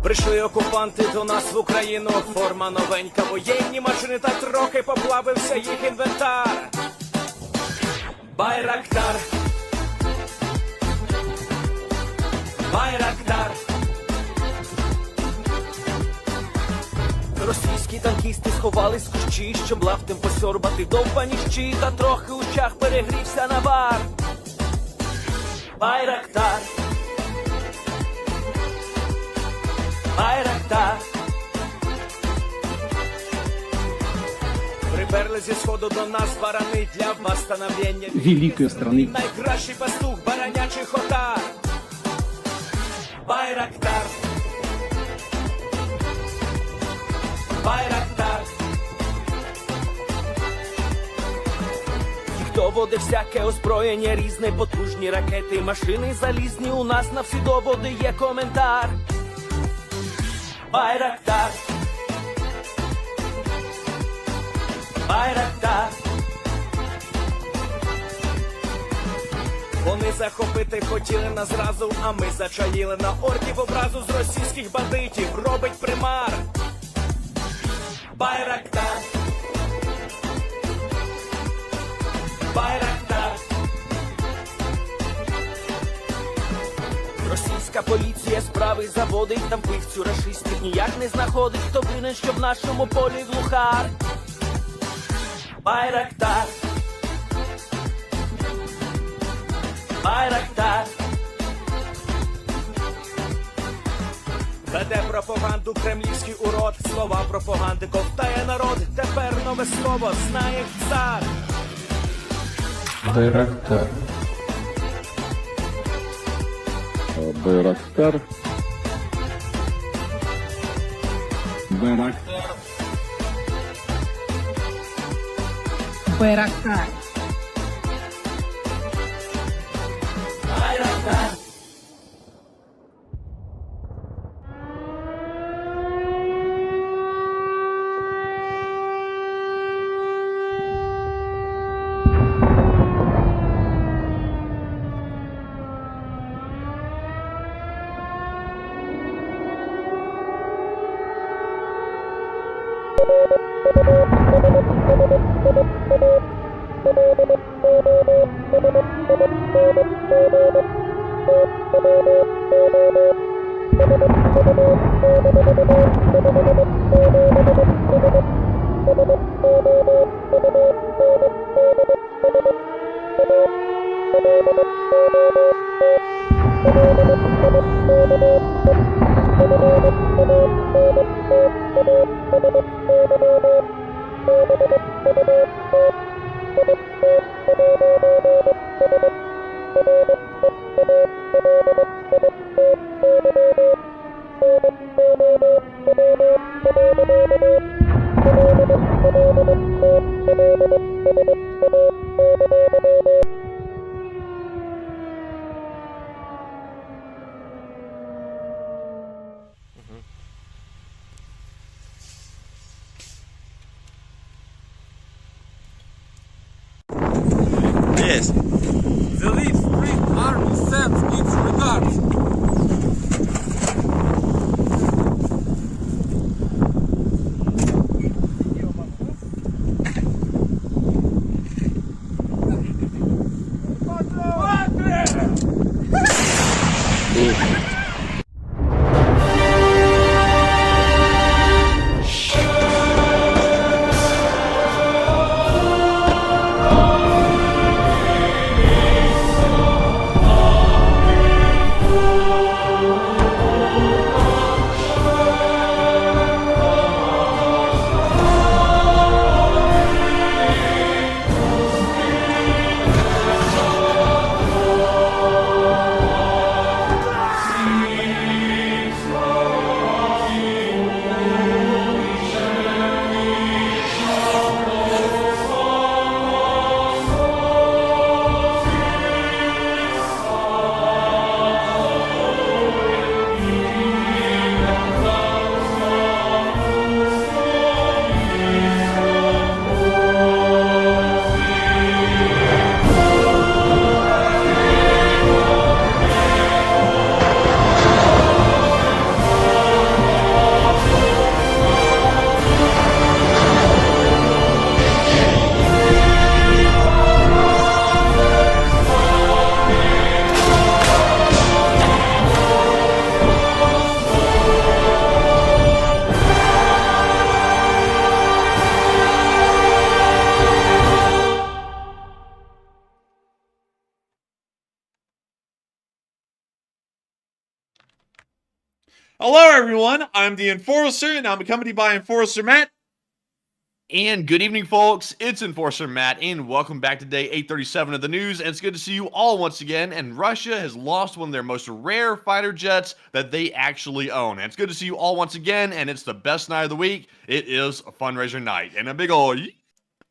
Прийшли окупанти до нас в Україну, форма новенька, воєнні машини, та трохи поплавився їх інвентар. Байрактар, Байрактар. Російські танкісти сховались в кущі, щоб лаптем посьорбати довбані щі, та трохи у чах перегрівся навар. Байрактар, Байрактар. Приперли зі сходу до нас барани для восстановлення великої страни. Найкращий пастух баранячих отар. Байрактар, Байрактар. Їх доводи всяке озброєння різне, потужні ракети, машини залізні, у нас на всі доводи є коментар. Байрактар, Байрактар. Вони захопити хотіли нас зразу, а ми зачаїли на орків образу з російських бандитів, робить примар. Байрактар, Байрактар. Російська поліція справи заводить, там вбивцю рашистів ніяк не знаходить, хто винен, що в нашому полі глухар. Байрактар, Байрактар. Веде пропаганду кремлівський урод, слова пропаганди ковтає народ, тепер нове слово знає цар. Байрактар. Байрактар. Байрактар. Байрактар. Байрактар. Yes. The Leaf Spring Army sends its regards. Hello, everyone. I'm the Enforcer, and I'm accompanied by Enforcer Matt. And good evening, folks. It's Enforcer Matt, and welcome back to day 837 of the news. And it's good to see you all once again. And Russia has lost one of their most rare fighter jets that they actually own. And it's good to see you all once again. And it's the best night of the week. It is a fundraiser night, and a big ol'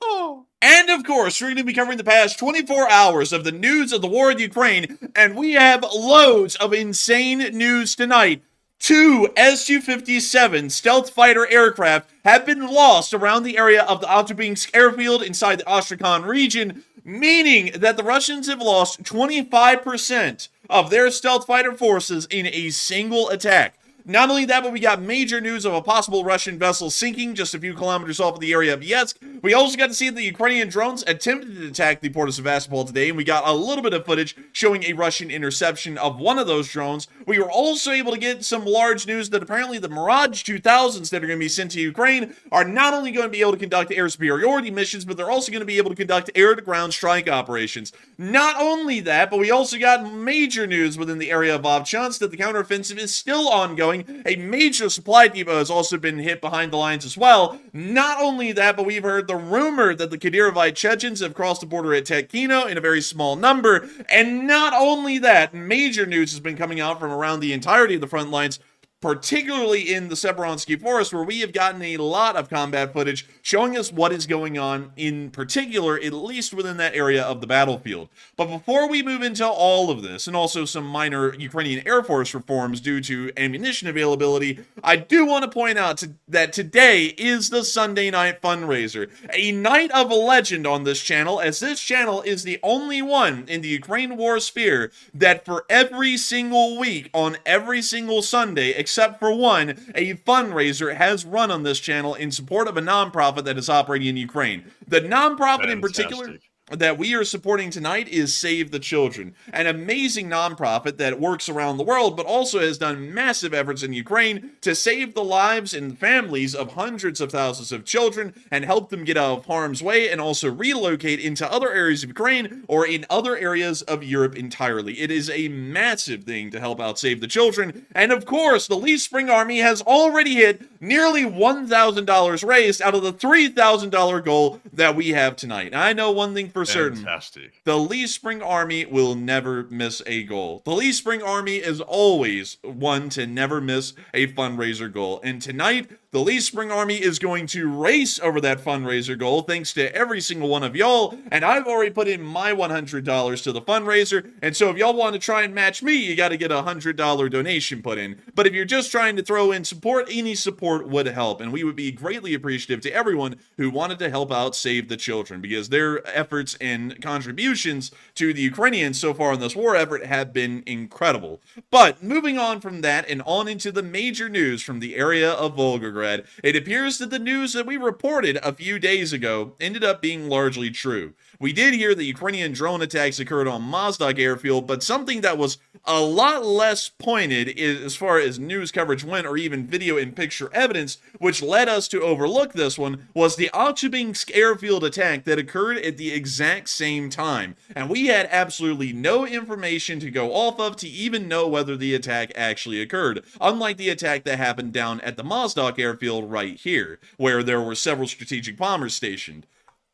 Oh. And of course, we're going to be covering the past 24 hours of the news of the war in Ukraine, and we have loads of insane news tonight. 2 Su-57 stealth fighter aircraft have been lost around the area of the Oktябrьsk airfield inside the Astrakhan region, meaning that the Russians have lost 25% of their stealth fighter forces in a single attack. Not only that, but we got major news of a possible Russian vessel sinking just a few kilometers off of the area of Yetsk. We also got to see the Ukrainian drones attempted to attack the port of Sevastopol today, and we got a little bit of footage showing a Russian interception of one of those drones. We were also able to get some large news that apparently the Mirage 2000s that are going to be sent to Ukraine are not only going to be able to conduct air superiority missions, but they're also going to be able to conduct air-to-ground strike operations. Not only that, but we also got major news within the area of Vovchansk that the counteroffensive is still ongoing. A major supply depot has also been hit behind the lines as well. Not only that, but we've heard the rumor that the Kadyrovite Chechens have crossed the border at Tekhino in a very small number. And not only that, major news has been coming out from around the entirety of the front lines, particularly in the Severonsky Forest, where we have gotten a lot of combat footage showing us what is going on in particular, at least within that area of the battlefield. But before we move into all of this, and also some minor Ukrainian Air Force reforms due to ammunition availability, I do want to point out that today is the Sunday night fundraiser, a night of legend on this channel, as this channel is the only one in the Ukraine war sphere that for every single week on every single Sunday, except for one, a fundraiser has run on this channel in support of a nonprofit that is operating in Ukraine. The nonprofit in particular that we are supporting tonight is Save the Children, an amazing nonprofit that works around the world, but also has done massive efforts in Ukraine to save the lives and families of hundreds of thousands of children and help them get out of harm's way and also relocate into other areas of Ukraine or in other areas of Europe entirely. It is a massive thing to help out Save the Children, and of course, the Leaf Spring Army has already hit nearly $1,000 raised out of the $3,000 goal that we have tonight. And I know one thing for certain. Fantastic. The Leaf Spring Army will never miss a goal. The Leaf Spring Army is always one to never miss a fundraiser goal. And tonight, the Leaf Spring Army is going to race over that fundraiser goal thanks to every single one of y'all. And I've already put in my $100 to the fundraiser. And so if y'all want to try and match me, you got to get a $100 donation put in. But if you're just trying to throw in support, any support would help. And we would be greatly appreciative to everyone who wanted to help out Save the Children, because their efforts and contributions to the Ukrainians so far in this war effort have been incredible. But moving on from that and on into the major news from the area of Volgograd, it appears that the news that we reported a few days ago ended up being largely true. We did hear that Ukrainian drone attacks occurred on Mozdok airfield, but something that was a lot less pointed as far as news coverage went, or even video and picture evidence, which led us to overlook this one, was the Achubinsk airfield attack that occurred at the exact same time. And we had absolutely no information to go off of to even know whether the attack actually occurred, unlike the attack that happened down at the Mozdok airfield right here, where there were several strategic bombers stationed.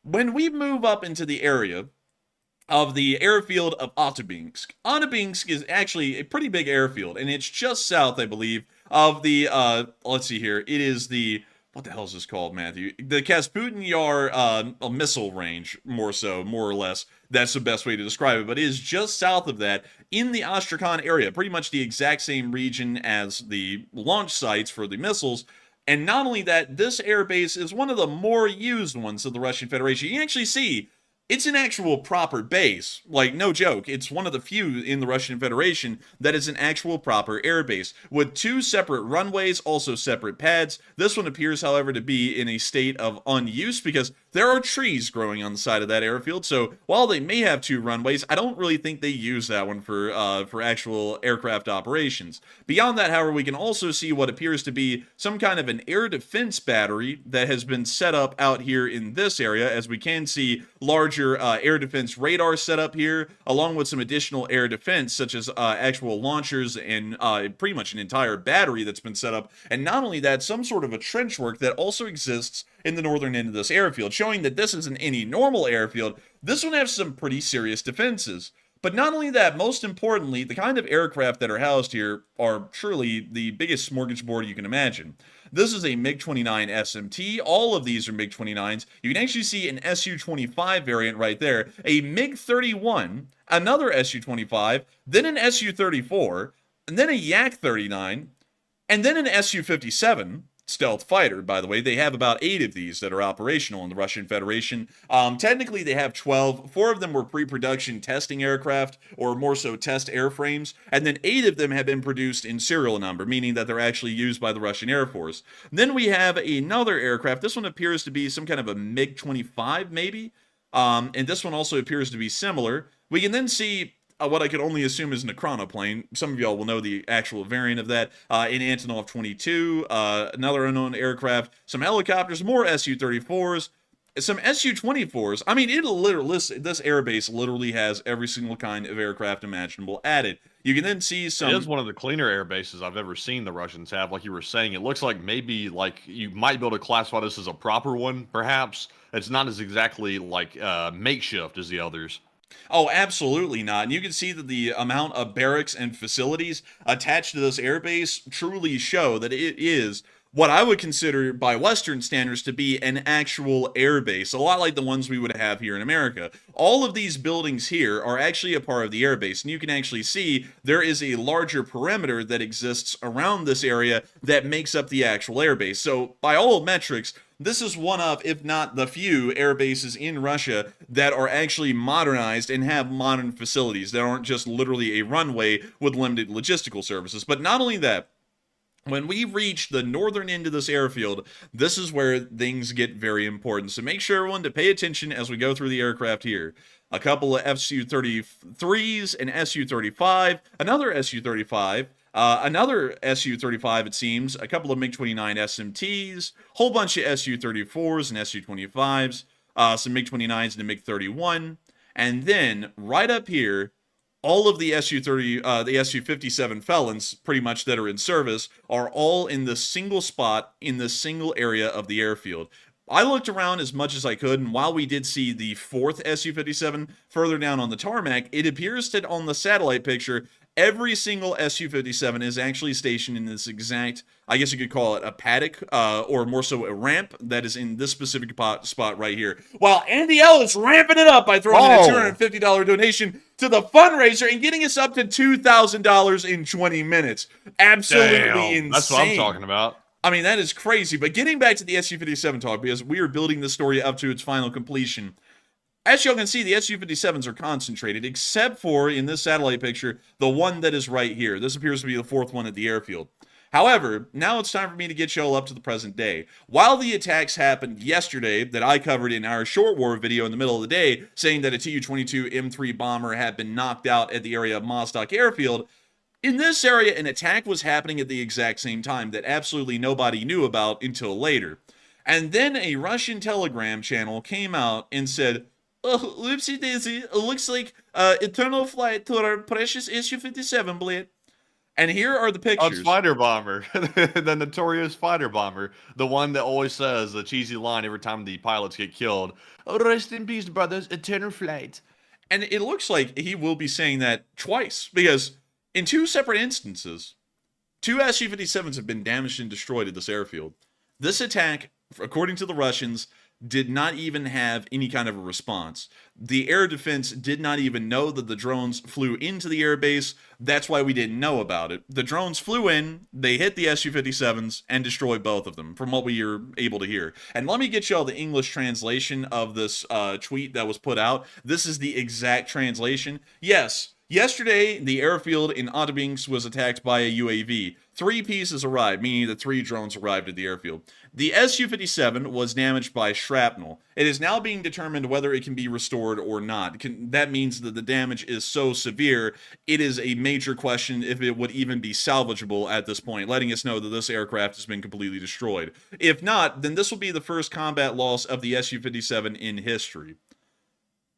When we move up into the area of the airfield of Achubinsk, Achubinsk is actually a pretty big airfield, and it's just south, I believe, of the, let's see here, it is the, what the hell is this called, Matthew? The Kasputin Yar missile range, more or less. That's the best way to describe it, but it is just south of that in the Astrakhan area, pretty much the exact same region as the launch sites for the missiles. And not only that, this airbase is one of the more used ones of the Russian Federation. You can actually see it's an actual proper base. Like, no joke. It's one of the few in the Russian Federation that is an actual proper airbase, with 2 separate runways, also separate pads. This one appears, however, to be in a state of unuse because there are trees growing on the side of that airfield. So while they may have 2 runways, I don't really think they use that one for actual aircraft operations. Beyond that, however, we can also see what appears to be some kind of an air defense battery that has been set up out here in this area, as we can see larger air defense radar set up here, along with some additional air defense, such as actual launchers and pretty much an entire battery that's been set up. And not only that, some sort of a trench work that also exists in the northern end of this airfield, showing that this isn't any normal airfield. This one has some pretty serious defenses. But not only that, most importantly, the kind of aircraft that are housed here are truly the biggest smorgasbord you can imagine. This is a MiG-29 SMT. All of these are MiG-29s. You can actually see an Su-25 variant right there, a MiG-31, another Su-25, then an Su-34, and then a Yak-39, and then an Su-57. Stealth fighter, by the way. They have about 8 of these that are operational in the Russian Federation. Technically, they have 12. 4 of them were pre-production testing aircraft, or more so test airframes, and then 8 of them have been produced in serial number, meaning that they're actually used by the Russian Air Force. Then we have another aircraft. This one appears to be some kind of a MiG-25, maybe, and this one also appears to be similar. We can then see what I could only assume is an chronoplane. Some of y'all will know the actual variant of that. An Antonov 22, another unknown aircraft, some helicopters, more Su-34s, some Su-24s. I mean, this airbase literally has every single kind of aircraft imaginable added. You can then see some... It is one of the cleaner air bases I've ever seen the Russians have. Like you were saying, it looks like maybe like you might be able to classify this as a proper one, perhaps. It's not as exactly like makeshift as the others. Oh, absolutely not. And you can see that the amount of barracks and facilities attached to this airbase truly show that it is what I would consider by Western standards to be an actual airbase, a lot like the ones we would have here in America. All of these buildings here are actually a part of the airbase, and you can actually see there is a larger perimeter that exists around this area that makes up the actual airbase. So by all metrics, this is one of, if not the few, air bases in Russia that are actually modernized and have modern facilities that aren't just literally a runway with limited logistical services. But not only that, when we reach the northern end of this airfield, this is where things get very important. So make sure everyone to pay attention as we go through the aircraft here. A couple of Su-33s, an Su-35, another Su-35, another Su-35 it seems, a couple of MiG-29 SMTs, whole bunch of Su-34s and Su-25s, some MiG-29s and a MiG-31, and then right up here, all of the the Su-57 Felons, pretty much that are in service, are all in this single spot, in this single area of the airfield. I looked around as much as I could, and while we did see the 4th Su-57 further down on the tarmac, it appears that on the satellite picture, every single Su-57 is actually stationed in this exact, I guess you could call it a paddock, or more so a ramp that is in this specific spot right here. While Andy L is ramping it up by throwing in a $250 donation to the fundraiser and getting us up to $2,000 in 20 minutes. Absolutely insane. That's what I'm talking about. I mean, that is crazy. But getting back to the Su-57 talk, because we are building the story up to its final completion. As y'all can see, the Su-57s are concentrated, except for, in this satellite picture, the one that is right here. This appears to be the 4th one at the airfield. However, now it's time for me to get y'all up to the present day. While the attacks happened yesterday, that I covered in our short war video in the middle of the day, saying that a Tu-22 M3 bomber had been knocked out at the area of Mozdok Airfield, in this area, an attack was happening at the exact same time that absolutely nobody knew about until later. And then a Russian Telegram channel came out and said, "Oh, whoopsie daisy, it looks like eternal flight to our precious Su-57, blade." And here are the pictures. Fighter bomber, the notorious fighter bomber, the one that always says the cheesy line every time the pilots get killed. "Oh, rest in peace, brothers, eternal flight." And it looks like he will be saying that twice, because in 2 separate instances, 2 Su-57s have been damaged and destroyed at this airfield. This attack, according to the Russians, did not even have any kind of a response. The air defense did not even know that the drones flew into the airbase. That's why we didn't know about it. The drones flew in, they hit the Su-57s, and destroyed both of them, from what we are able to hear. And let me get y'all the English translation of this tweet that was put out. This is the exact translation. Yes. Yesterday, the airfield in Ottobinsk was attacked by a UAV. 3 pieces arrived, meaning that 3 drones arrived at the airfield. The Su-57 was damaged by shrapnel. It is now being determined whether it can be restored or not. That means that the damage is so severe, it is a major question if it would even be salvageable at this point, letting us know that this aircraft has been completely destroyed. If not, then this will be the first combat loss of the Su-57 in history.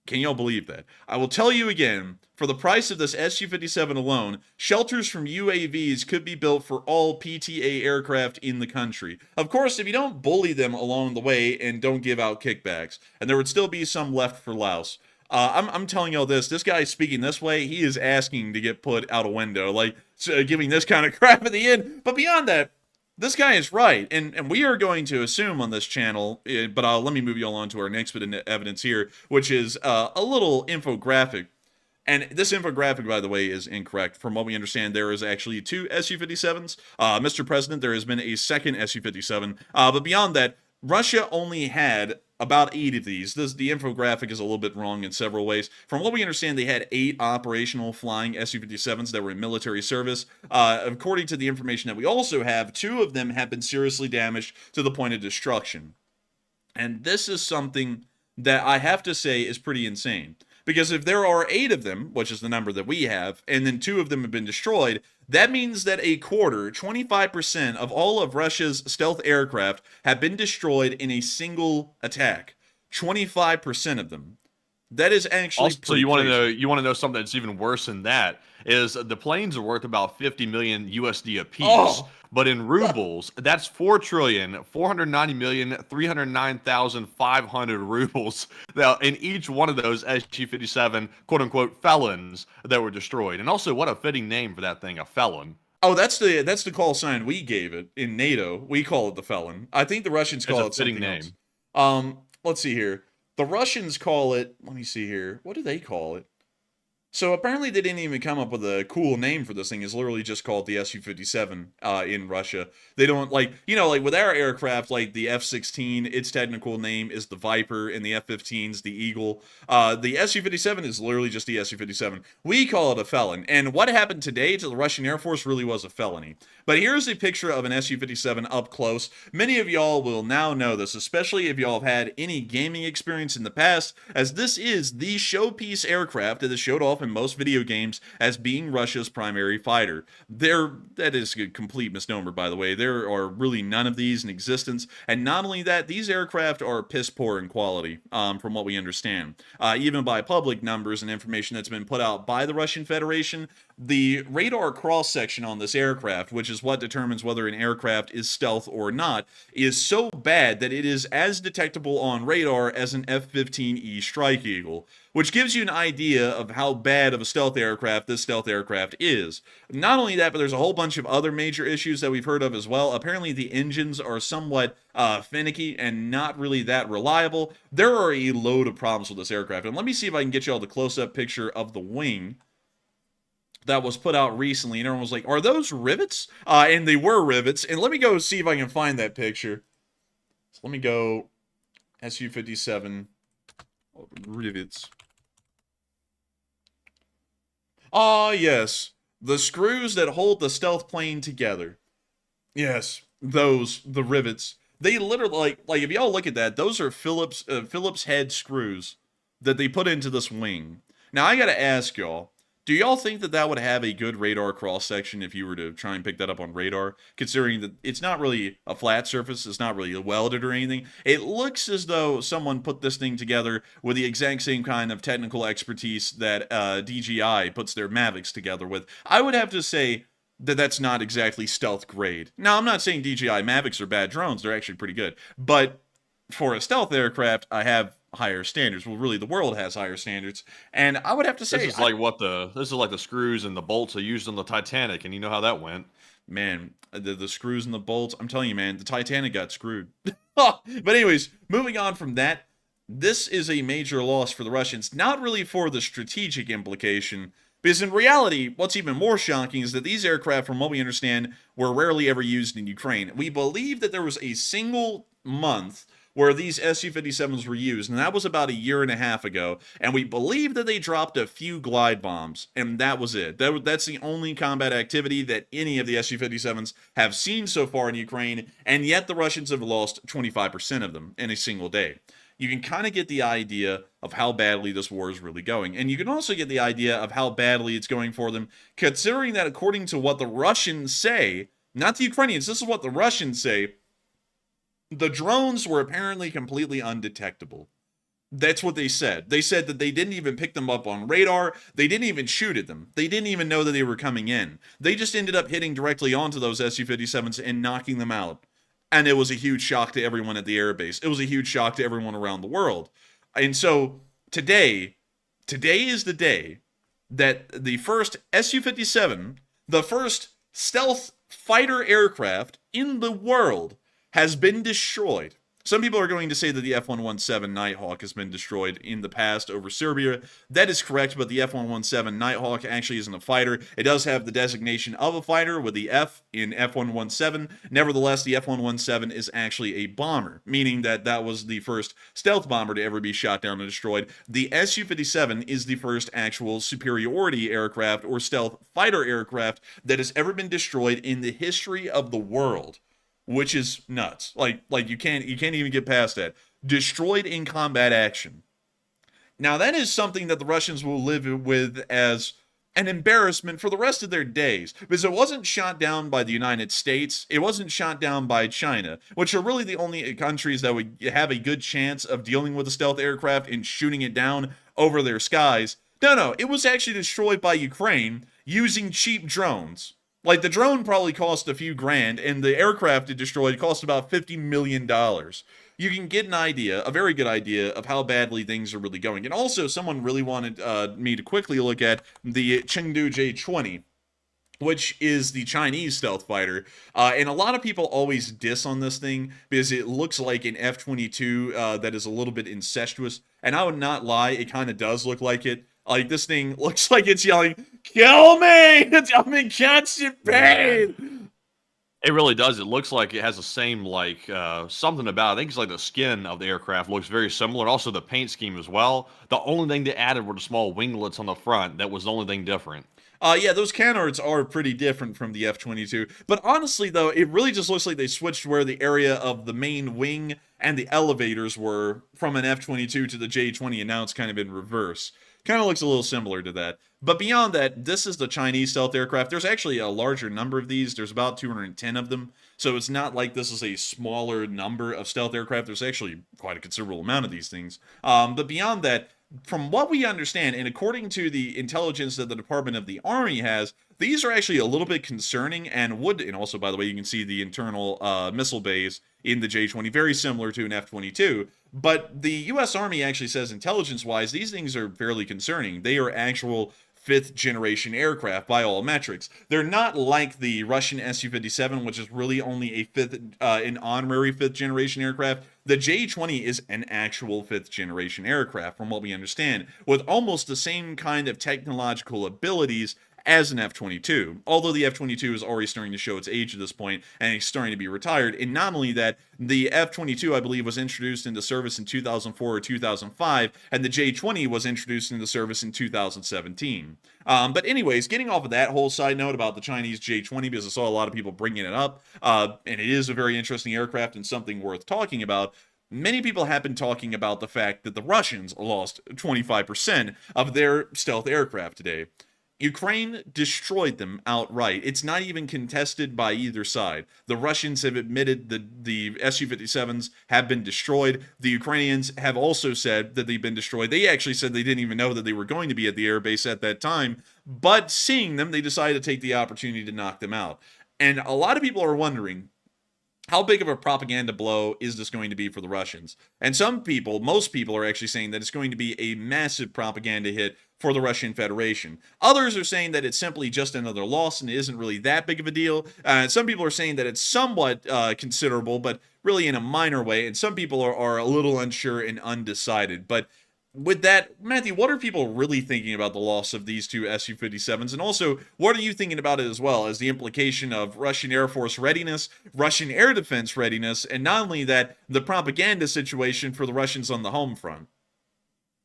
Can y'all believe that? I will tell you again, for the price of this Su-57 alone, shelters from UAVs could be built for all PTA aircraft in the country. Of course, if you don't bully them along the way and don't give out kickbacks, and there would still be some left for Laos. I'm telling y'all this guy speaking this way, he is asking to get put out a window, like giving this kind of crap at the end. But beyond that, this guy is right, and we are going to assume on this channel, but let me move you all on to our next bit of evidence here, which is a little infographic. And this infographic, by the way, is incorrect. From what we understand, there is actually 2 Su-57s. Mr. President, there has been a second Su-57. But beyond that, Russia only had about 8 of these. The infographic is a little bit wrong in several ways. From what we understand, they had 8 operational flying Su-57s that were in military service. According to the information that we also have, 2 of them have been seriously damaged to the point of destruction. And this is something that I have to say is pretty insane. Because if there are 8 of them, which is the number that we have, and then 2 of them have been destroyed, that means that a quarter, 25% of all of Russia's stealth aircraft have been destroyed in a single attack. 25% of them. That is actually also, so you want to know something that's even worse than that is the planes are worth about 50 million USD apiece. Oh. But in rubles, that's 4,490,309,500 rubles. Now, in each one of those Su-57 quote-unquote felons that were destroyed. And also, what a fitting name for that thing, a felon. Oh, that's the call sign we gave it in NATO. We call it the Felon. I think the Russians call it something else. Let's see here. The Russians call it, let me see here. What do they call it? So apparently they didn't even come up with a cool name for this thing. It's literally just called the Su-57 in Russia. They don't like, like with our aircraft, like the F-16, its technical name is the Viper, and the F-15's the Eagle. The Su-57 is literally just the Su-57. We call it a Felon. And what happened today to the Russian Air Force really was a felony. But here's a picture of an Su-57 up close. Many of y'all will now know this, especially if y'all have had any gaming experience in the past, as this is the showpiece aircraft that is showed off in most video games as being Russia's primary fighter. That is a complete misnomer, by the way. There are really none of these in existence, and not only that, these aircraft are piss poor in quality, from what we understand. Even by public numbers and information that's been put out by the Russian Federation, the radar cross-section on this aircraft, which is what determines whether an aircraft is stealth or not, is so bad that it is as detectable on radar as an F-15E Strike Eagle, which gives you an idea of how bad of a stealth aircraft this stealth aircraft is. Not only that, but there's a whole bunch of other major issues that we've heard of as well. Apparently the engines are somewhat finicky and not really that reliable. There are a load of problems with this aircraft, and let me see if I can get you all the close-up picture of the wing that was put out recently, and everyone was like, are those rivets? And they were rivets, and let me go see if I can find that picture. So let me go Su-57 rivets. Ah, yes, the screws that hold the stealth plane together. Yes, the rivets. They literally, like if y'all look at that, those are Phillips head screws that they put into this wing. Now, I gotta ask y'all, do y'all think that that would have a good radar cross-section if you were to try and pick that up on radar? Considering that it's not really a flat surface, it's not really welded or anything. It looks as though someone put this thing together with the exact same kind of technical expertise that DJI puts their Mavics together with. I would have to say that that's not exactly stealth grade. Now, I'm not saying DJI Mavics are bad drones. They're actually pretty good. But for a stealth aircraft, I have higher standards. Well, really, the world has higher standards, and I would have to say this is like the screws and the bolts they used on the Titanic, and you know how that went. Man, the screws and the bolts. I'm telling you, man, the Titanic got screwed. But anyways, moving on from that, this is a major loss for the Russians. Not really for the strategic implication, because in reality, what's even more shocking is that these aircraft, from what we understand, were rarely ever used in Ukraine. We believe that there was a single month where these Su-57s were used, and that was about a year and a half ago, and we believe that they dropped a few glide bombs, and that was it. That's the only combat activity that any of the Su-57s have seen so far in Ukraine, and yet the Russians have lost 25% of them in a single day. You can kind of get the idea of how badly this war is really going, and you can also get the idea of how badly it's going for them, considering that according to what the Russians say, not the Ukrainians, this is what the Russians say, the drones were apparently completely undetectable. That's what they said. They said that they didn't even pick them up on radar. They didn't even shoot at them. They didn't even know that they were coming in. They just ended up hitting directly onto those Su-57s and knocking them out. And it was a huge shock to everyone at the airbase. It was a huge shock to everyone around the world. And so today is the day that the first Su-57, the first stealth fighter aircraft in the world, has been destroyed. Some people are going to say that the F-117 Nighthawk has been destroyed in the past over Serbia. That is correct, but the F-117 Nighthawk actually isn't a fighter. It does have the designation of a fighter with the F in F-117. Nevertheless, the F-117 is actually a bomber, meaning that that was the first stealth bomber to ever be shot down and destroyed. The Su-57 is the first actual superiority aircraft or stealth fighter aircraft that has ever been destroyed in the history of the world. Which is nuts. Like you can't even get past that. Destroyed in combat action. Now that is something that the Russians will live with as an embarrassment for the rest of their days, because it wasn't shot down by the United States, it wasn't shot down by China, which are really the only countries that would have a good chance of dealing with a stealth aircraft and shooting it down over their skies. No, it was actually destroyed by Ukraine using cheap drones. Like, the drone probably cost a few grand, and the aircraft it destroyed cost about $50 million. You can get an idea, a very good idea, of how badly things are really going. And also, someone really wanted me to quickly look at the Chengdu J-20, which is the Chinese stealth fighter. And a lot of people always diss on this thing because it looks like an F-22 that is a little bit incestuous. And I would not lie, it kind of does look like it. Like, this thing looks like it's yelling, "Kill me! I'm in constant pain!" It really does. It looks like it has the same, like, something about it. I think it's like the skin of the aircraft looks very similar. And also the paint scheme as well. The only thing they added were the small winglets on the front. That was the only thing different. Yeah, those canards are pretty different from the F-22. But honestly, though, it really just looks like they switched where the area of the main wing and the elevators were from an F-22 to the J-20, and now it's kind of in reverse. Kind of looks a little similar to that. But beyond that, this is the Chinese stealth aircraft. There's actually a larger number of these. There's about 210 of them. So it's not like this is a smaller number of stealth aircraft. There's actually quite a considerable amount of these things. But beyond that, from what we understand, and according to the intelligence that the Department of the Army has, these are actually a little bit concerning and also, by the way, you can see the internal missile bays in the J-20, very similar to an F-22. But the U.S. Army actually says, intelligence-wise, these things are fairly concerning. They are actual fifth-generation aircraft by all metrics. They're not like the Russian Su-57, which is really only an honorary fifth-generation aircraft. The J-20 is an actual fifth-generation aircraft, from what we understand, with almost the same kind of technological abilities as an F-22, although the F-22 is already starting to show its age at this point, and it's starting to be retired. And not only that, the F-22, I believe, was introduced into service in 2004 or 2005, and the J-20 was introduced into service in 2017. But anyways, getting off of that whole side note about the Chinese J-20, because I saw a lot of people bringing it up, and it is a very interesting aircraft and something worth talking about. Many people have been talking about the fact that the Russians lost 25% of their stealth aircraft today. Ukraine destroyed them outright. It's not even contested by either side. The Russians have admitted that the Su-57s have been destroyed. The Ukrainians have also said that they've been destroyed. They actually said they didn't even know that they were going to be at the airbase at that time, but seeing them, they decided to take the opportunity to knock them out. And a lot of people are wondering, how big of a propaganda blow is this going to be for the Russians? And most people are actually saying that it's going to be a massive propaganda hit for the Russian Federation. Others are saying that it's simply just another loss and it isn't really that big of a deal. Some people are saying that it's somewhat considerable, but really in a minor way. And some people are a little unsure and undecided. But with that, Matthew, what are people really thinking about the loss of these two Su-57s? And also, what are you thinking about it as well as the implication of Russian Air Force readiness, Russian air defense readiness, and not only that, the propaganda situation for the Russians on the home front?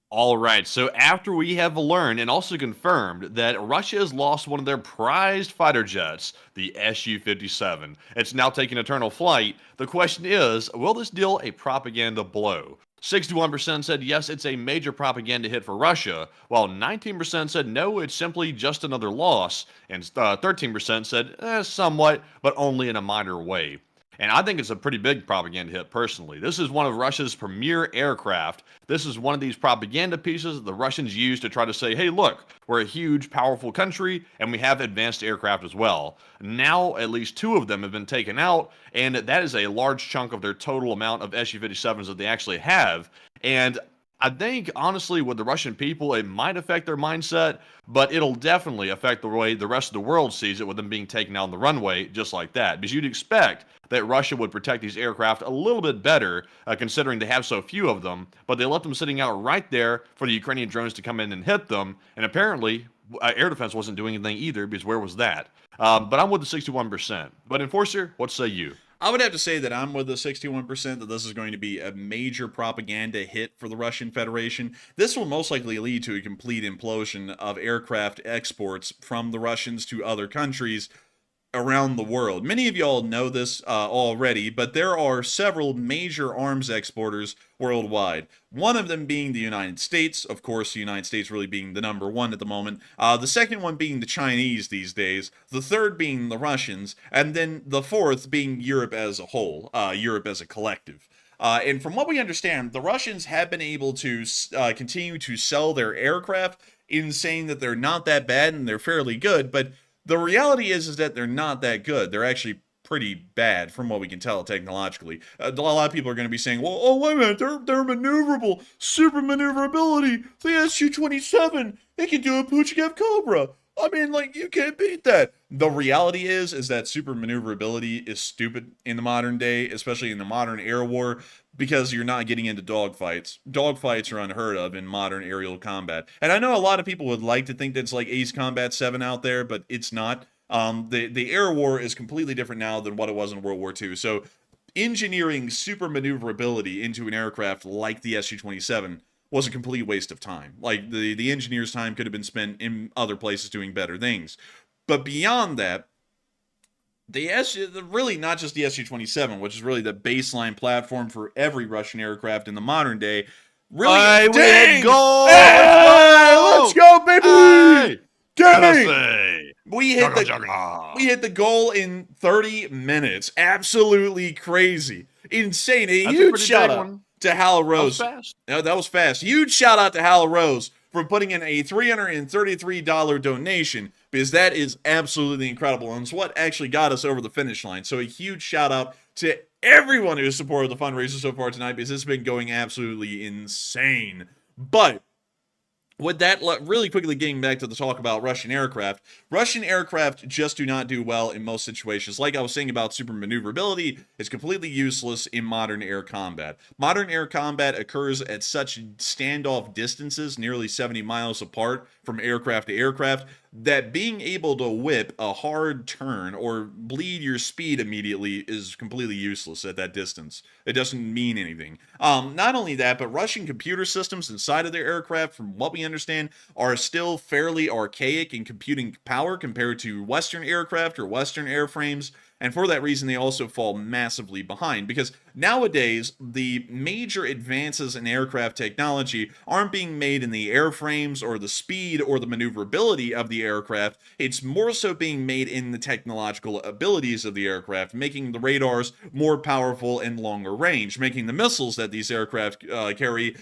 All right, so after we have learned and also confirmed that Russia has lost one of their prized fighter jets, the Su-57, it's now taking eternal flight, the question is, will this deal a propaganda blow? 61% said yes, it's a major propaganda hit for Russia, while 19% said no, it's simply just another loss, and 13% said somewhat, but only in a minor way. And I think it's a pretty big propaganda hit personally. This is one of Russia's premier aircraft. This is one of these propaganda pieces the Russians use to try to say, hey, look, we're a huge, powerful country, and we have advanced aircraft as well. Now, at least 2 of them have been taken out, and that is a large chunk of their total amount of Su-57s that they actually have. And I think, honestly, with the Russian people, it might affect their mindset, but it'll definitely affect the way the rest of the world sees it with them being taken out on the runway just like that. Because you'd expect that Russia would protect these aircraft a little bit better, considering they have so few of them, but they left them sitting out right there for the Ukrainian drones to come in and hit them, and apparently air defense wasn't doing anything either, because where was that? But I'm with the 61%. But Enforcer, what say you? I would have to say that I'm with the 61% that this is going to be a major propaganda hit for the Russian Federation. This will most likely lead to a complete implosion of aircraft exports from the Russians to other countries around the world. Many of y'all know this already, but there are several major arms exporters worldwide. One of them being the United States, of course, the United States really being the number one at the moment. The second one being the Chinese these days. The third being the Russians. And then the fourth being Europe as a whole, Europe as a collective. And from what we understand, the Russians have been able to continue to sell their aircraft in saying that they're not that bad and they're fairly good, but the reality is that they're not that good. They're actually pretty bad from what we can tell technologically. A lot of people are going to be saying, well, oh, wait a minute, they're maneuverable, super maneuverability. The Su-27, it can do a Pushchev Cobra. I mean, like, you can't beat that. The reality is that super maneuverability is stupid in the modern day, especially in the modern air war, because you're not getting into dogfights. Dogfights are unheard of in modern aerial combat. And I know a lot of people would like to think that it's like Ace Combat 7 out there, but it's not. The air war is completely different now than what it was in World War II. So engineering super maneuverability into an aircraft like the Su-27 was a complete waste of time. Like, the engineer's time could have been spent in other places doing better things. But beyond that, really not just the Su-27, which is really the baseline platform for every Russian aircraft in the modern day. Really, Hey, we hit goal! Hey, let's go, baby! Hey! Dang! NSA! We hit Jugga, jugga. we hit the goal in 30 minutes. Absolutely crazy. Insane. A That's a huge pretty shout big out one. to Hal That was Rose. fast. No, that was fast. Huge shout out to Hal Rose for putting in a $333 donation, because that is absolutely incredible, and it's what actually got us over the finish line. So a huge shout out to everyone who has supported the fundraiser so far tonight, because it's been going absolutely insane. But with that, really quickly getting back to the talk about Russian aircraft just do not do well in most situations. Like I was saying about super maneuverability, it's completely useless in modern air combat. Modern air combat occurs at such standoff distances, nearly 70 miles apart from aircraft to aircraft, that being able to whip a hard turn or bleed your speed immediately is completely useless at that distance. It doesn't mean anything. Not only that, but Russian computer systems inside of their aircraft, from what we understand, are still fairly archaic in computing power compared to Western aircraft or Western airframes. And for that reason, they also fall massively behind, because nowadays, the major advances in aircraft technology aren't being made in the airframes or the speed or the maneuverability of the aircraft. It's more so being made in the technological abilities of the aircraft, making the radars more powerful and longer range, making the missiles that these aircraft carry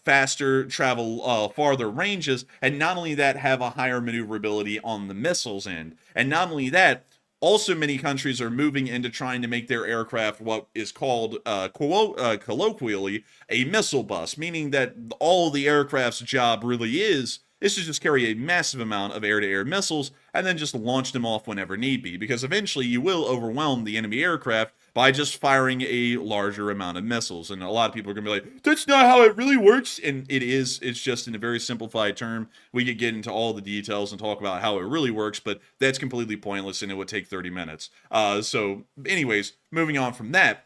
faster, travel farther ranges, and not only that, have a higher maneuverability on the missiles end. And not only that, also, many countries are moving into trying to make their aircraft what is called, colloquially, a missile bus, meaning that all the aircraft's job really is to just carry a massive amount of air-to-air missiles and then just launch them off whenever need be, because eventually you will overwhelm the enemy aircraft by just firing a larger amount of missiles. And a lot of people are going to be like, that's not how it really works. And it is. It's just in a very simplified term. We could get into all the details and talk about how it really works, but that's completely pointless, and it would take 30 minutes. So anyways, moving on from that,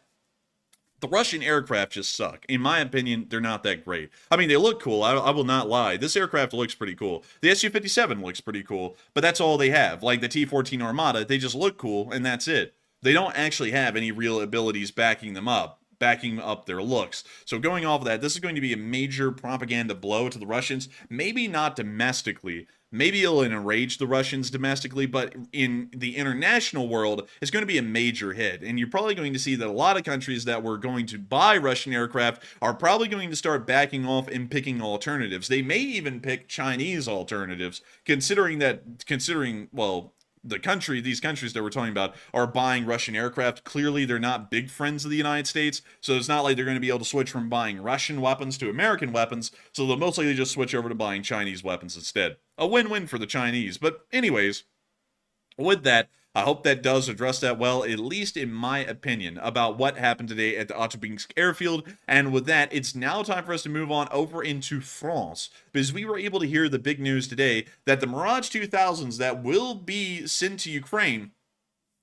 the Russian aircraft just suck. In my opinion, they're not that great. I mean, they look cool. I will not lie. This aircraft looks pretty cool. The Su-57 looks pretty cool, but that's all they have. Like the T-14 Armada, they just look cool, and that's it. They don't actually have any real abilities backing up their looks. So going off of that, this is going to be a major propaganda blow to the Russians. Maybe not domestically. Maybe it'll enrage the Russians domestically, but in the international world, it's going to be a major hit. And you're probably going to see that a lot of countries that were going to buy Russian aircraft are probably going to start backing off and picking alternatives. They may even pick Chinese alternatives, considering, well, these countries that we're talking about are buying Russian aircraft. Clearly, they're not big friends of the United States, so it's not like they're going to be able to switch from buying Russian weapons to American weapons, so they'll most likely just switch over to buying Chinese weapons instead. A win-win for the Chinese. But anyways, with that, I hope that does address that well, at least in my opinion, about what happened today at the Ochtябinsk airfield. And with that, it's now time for us to move on over into France, because we were able to hear the big news today that the Mirage 2000s that will be sent to Ukraine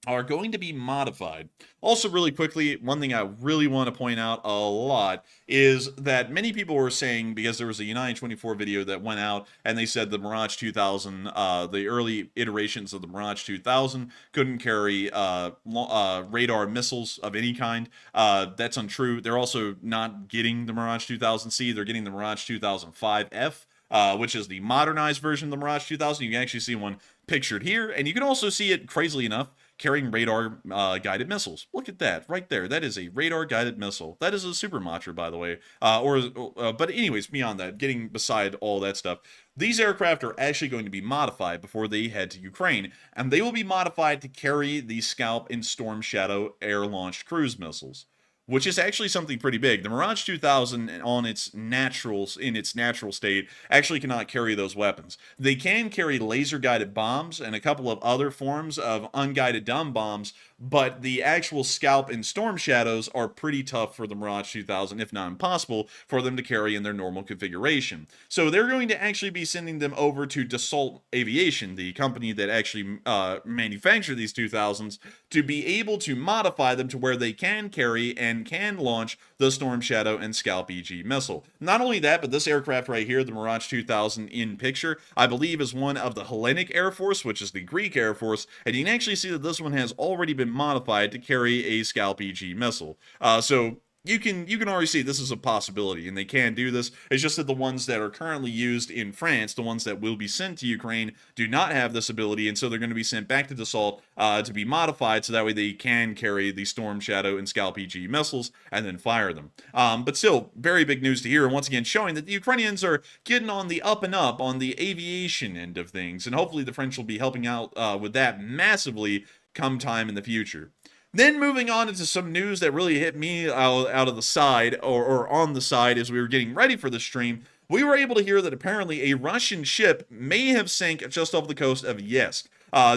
are going to be modified. Also, really quickly, one thing I really want to point out a lot is that many people were saying, because there was a United 24 video that went out, and they said the Mirage 2000, the early iterations of the Mirage 2000 couldn't carry radar missiles of any kind. That's untrue. They're also not getting the Mirage 2000C. They're getting the Mirage 2005F. Which is the modernized version of the Mirage 2000. You can actually see one pictured here, and you can also see it, crazily enough, carrying radar guided missiles. Look at that right there. That is a radar guided missile. That is a super Macher, by the way. But anyways, beyond that, getting beside all that stuff, these aircraft are actually going to be modified before they head to Ukraine, and they will be modified to carry the Scalp and Storm Shadow air-launched cruise missiles. which is actually something pretty big. The Mirage 2000 in its natural state actually cannot carry those weapons. They can carry laser guided bombs and a couple of other forms of unguided dumb bombs, but the actual Scalp and Storm Shadows are pretty tough for the Mirage 2000, if not impossible, for them to carry in their normal configuration. So they're going to actually be sending them over to Dassault Aviation, the company that actually manufactured these 2000s, to be able to modify them to where they can carry and can launch the Storm Shadow and Scalp EG missile. Not only that, but this aircraft right here, the Mirage 2000 in picture, I believe is one of the Hellenic Air Force, which is the Greek Air Force, and you can actually see that this one has already been modified to carry a Scalp EG missile. So you can already see this is a possibility, and they can do this. It's just that the ones that are currently used in France, the ones that will be sent to Ukraine, do not have this ability, and so they're going to be sent back to Dassault to be modified, so that way they can carry the Storm Shadow and Scalp EG missiles and then fire them. But still, very big news to hear, and once again showing that the Ukrainians are getting on the up and up on the aviation end of things, and hopefully the French will be helping out with that massively come time in the future. Then moving on into some news that really hit me out of the side, or on the side as we were getting ready for the stream, we were able to hear that apparently a Russian ship may have sank just off the coast of Yesk.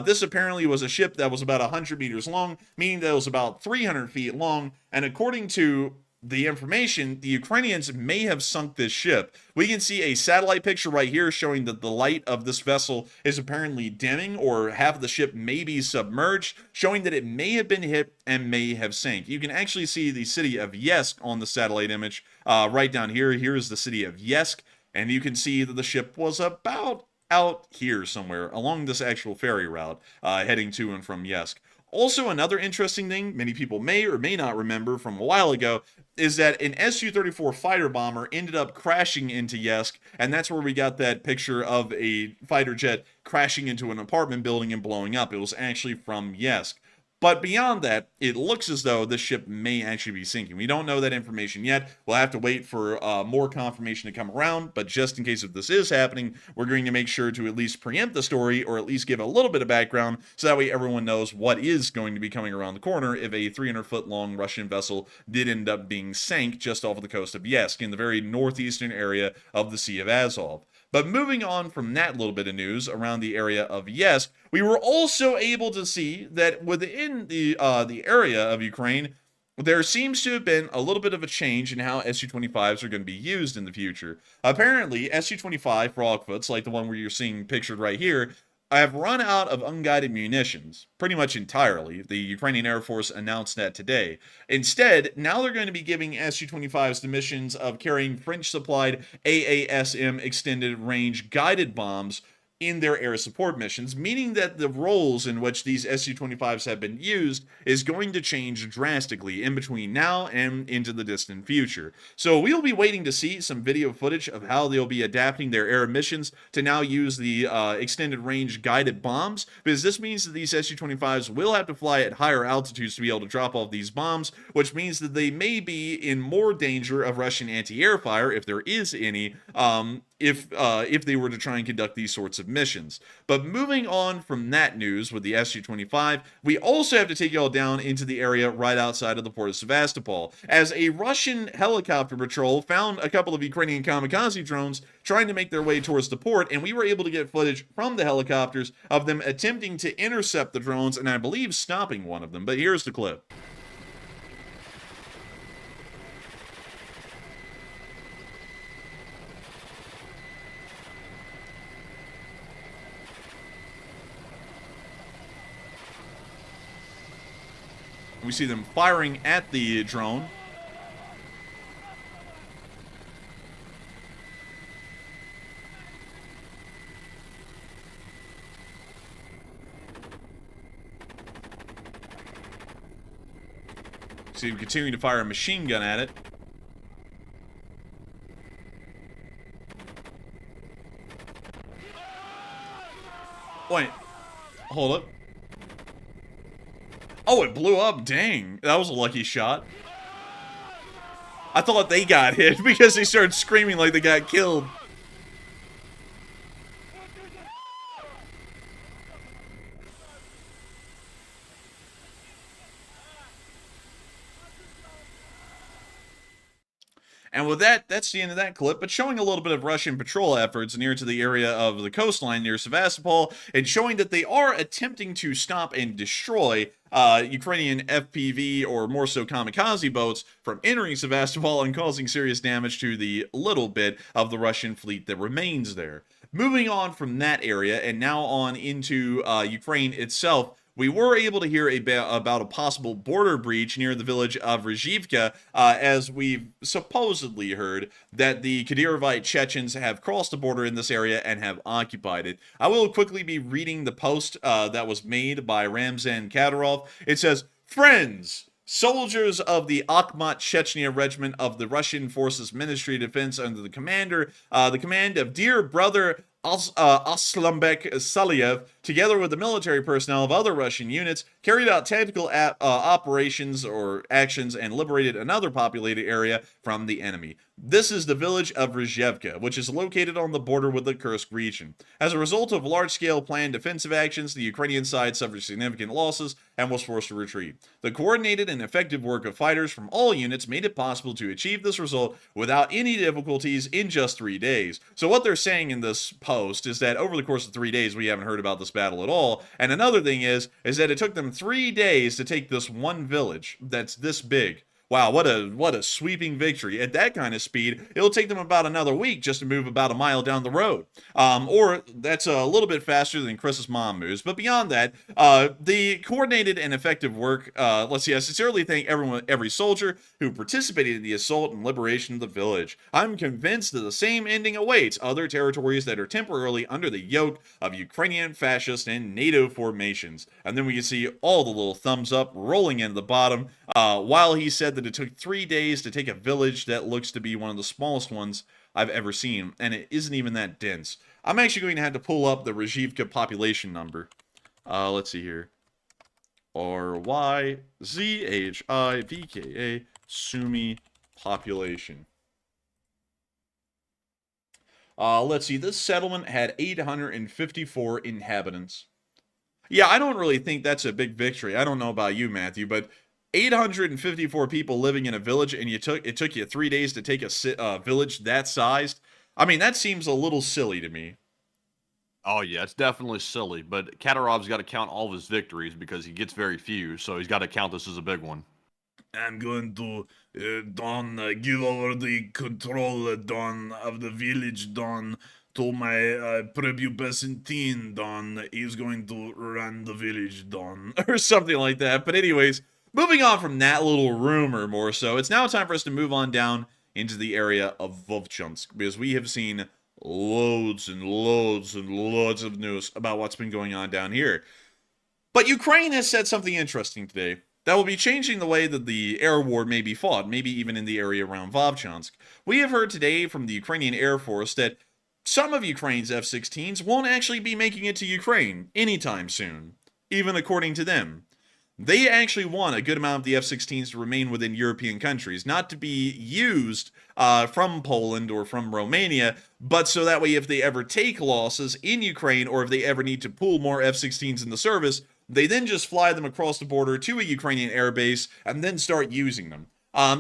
This apparently was a ship that was about 100 meters long, meaning that it was about 300 feet long, and according to the information, the Ukrainians may have sunk this ship. We can see a satellite picture right here showing that the light of this vessel is apparently dimming, or half of the ship may be submerged, showing that it may have been hit and may have sank. You can actually see the city of Yesk on the satellite image right down here. Here is the city of Yesk, and you can see that the ship was about out here somewhere along this actual ferry route heading to and from Yesk. Also, another interesting thing many people may or may not remember from a while ago is that an Su-34 fighter bomber ended up crashing into Yesk, and that's where we got that picture of a fighter jet crashing into an apartment building and blowing up. It was actually from Yesk. But beyond that, it looks as though this ship may actually be sinking. We don't know that information yet. We'll have to wait for more confirmation to come around, but just in case if this is happening, we're going to make sure to at least preempt the story, or at least give a little bit of background, so that way everyone knows what is going to be coming around the corner if a 300-foot-long Russian vessel did end up being sank just off of the coast of Yesk, in the very northeastern area of the Sea of Azov. But moving on from that little bit of news around the area of Yesk, we were also able to see that within the area of Ukraine, there seems to have been a little bit of a change in how Su-25s are going to be used in the future. Apparently, Su-25 frogfoots, like the one where you're seeing pictured right here, have run out of unguided munitions, pretty much entirely. The Ukrainian Air Force announced that today. Instead, now they're going to be giving Su-25s the missions of carrying French-supplied AASM extended range guided bombs in their air support missions, meaning that the roles in which these Su-25s have been used is going to change drastically in between now and into the distant future. So we'll be waiting to see some video footage of how they'll be adapting their air missions to now use the extended range guided bombs, because this means that these Su-25s will have to fly at higher altitudes to be able to drop off these bombs, which means that they may be in more danger of Russian anti-air fire, if there is any, if they were to try and conduct these sorts of missions. But moving on from that news with the Su-25, we also have to take y'all down into the area right outside of the port of Sevastopol, as a Russian helicopter patrol found a couple of Ukrainian kamikaze drones trying to make their way towards the port, and we were able to get footage from the helicopters of them attempting to intercept the drones, and I believe stopping one of them. But here's the clip. We see them firing at the drone. See them continuing to fire a machine gun at it. Wait, hold up. Oh, it blew up. Dang. That was a lucky shot. I thought they got hit because they started screaming like they got killed. And with that, that's the end of that clip, but showing a little bit of Russian patrol efforts near to the area of the coastline near Sevastopol, and showing that they are attempting to stop and destroy Ukrainian FPV, or more so kamikaze boats, from entering Sevastopol and causing serious damage to the little bit of the Russian fleet that remains there. Moving on from that area, and now on into Ukraine itself, we were able to hear about a possible border breach near the village of Rizhivka, as we've supposedly heard that the Kadyrovite Chechens have crossed the border in this area and have occupied it. I will quickly be reading the post that was made by Ramzan Kadyrov. It says, "Friends, soldiers of the Akhmat Chechnya Regiment of the Russian Forces Ministry of Defense under the command of dear brother Aslambek Saliev, together with the military personnel of other Russian units, carried out tactical operations or actions and liberated another populated area from the enemy. This is the village of Rizhevka, which is located on the border with the Kursk region. As a result of large-scale planned defensive actions, the Ukrainian side suffered significant losses and was forced to retreat. The coordinated and effective work of fighters from all units made it possible to achieve this result without any difficulties in just 3 days." So what they're saying in this post is that over the course of 3 days, we haven't heard about this battle at all. And another thing is that it took them 3 days to take this one village that's this big. Wow, what a sweeping victory. At that kind of speed, it'll take them about another week just to move about a mile down the road. Or that's a little bit faster than Chris's mom moves. But beyond that, the coordinated and effective work, let's see, I sincerely thank every soldier who participated in the assault and liberation of the village. I'm convinced that the same ending awaits other territories that are temporarily under the yoke of Ukrainian fascist and NATO formations. And then we can see all the little thumbs up rolling in the bottom, while he said that it took 3 days to take a village that looks to be one of the smallest ones I've ever seen, and it isn't even that dense. I'm actually going to have to pull up the Rizhivka population number. Let's see here. RYZHIVKA Sumy population. Let's see, this settlement had 854 inhabitants. Yeah, I don't really think that's a big victory. I don't know about you, Matthew, but 854 people living in a village, and it took you 3 days to take a village that sized. I mean, that seems a little silly to me. Oh, yeah, it's definitely silly, but Kadyrov's got to count all of his victories because he gets very few, so he's got to count this as a big one. I'm going to give over the control of the village to my prepubescent teen He's going to run the village Or something like that. But anyways, moving on from that little rumor more so, it's now time for us to move on down into the area of Vovchansk, because we have seen loads and loads and loads of news about what's been going on down here. But Ukraine has said something interesting today that will be changing the way that the air war may be fought, maybe even in the area around Vovchansk. We have heard today from the Ukrainian Air Force that some of Ukraine's F-16s won't actually be making it to Ukraine anytime soon, even according to them. They actually want a good amount of the F-16s to remain within European countries, not to be used from Poland or from Romania, but so that way if they ever take losses in Ukraine, or if they ever need to pull more F-16s into service, they then just fly them across the border to a Ukrainian airbase and then start using them.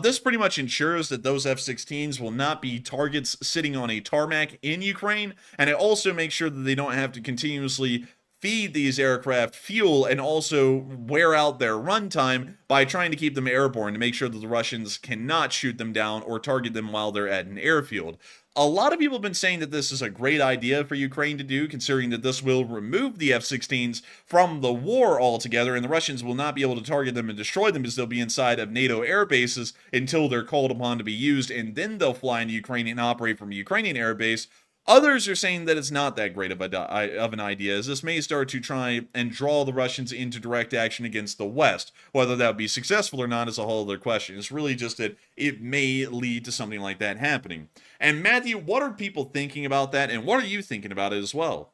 This pretty much ensures that those F-16s will not be targets sitting on a tarmac in Ukraine, and it also makes sure that they don't have to continuously feed these aircraft fuel and also wear out their runtime by trying to keep them airborne to make sure that the Russians cannot shoot them down or target them while they're at an airfield. A lot of people have been saying that this is a great idea for Ukraine to do, considering that this will remove the F-16s from the war altogether, and the Russians will not be able to target them and destroy them as they'll be inside of NATO air bases until they're called upon to be used, and then they'll fly into Ukraine and operate from a Ukrainian air base. Others are saying that it's not that great of an idea, as this may start to try and draw the Russians into direct action against the West. Whether that would be successful or not is a whole other question. It's really just that it may lead to something like that happening. And Matthew, what are people thinking about that, and what are you thinking about it as well?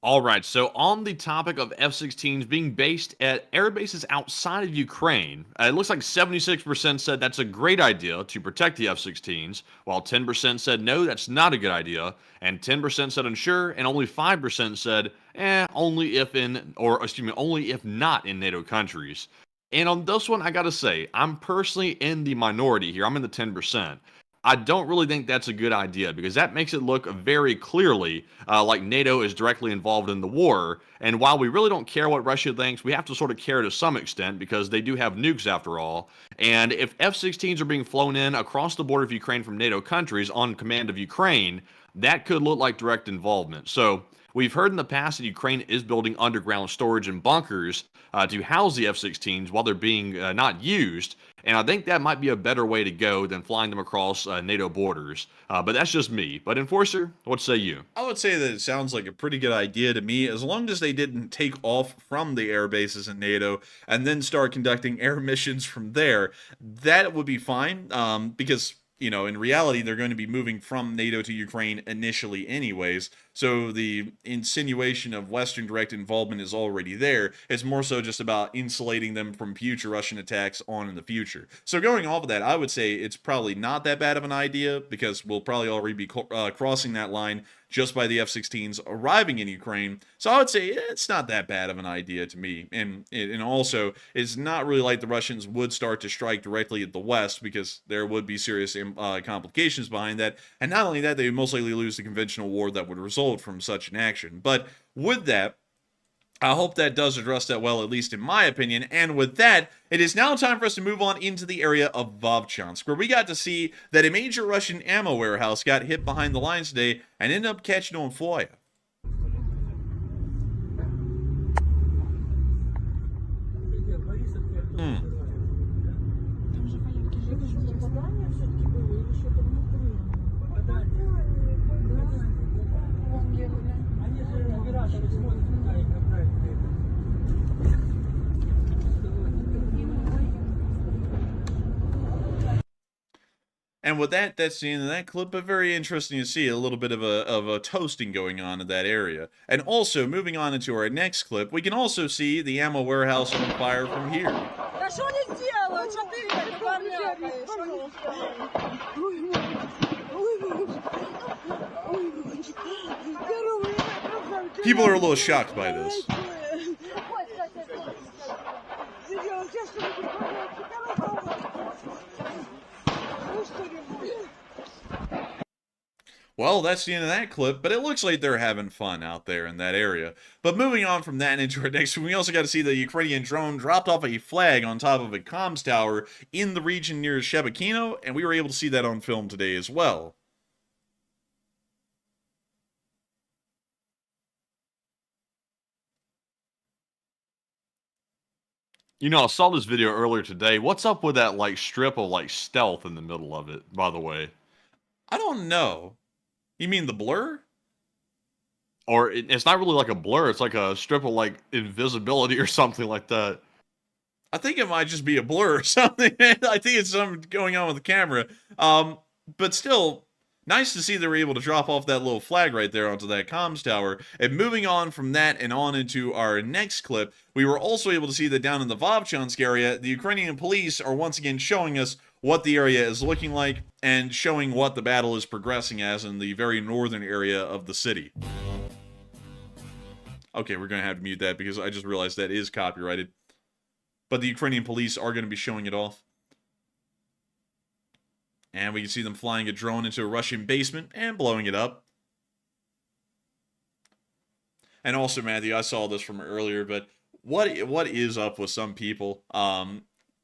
All right, so on the topic of F-16s being based at air bases outside of Ukraine, it looks like 76% said that's a great idea to protect the F-16s, while 10% said no, that's not a good idea, and 10% said unsure, and only 5% said only if not in NATO countries. And on this one, I got to say, I'm personally in the minority here. I'm in the 10%. I don't really think that's a good idea because that makes it look very clearly like NATO is directly involved in the war. And while we really don't care what Russia thinks, we have to sort of care to some extent because they do have nukes after all. And if F-16s are being flown in across the border of Ukraine from NATO countries on command of Ukraine, that could look like direct involvement. So we've heard in the past that Ukraine is building underground storage and bunkers to house the F-16s while they're being not used. And I think that might be a better way to go than flying them across NATO borders. But that's just me. But Enforcer, what say you? I would say that it sounds like a pretty good idea to me, as long as they didn't take off from the air bases in NATO and then start conducting air missions from there. That would be fine, because, you know, in reality, they're going to be moving from NATO to Ukraine initially anyways. So the insinuation of Western direct involvement is already there. It's more so just about insulating them from future Russian attacks on in the future. So going off of that, I would say it's probably not that bad of an idea because we'll probably already be crossing that line just by the F-16s arriving in Ukraine. So I would say it's not that bad of an idea to me. And also, it's not really like the Russians would start to strike directly at the West because there would be serious complications behind that. And not only that, they would most likely lose the conventional war that would result from such an action. But with that, I hope that does address that well, at least in my opinion. And with that, it is now time for us to move on into the area of Vovchansk, where we got to see that a major Russian ammo warehouse got hit behind the lines today and ended up catching on fire. And with that, that's the end of that clip, but very interesting to see a little bit of a toasting going on in that area. And also, moving on into our next clip, we can also see the ammo warehouse on fire from here. Да что они делают? Что ты так варняешь? Что они... People are a little shocked by this. Well, that's the end of that clip, but it looks like they're having fun out there in that area. But moving on from that into our next one, we also got to see the Ukrainian drone dropped off a flag on top of a comms tower in the region near Shebekino, and we were able to see that on film today as well. You know, I saw this video earlier today. What's up with that, like, strip of, like, stealth in the middle of it, by the way? I don't know. You mean the blur? Or it's not really like a blur. It's like a strip of, like, invisibility or something like that. I think it might just be a blur or something. I think it's something going on with the camera. But still, nice to see they were able to drop off that little flag right there onto that comms tower. And moving on from that and on into our next clip, we were also able to see that down in the Vovchansk area, the Ukrainian police are once again showing us what the area is looking like and showing what the battle is progressing as in the very northern area of the city. Okay, we're going to have to mute that because I just realized that is copyrighted. But the Ukrainian police are going to be showing it off. And we can see them flying a drone into a Russian basement and blowing it up. And also, Matthew, I saw this from earlier, but what is up with some people,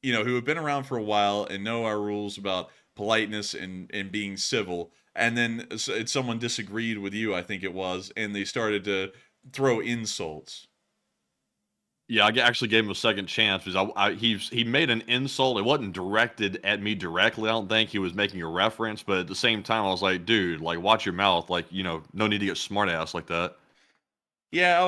you know, who have been around for a while and know our rules about politeness and being civil, and then someone disagreed with you, I think it was, and they started to throw insults. Yeah, I actually gave him a second chance because he made an insult. It wasn't directed at me directly. I don't think he was making a reference, but at the same time, I was like, dude, like, watch your mouth. Like, you know, no need to get smart ass like that. Yeah,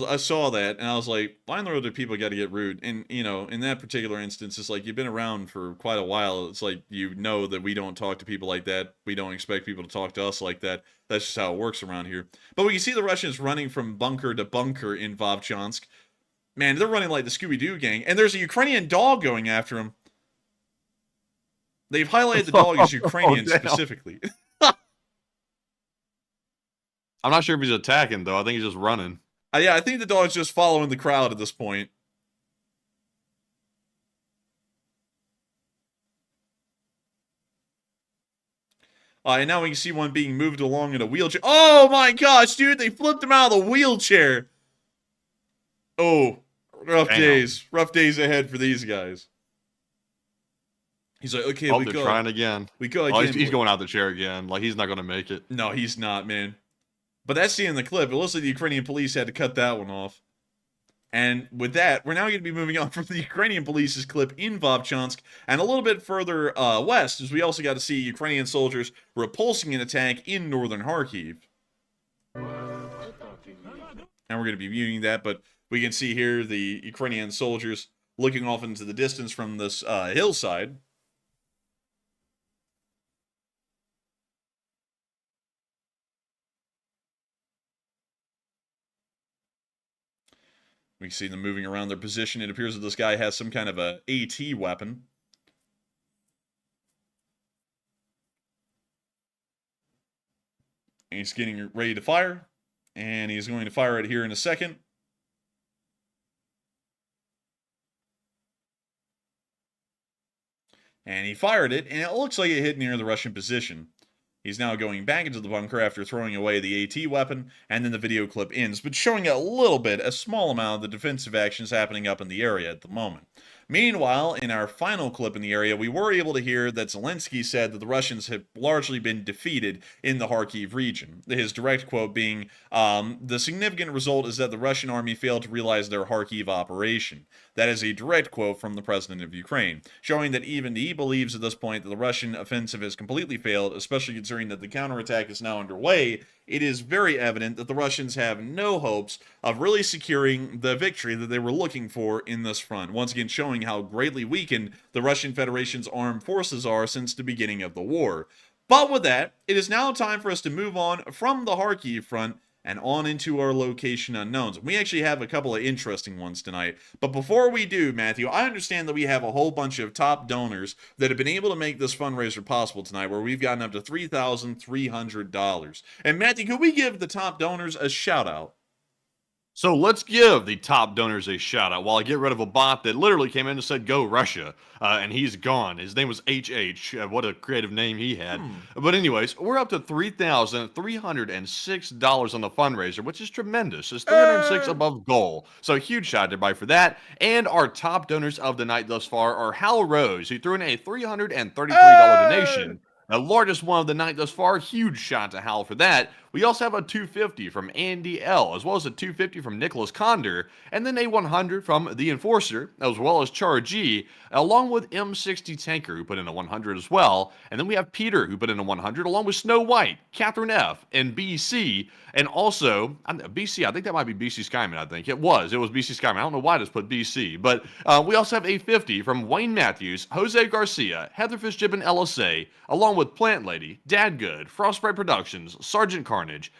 I saw that, and I was like, why in the world do people got to get rude? And, you know, in that particular instance, it's like, you've been around for quite a while. It's like, you know that we don't talk to people like that. We don't expect people to talk to us like that. That's just how it works around here. But we can see the Russians running from bunker to bunker in Vovchansk. Man, they're running like the Scooby-Doo gang. And there's a Ukrainian dog going after him. They've highlighted the dog as Ukrainian specifically. I'm not sure if he's attacking, though. I think he's just running. Yeah, I think the dog's just following the crowd at this point. And now we can see one being moved along in a wheelchair. Oh my gosh, dude, they flipped him out of the wheelchair. Oh, rough days. Rough days ahead for these guys. He's like, okay, Oh, they're trying again. We go Oh, again. he's going out the chair again. Like, he's not going to make it. No, he's not, man. But that's the end of the clip. It looks like the Ukrainian police had to cut that one off. And with that, we're now going to be moving on from the Ukrainian police's clip in Vovchansk and a little bit further west, as we also got to see Ukrainian soldiers repulsing an attack in northern Kharkiv. And we're going to be viewing that, but we can see here the Ukrainian soldiers looking off into the distance from this hillside. We see them moving around their position. It appears that this guy has some kind of a AT weapon. And he's getting ready to fire. And he's going to fire it here in a second. And he fired it, and it looks like it hit near the Russian position. He's now going back into the bunker after throwing away the AT weapon, and then the video clip ends, but showing a little bit, a small amount of the defensive actions happening up in the area at the moment. Meanwhile, in our final clip in the area, we were able to hear that Zelensky said that the Russians have largely been defeated in the Kharkiv region. His direct quote being, the significant result is that the Russian army failed to realize their Kharkiv operation. That is a direct quote from the president of Ukraine, showing that even he believes at this point that the Russian offensive has completely failed, especially considering that the counterattack is now underway. It is very evident that the Russians have no hopes of really securing the victory that they were looking for in this front. Once again, showing how greatly weakened the Russian Federation's armed forces are since the beginning of the war. But with that, it is now time for us to move on from the Kharkiv front and on into our location unknowns. We actually have a couple of interesting ones tonight. But before we do, Matthew, I understand that we have a whole bunch of top donors that have been able to make this fundraiser possible tonight, where we've gotten up to $3,300. And Matthew, could we give the top donors a shout out? So let's give the top donors a shout out while I get rid of a bot that literally came in and said, go Russia. And he's gone. His name was HH. What a creative name he had. But anyways, we're up to $3,306 on the fundraiser, which is tremendous. It's 306 above goal. So huge shout out to everybody for that. And our top donors of the night thus far are Hal Rose, who threw in a $333 donation. The largest one of the night thus far. Huge shout out to Hal for that. We also have a $250 from Andy L, as well as a $250 from Nicholas Conder, and then a $100 from The Enforcer, as well as Char G, along with M60 Tanker, who put in a $100 as well. And then we have Peter, who put in a $100, along with Snow White, Catherine F, and BC, and also BC. I think that might be BC Skyman. I think it was BC Skyman. I don't know why I just put BC, but we also have a $50 from Wayne Matthews, Jose Garcia, Heather Fitzgibbon LSA, along with Plant Lady, Dad Good, Frostbite Productions, Sergeant Carnage,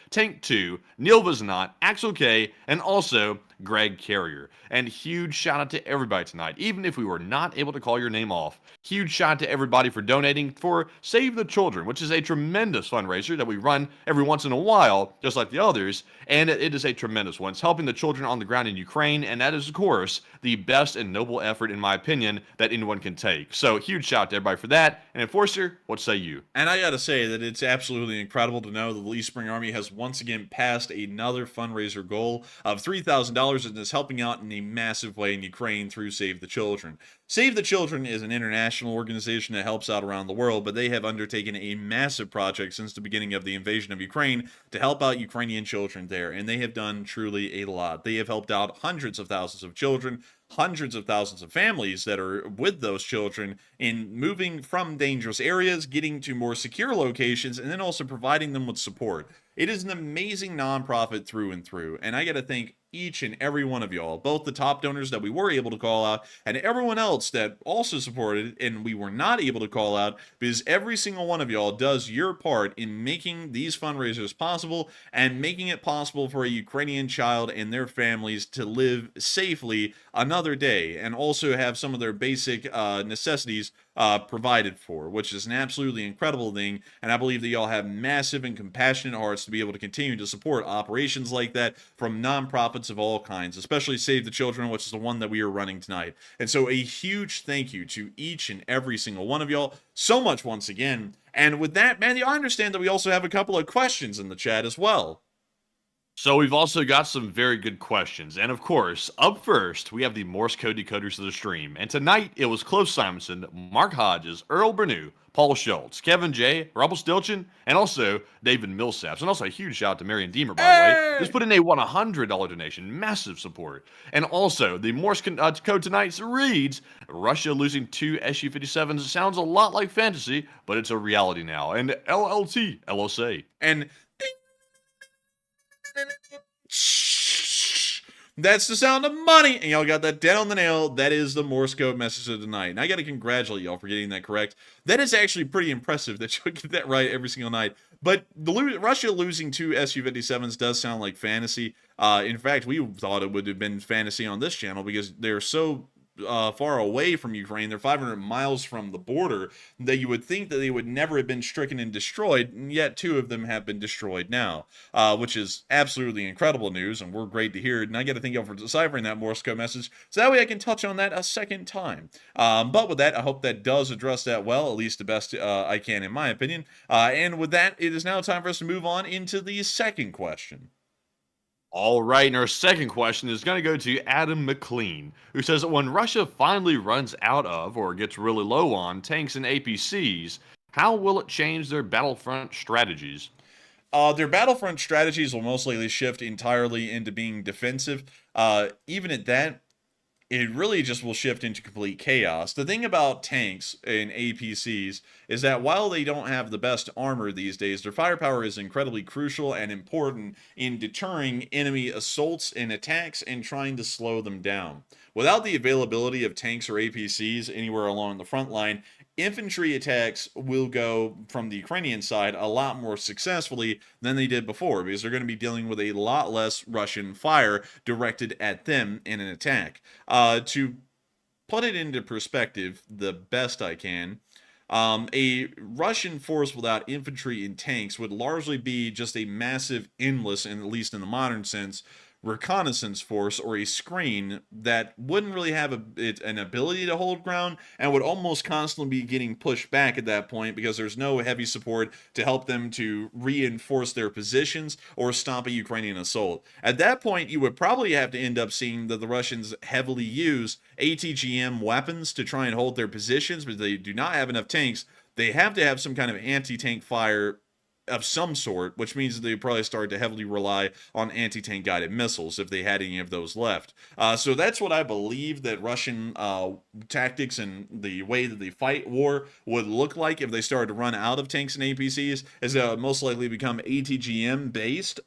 Tank 2, Neil Viznot, Axel K, and also Greg Carrier. And huge shout out to everybody tonight, even if we were not able to call your name off. Huge shout out to everybody for donating for Save the Children, which is a tremendous fundraiser that we run every once in a while, just like the others, and it is a tremendous one. It's helping the children on the ground in Ukraine, and that is, of course, the best and noble effort, in my opinion, that anyone can take. So huge shout out to everybody for that. And Enforcer, what say you? And I gotta say that it's absolutely incredible to know that the Lee Spring Army has once again passed another fundraiser goal of $3,000 and is helping out in a massive way in Ukraine through Save the Children. Save the Children is an international organization that helps out around the world, but they have undertaken a massive project since the beginning of the invasion of Ukraine to help out Ukrainian children there, and they have done truly a lot. They have helped out hundreds of thousands of children, hundreds of thousands of families that are with those children in moving from dangerous areas, getting to more secure locations, and then also providing them with support. It is an amazing nonprofit through and through, and I got to thank each and every one of y'all, both the top donors that we were able to call out and everyone else that also supported and we were not able to call out, because every single one of y'all does your part in making these fundraisers possible and making it possible for a Ukrainian child and their families to live safely another day and also have some of their basic necessities provided for, which is an absolutely incredible thing. And I believe that y'all have massive and compassionate hearts to be able to continue to support operations like that from nonprofits of all kinds, especially Save the Children, which is the one that we are running tonight. And so a huge thank you to each and every single one of y'all so much once again. And with that, Matthew, I understand that we also have a couple of questions in the chat as well. So we've also got some very good questions. And of course, up first, we have the Morse code decoders of the stream. And tonight, it was Close Simonson, Mark Hodges, Earl Bernew, Paul Schultz, Kevin J, Rumpelstiltskin, and also David Millsaps. And also a huge shout out to Marion Deemer, by the way. Just put in a $100 donation. Massive support. And also, the Morse code tonight reads, Russia losing 2 Su-57s sounds a lot like fantasy, but it's a reality now. And LLT, LSA. And that's the sound of money. And y'all got that dead on the nail. That is the Morse code message of the night. And I got to congratulate y'all for getting that correct. That is actually pretty impressive that you'll get that right every single night. But Russia losing 2 Su-57s does sound like fantasy. In fact, we thought it would have been fantasy on this channel because they're so far away from Ukraine. They're 500 miles from the border that you would think that they would never have been stricken and destroyed, and yet 2 of them have been destroyed now, which is absolutely incredible news, and we're great to hear it. And I got to thank you for deciphering that Morse code message, so that way I can touch on that a second time. But with that, I hope that does address that well, at least the best I can, in my opinion. And with that, it is now time for us to move on into the second question. All right, and our second question is going to go to Adam McLean, who says that when Russia finally runs out of or gets really low on tanks and APCs, how will it change their battlefront strategies? Their battlefront strategies will most likely shift entirely into being defensive. Even at that, it really just will shift into complete chaos. The thing about tanks and APCs is that while they don't have the best armor these days, their firepower is incredibly crucial and important in deterring enemy assaults and attacks and trying to slow them down. Without the availability of tanks or APCs anywhere along the front line, infantry attacks will go from the Ukrainian side a lot more successfully than they did before, because they're going to be dealing with a lot less Russian fire directed at them in an attack. To put it into perspective the best I can, a Russian force without infantry and tanks would largely be just a massive, endless, and at least in the modern sense, reconnaissance force or a screen that wouldn't really have an ability to hold ground and would almost constantly be getting pushed back at that point because there's no heavy support to help them to reinforce their positions or stop a Ukrainian assault. At that point, you would probably have to end up seeing that the Russians heavily use ATGM weapons to try and hold their positions, but they do not have enough tanks. They have to have some kind of anti-tank fire of some sort, which means that they probably started to heavily rely on anti-tank guided missiles if they had any of those left. So that's what I believe that Russian tactics and the way that they fight war would look like if they started to run out of tanks and APCs, is that it would most likely become ATGM based,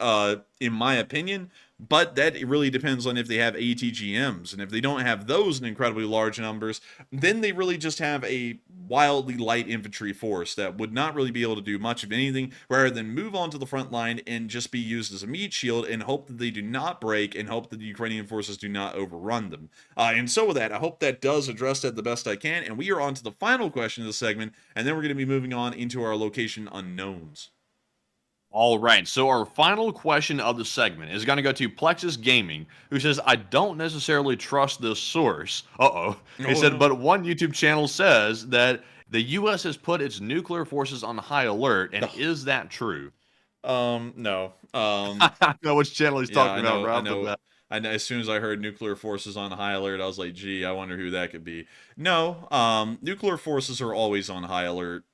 in my opinion. But that really depends on if they have ATGMs. And if they don't have those in incredibly large numbers, then they really just have a wildly light infantry force that would not really be able to do much of anything, rather than move on to the front line and just be used as a meat shield and hope that they do not break and hope that the Ukrainian forces do not overrun them. And so with that, I hope that does address that the best I can. And we are on to the final question of the segment, and then we're going to be moving on into our location unknowns. All right, so our final question of the segment is going to go to Plexus Gaming, who says, I don't necessarily trust this source. He said, but one YouTube channel says that the U.S. has put its nuclear forces on high alert, and is that true? No. I know which channel he's talking about. I know. As soon as I heard nuclear forces on high alert, I was like, gee, I wonder who that could be. No, nuclear forces are always on high alert.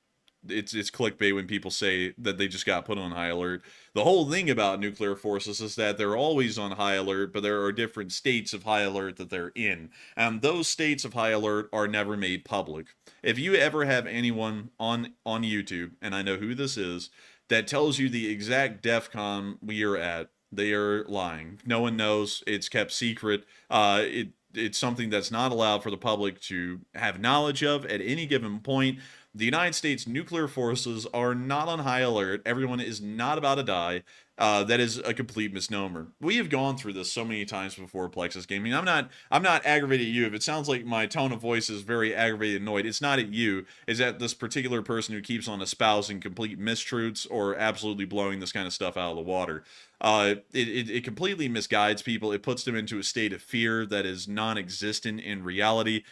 It's clickbait when people say that they just got put on high alert. The whole thing about nuclear forces is that they're always on high alert, but there are different states of high alert that they're in. And those states of high alert are never made public. If you ever have anyone on YouTube, and I know who this is, that tells you the exact DEFCON we are at, they are lying. No one knows. It's kept secret. It's something that's not allowed for the public to have knowledge of at any given point. The United States nuclear forces are not on high alert. Everyone is not about to die. That is a complete misnomer. We have gone through this so many times before, Plexus Gaming. I'm not aggravated at you. If it sounds like my tone of voice is very aggravated and annoyed, it's not at you. It's at this particular person who keeps on espousing complete mistruths or absolutely blowing this kind of stuff out of the water. It completely misguides people. It puts them into a state of fear that is non-existent in reality.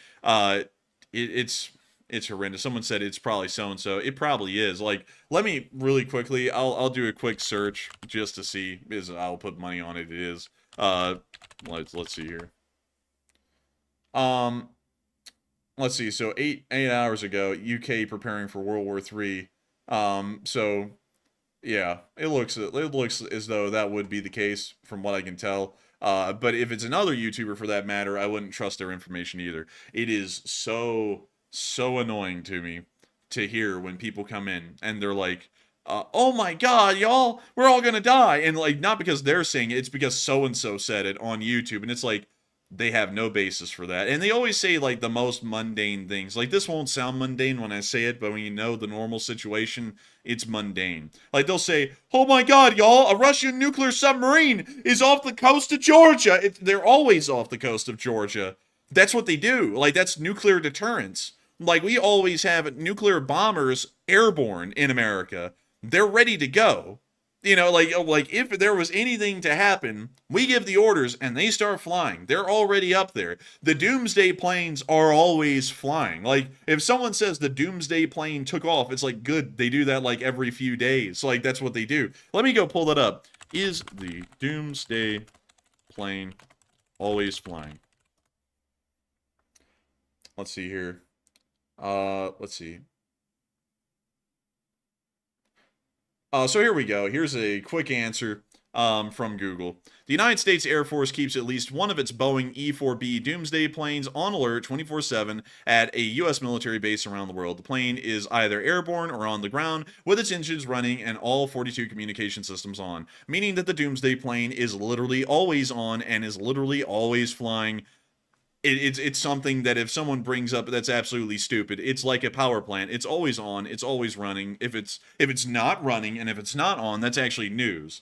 It's horrendous. Someone said it's probably so-and-so. It probably is. Like, let me really quickly, I'll do a quick search just to see, is I'll put money on it. It is. Let's see here. Let's see. So 8 hours ago, UK preparing for World War III. So yeah, it looks as though that would be the case from what I can tell. But if it's another YouTuber for that matter, I wouldn't trust their information either. It is so annoying to me to hear when people come in and they're like, oh my god, y'all, we're all gonna die. And like, not because they're saying it, it's because so-and-so said it on YouTube. And it's like, they have no basis for that. And they always say like the most mundane things. Like, this won't sound mundane when I say it, but when you know the normal situation, it's mundane. Like, they'll say, oh my god, y'all, a Russian nuclear submarine is off the coast of Georgia. They're always off the coast of Georgia. That's what they do. Like, that's nuclear deterrence. Like, we always have nuclear bombers airborne in America. They're ready to go. You know, like if there was anything to happen, we give the orders and they start flying. They're already up there. The doomsday planes are always flying. Like, if someone says the doomsday plane took off, it's like, good. They do that like every few days. Like, that's what they do. Let me go pull that up. Is the doomsday plane always flying? Let's see here. Let's see. So here we go. Here's a quick answer from Google. The United States Air Force keeps at least one of its Boeing E-4B Doomsday planes on alert 24/7 at a U.S. military base around the world. The plane is either airborne or on the ground with its engines running and all 42 communication systems on, meaning that the Doomsday plane is literally always on and is literally always flying. It's something that if someone brings up, that's absolutely stupid. It's like a power plant. It's always on. It's always running. If it's not running and if it's not on, that's actually news.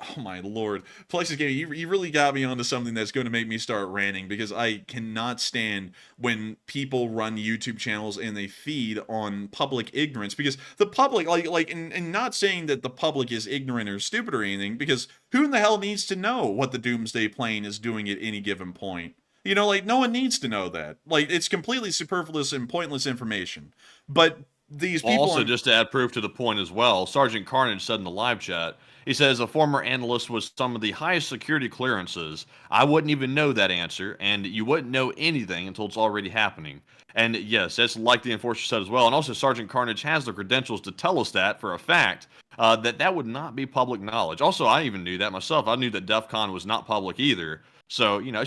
Oh my lord, Plexus Gaming, you really got me onto something that's going to make me start ranting, because I cannot stand when people run YouTube channels and they feed on public ignorance, because the public, and not saying that the public is ignorant or stupid or anything, because who in the hell needs to know what the Doomsday plane is doing at any given point? You know, like, no one needs to know that. Like, it's completely superfluous and pointless information. But these people... Also, just to add proof to the point as well, Sergeant Carnage said in the live chat, he says, a former analyst with some of the highest security clearances. I wouldn't even know that answer, and you wouldn't know anything until it's already happening. And yes, that's like the enforcer said as well. And also, Sergeant Carnage has the credentials to tell us that for a fact, that would not be public knowledge. Also, I even knew that myself. I knew that DEF CON was not public either. So, you know,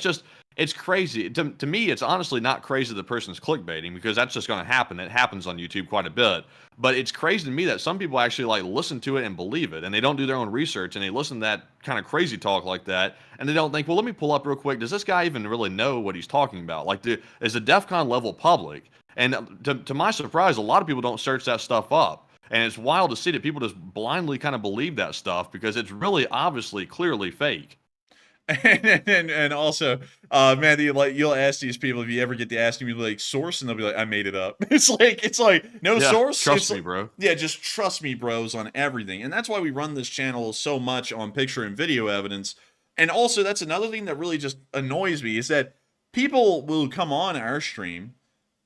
it's crazy. To me, it's honestly not crazy the person's clickbaiting, because that's just going to happen. It happens on YouTube quite a bit. But it's crazy to me that some people actually like listen to it and believe it, and they don't do their own research, and they listen to that kind of crazy talk like that, and they don't think, well, let me pull up real quick. Does this guy even really know what he's talking about? Like, is the DEF CON level public? And to my surprise, a lot of people don't search that stuff up. And it's wild to see that people just blindly kind of believe that stuff, because it's really obviously clearly fake. And also, man, you'll ask these people, if you ever get to ask them, you'll be like, source, and they'll be like, I made it up. It's like no source. Trust me, bro. Yeah, just trust me, bros, on everything. And that's why we run this channel so much on picture and video evidence. And also, that's another thing that really just annoys me, is that people will come on our stream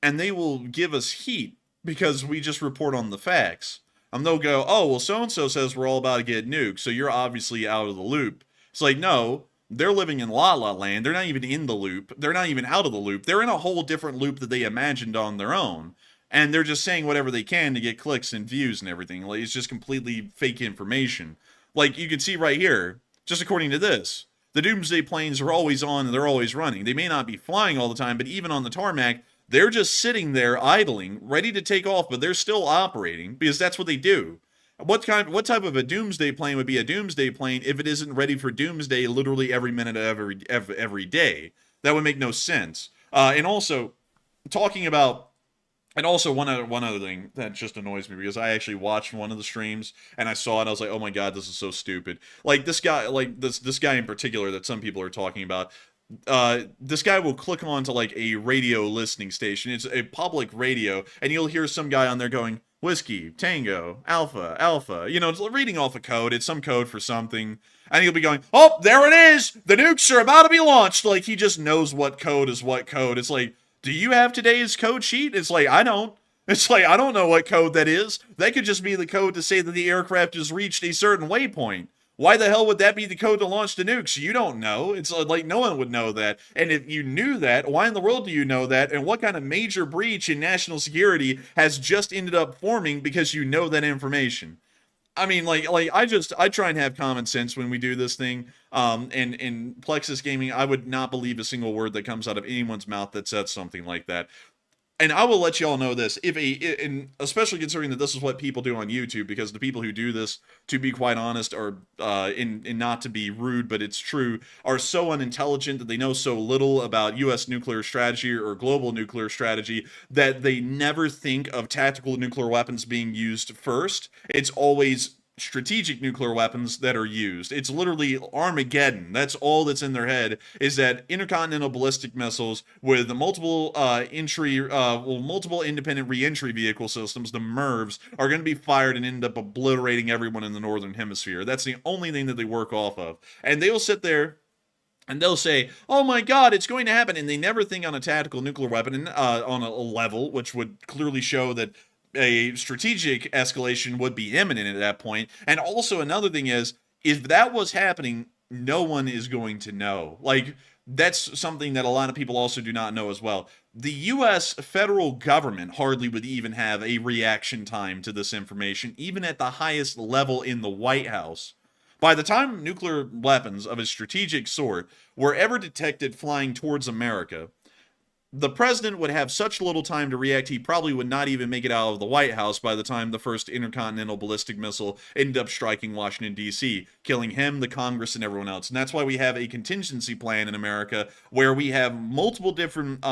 and they will give us heat because we just report on the facts. And they'll go, oh, well, so-and-so says we're all about to get nuked, so you're obviously out of the loop. It's like, no. They're living in La La Land. They're not even in the loop. They're not even out of the loop. They're in a whole different loop that they imagined on their own. And they're just saying whatever they can to get clicks and views and everything. Like, it's just completely fake information. Like, you can see right here, just according to this, the Doomsday planes are always on and they're always running. They may not be flying all the time, but even on the tarmac, they're just sitting there idling, ready to take off, but they're still operating, because that's what they do. What type of a doomsday plane would be a doomsday plane if it isn't ready for doomsday literally every minute of every day? That would make no sense. And also, one other thing that just annoys me, because I actually watched one of the streams and I saw it and I was like, oh my god, this is so stupid. Like, this guy, like this guy in particular that some people are talking about, this guy will click on to like a radio listening station. It's a public radio, and you'll hear some guy on there going, Whiskey, Tango, Alpha, Alpha. You know, it's reading off a code. It's some code for something. And he'll be going, oh, there it is! The nukes are about to be launched! Like, he just knows what code is what code. It's like, Do you have today's code sheet? It's like, I don't. It's like, I don't know what code that is. That could just be the code to say that the aircraft has reached a certain waypoint. Why the hell would that be the code to launch the nukes? You don't know. It's like no one would know that. And if you knew that, why in the world do you know that? And what kind of major breach in national security has just ended up forming because you know that information? I mean, I try and have common sense when we do this thing. And in Plexus Gaming, I would not believe a single word that comes out of anyone's mouth that says something like that. And I will let you all know this, and especially considering that this is what people do on YouTube, because the people who do this, to be quite honest, are, in not to be rude, but it's true, are so unintelligent that they know so little about U.S. nuclear strategy or global nuclear strategy that they never think of tactical nuclear weapons being used first. It's always strategic nuclear weapons that are used. It's literally Armageddon. That's all that's in their head, is that intercontinental ballistic missiles with multiple multiple independent re-entry vehicle systems, the MIRVs, are going to be fired and end up obliterating everyone in the northern hemisphere. That's the only thing that they work off of. And they'll sit there and they'll say, oh my God, it's going to happen. And they never think on a tactical nuclear weapon on a level, which would clearly show that a strategic escalation would be imminent at that point. And also another thing is, if that was happening, no one is going to know. Like, that's something that a lot of people also do not know as well. The U.S. federal government hardly would even have a reaction time to this information, even at the highest level in the White House. By the time nuclear weapons of a strategic sort were ever detected flying towards America, the president would have such little time to react, he probably would not even make it out of the White House by the time the first intercontinental ballistic missile ended up striking Washington, D.C., killing him, the Congress, and everyone else. And that's why we have a contingency plan in America where we have multiple different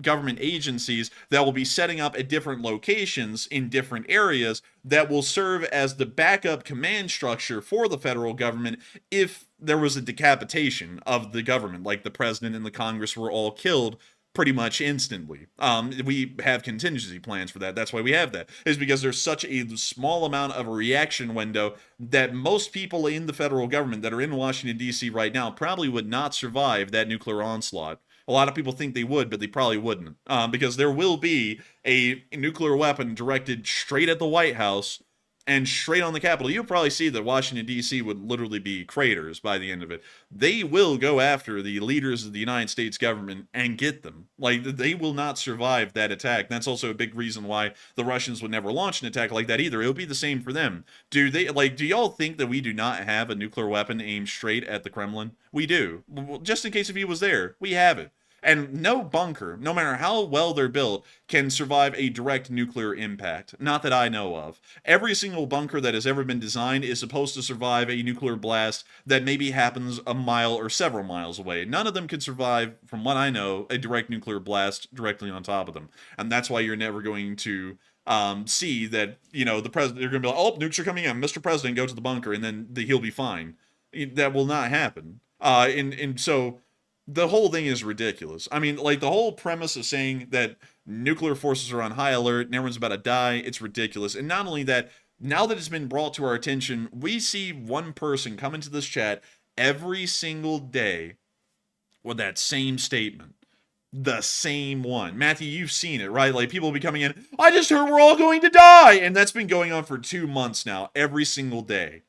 government agencies that will be setting up at different locations in different areas that will serve as the backup command structure for the federal government if there was a decapitation of the government, like the president and the Congress were all killed pretty much instantly. We have contingency plans for that. That's why we have that, is because there's such a small amount of a reaction window that most people in the federal government that are in Washington, D.C. right now probably would not survive that nuclear onslaught. A lot of people think they would, but they probably wouldn't, because there will be a nuclear weapon directed straight at the White House and straight on the Capitol. You'll probably see that Washington, D.C. would literally be craters by the end of it. They will go after the leaders of the United States government and get them. Like, they will not survive that attack. And that's also a big reason why the Russians would never launch an attack like that either. It'll be the same for them. Do y'all think that we do not have a nuclear weapon aimed straight at the Kremlin? We do. Just in case if he was there, we have it. And no bunker, no matter how well they're built, can survive a direct nuclear impact. Not that I know of. Every single bunker that has ever been designed is supposed to survive a nuclear blast that maybe happens a mile or several miles away. None of them can survive, from what I know, a direct nuclear blast directly on top of them. And that's why you're never going to see that, the president, they're going to be like, oh, nukes are coming in, Mr. President, go to the bunker, and then he'll be fine. That will not happen. And so the whole thing is ridiculous. I mean, like, the whole premise of saying that nuclear forces are on high alert and everyone's about to die, it's ridiculous. And not only that, now that it's been brought to our attention, we see one person come into this chat every single day with that same statement. The same one. Matthew, you've seen it, right? Like, people will be coming in, I just heard we're all going to die! And that's been going on for 2 months now, every single day.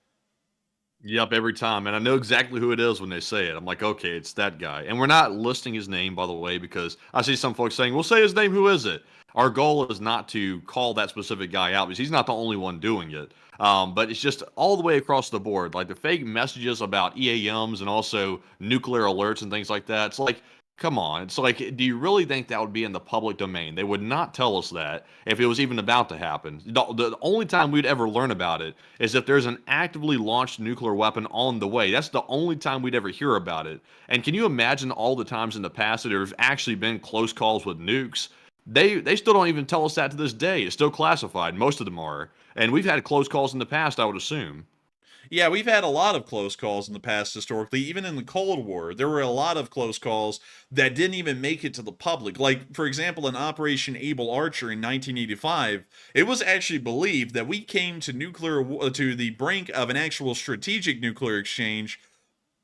Yep, every time. And I know exactly who it is when they say it. I'm like, okay, it's that guy. And we're not listing his name, by the way, because I see some folks saying, well, say his name, who is it? Our goal is not to call that specific guy out because he's not the only one doing it. But it's just all the way across the board. Like, the fake messages about EAMs and also nuclear alerts and things like that. It's like, come on. It's like, do you really think that would be in the public domain? They would not tell us that if it was even about to happen. The only time we'd ever learn about it is if there's an actively launched nuclear weapon on the way. That's the only time we'd ever hear about it. And can you imagine all the times in the past that there have actually been close calls with nukes? They still don't even tell us that to this day. It's still classified. Most of them are. And we've had close calls in the past, I would assume. Yeah, we've had a lot of close calls in the past historically. Even in the Cold War, there were a lot of close calls that didn't even make it to the public. Like, for example, in Operation Able Archer in 1985, it was actually believed that we came to the brink of an actual strategic nuclear exchange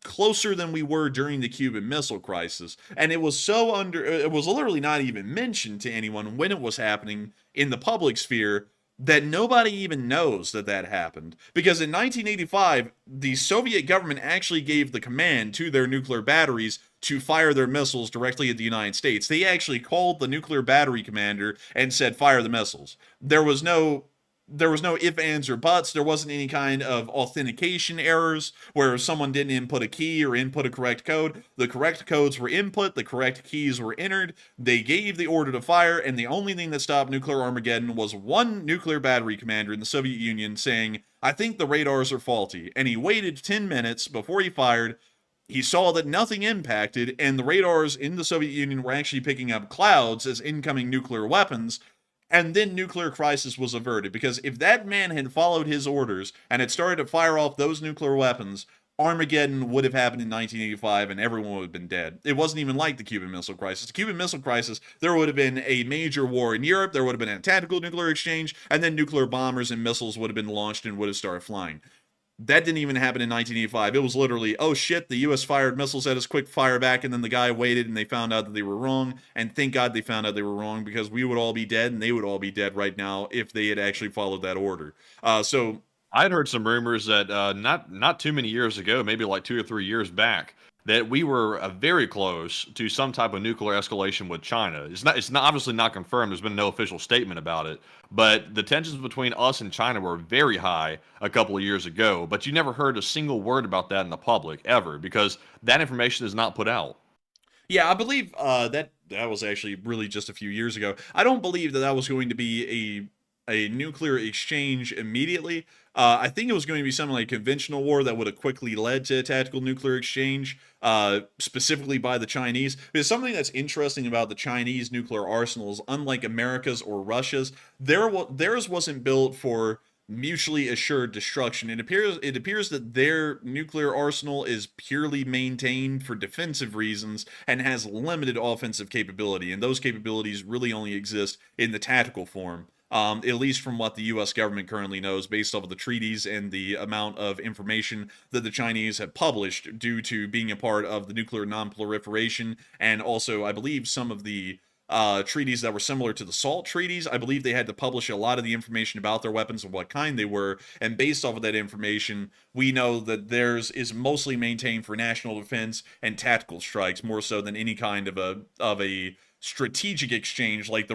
closer than we were during the Cuban Missile Crisis. And it was it was literally not even mentioned to anyone when it was happening in the public sphere that nobody even knows that that happened. Because in 1985, the Soviet government actually gave the command to their nuclear batteries to fire their missiles directly at the United States. They actually called the nuclear battery commander and said, fire the missiles. There was no if, ands, or buts. There wasn't any kind of authentication errors where someone didn't input a key or input a correct code. The correct codes were input, the correct keys were entered, they gave the order to fire, and the only thing that stopped nuclear Armageddon was one nuclear battery commander in the Soviet Union saying, I think the radars are faulty. And he waited 10 minutes before he fired. He saw that nothing impacted, and the radars in the Soviet Union were actually picking up clouds as incoming nuclear weapons. And then nuclear crisis was averted, because if that man had followed his orders and had started to fire off those nuclear weapons, Armageddon would have happened in 1985 and everyone would have been dead. It wasn't even like the Cuban Missile Crisis. The Cuban Missile Crisis, there would have been a major war in Europe, there would have been a tactical nuclear exchange, and then nuclear bombers and missiles would have been launched and would have started flying. That didn't even happen in 1985. It was literally, oh shit, the US fired missiles at us, quick fire back, and then the guy waited and they found out that they were wrong, and thank God they found out they were wrong, because we would all be dead and they would all be dead right now if they had actually followed that order. So I'd heard some rumors that not too many years ago, maybe like 2 or 3 years back, that we were very close to some type of nuclear escalation with China. It's not obviously not confirmed. There's been no official statement about it, but the tensions between us and China were very high a couple of years ago. But you never heard a single word about that in the public ever, because that information is not put out. yeah, I believe that was actually really just a few years ago. I don't believe that was going to be a nuclear exchange immediately. I think it was going to be something like a conventional war that would have quickly led to a tactical nuclear exchange, specifically by the Chinese. Because something that's interesting about the Chinese nuclear arsenals, unlike America's or Russia's, theirs wasn't built for mutually assured destruction. It appears that their nuclear arsenal is purely maintained for defensive reasons and has limited offensive capability, and those capabilities really only exist in the tactical form. At least from what the U.S. government currently knows, based off of the treaties and the amount of information that the Chinese have published due to being a part of the nuclear non-proliferation, and also, I believe, some of the treaties that were similar to the SALT treaties. I believe they had to publish a lot of the information about their weapons and what kind they were, and based off of that information, we know that theirs is mostly maintained for national defense and tactical strikes, more so than any kind of a strategic exchange like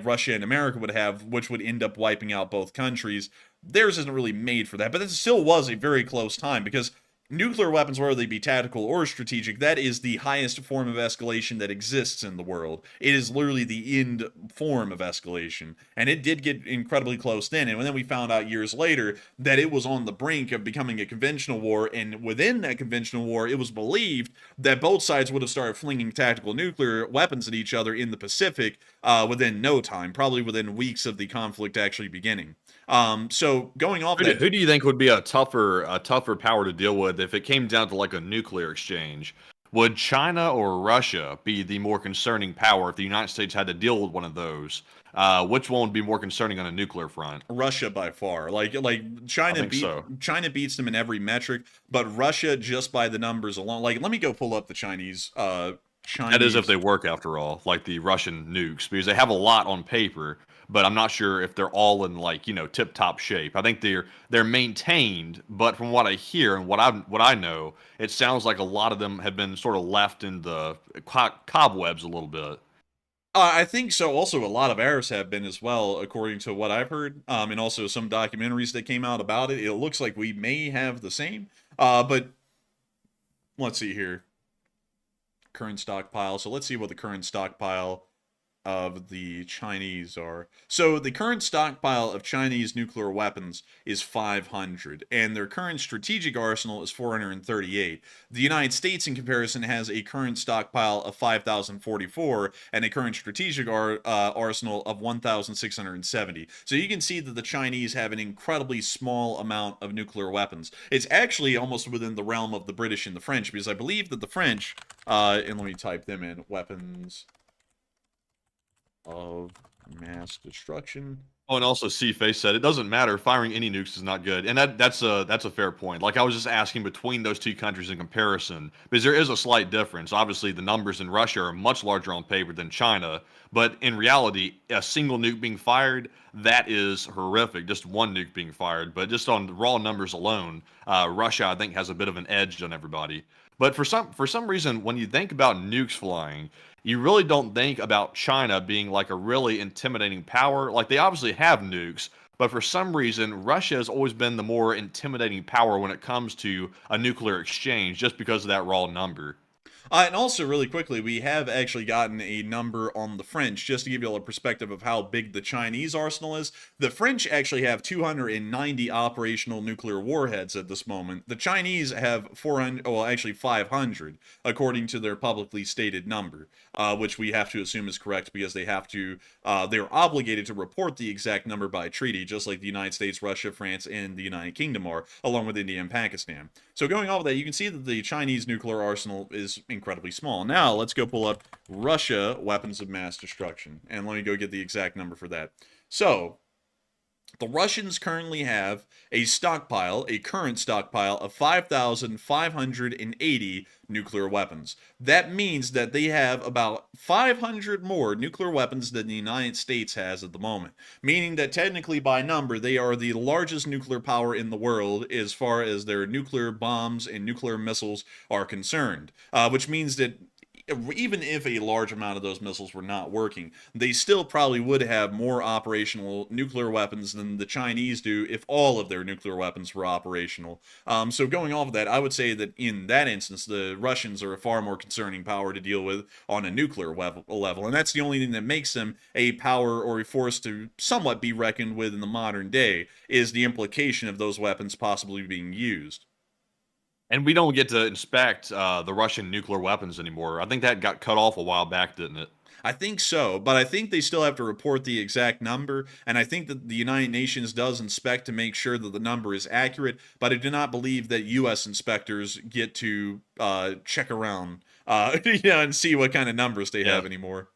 Russia and America would have, which would end up wiping out both countries. Theirs isn't really made for that, but it still was a very close time, because nuclear weapons, whether they be tactical or strategic, that is the highest form of escalation that exists in the world. It is literally the end form of escalation. And it did get incredibly close then. And then we found out years later that it was on the brink of becoming a conventional war. And within that conventional war, it was believed that both sides would have started flinging tactical nuclear weapons at each other in the Pacific within no time, probably within weeks of the conflict actually beginning. So going off that, who do you think would be a tougher power to deal with if it came down to like a nuclear exchange? Would China or Russia be the more concerning power if the United States had to deal with one of those? Which one would be more concerning on a nuclear front? Russia by far. Like China beats them in every metric, but Russia just by the numbers alone. Like, let me go pull up the Chinese. That is if they work, after all, like the Russian nukes, because they have a lot on paper, but I'm not sure if they're all in tip-top shape. I think they're maintained, but from what I hear and what I know, it sounds like a lot of them have been sort of left in the cobwebs a little bit. I think so. Also, a lot of errors have been as well, according to what I've heard, and also some documentaries that came out about it. It looks like we may have the same, but let's see here. Current stockpile. So let's see what the current stockpile of the Chinese are. So the current stockpile of Chinese nuclear weapons is 500, and their current strategic arsenal is 438. The United States, in comparison, has a current stockpile of 5,044 and a current strategic arsenal of 1,670. So you can see that the Chinese have an incredibly small amount of nuclear weapons. It's actually almost within the realm of the British and the French, because I believe that the French, and let me type them in, weapons of mass destruction. Oh, and also C-Face said it doesn't matter. Firing any nukes is not good, and that's a fair point. Like I was just asking between those two countries in comparison, because there is a slight difference. Obviously, the numbers in Russia are much larger on paper than China, but in reality, a single nuke being fired, that is horrific. Just one nuke being fired, but just on the raw numbers alone, Russia I think has a bit of an edge on everybody. But for some reason, when you think about nukes flying, you really don't think about China being like a really intimidating power. Like they obviously have nukes, but for some reason, Russia has always been the more intimidating power when it comes to a nuclear exchange, just because of that raw number. And also, really quickly, we have actually gotten a number on the French, just to give you a perspective of how big the Chinese arsenal is. The French actually have 290 operational nuclear warheads at this moment. The Chinese have 400, well, actually 500, according to their publicly stated number, which we have to assume is correct because they have to, they're obligated to report the exact number by treaty, just like the United States, Russia, France, and the United Kingdom are, along with India and Pakistan. So going off of that, you can see that the Chinese nuclear arsenal is incredibly small. Now, let's go pull up Russia weapons of mass destruction. And let me go get the exact number for that. So, the Russians currently have a stockpile, a current stockpile of 5,580 nuclear weapons. That means that they have about 500 more nuclear weapons than the United States has at the moment. Meaning that technically by number, they are the largest nuclear power in the world as far as their nuclear bombs and nuclear missiles are concerned. Which means that even if a large amount of those missiles were not working, they still probably would have more operational nuclear weapons than the Chinese do if all of their nuclear weapons were operational. So going off of that, I would say that in that instance, the Russians are a far more concerning power to deal with on a nuclear level, and that's the only thing that makes them a power or a force to somewhat be reckoned with in the modern day, is the implication of those weapons possibly being used. And we don't get to inspect the Russian nuclear weapons anymore. I think that got cut off a while back, didn't it? I think so, but I think they still have to report the exact number, and I think that the United Nations does inspect to make sure that the number is accurate, but I do not believe that U.S. inspectors get to check around and see what kind of numbers they have anymore.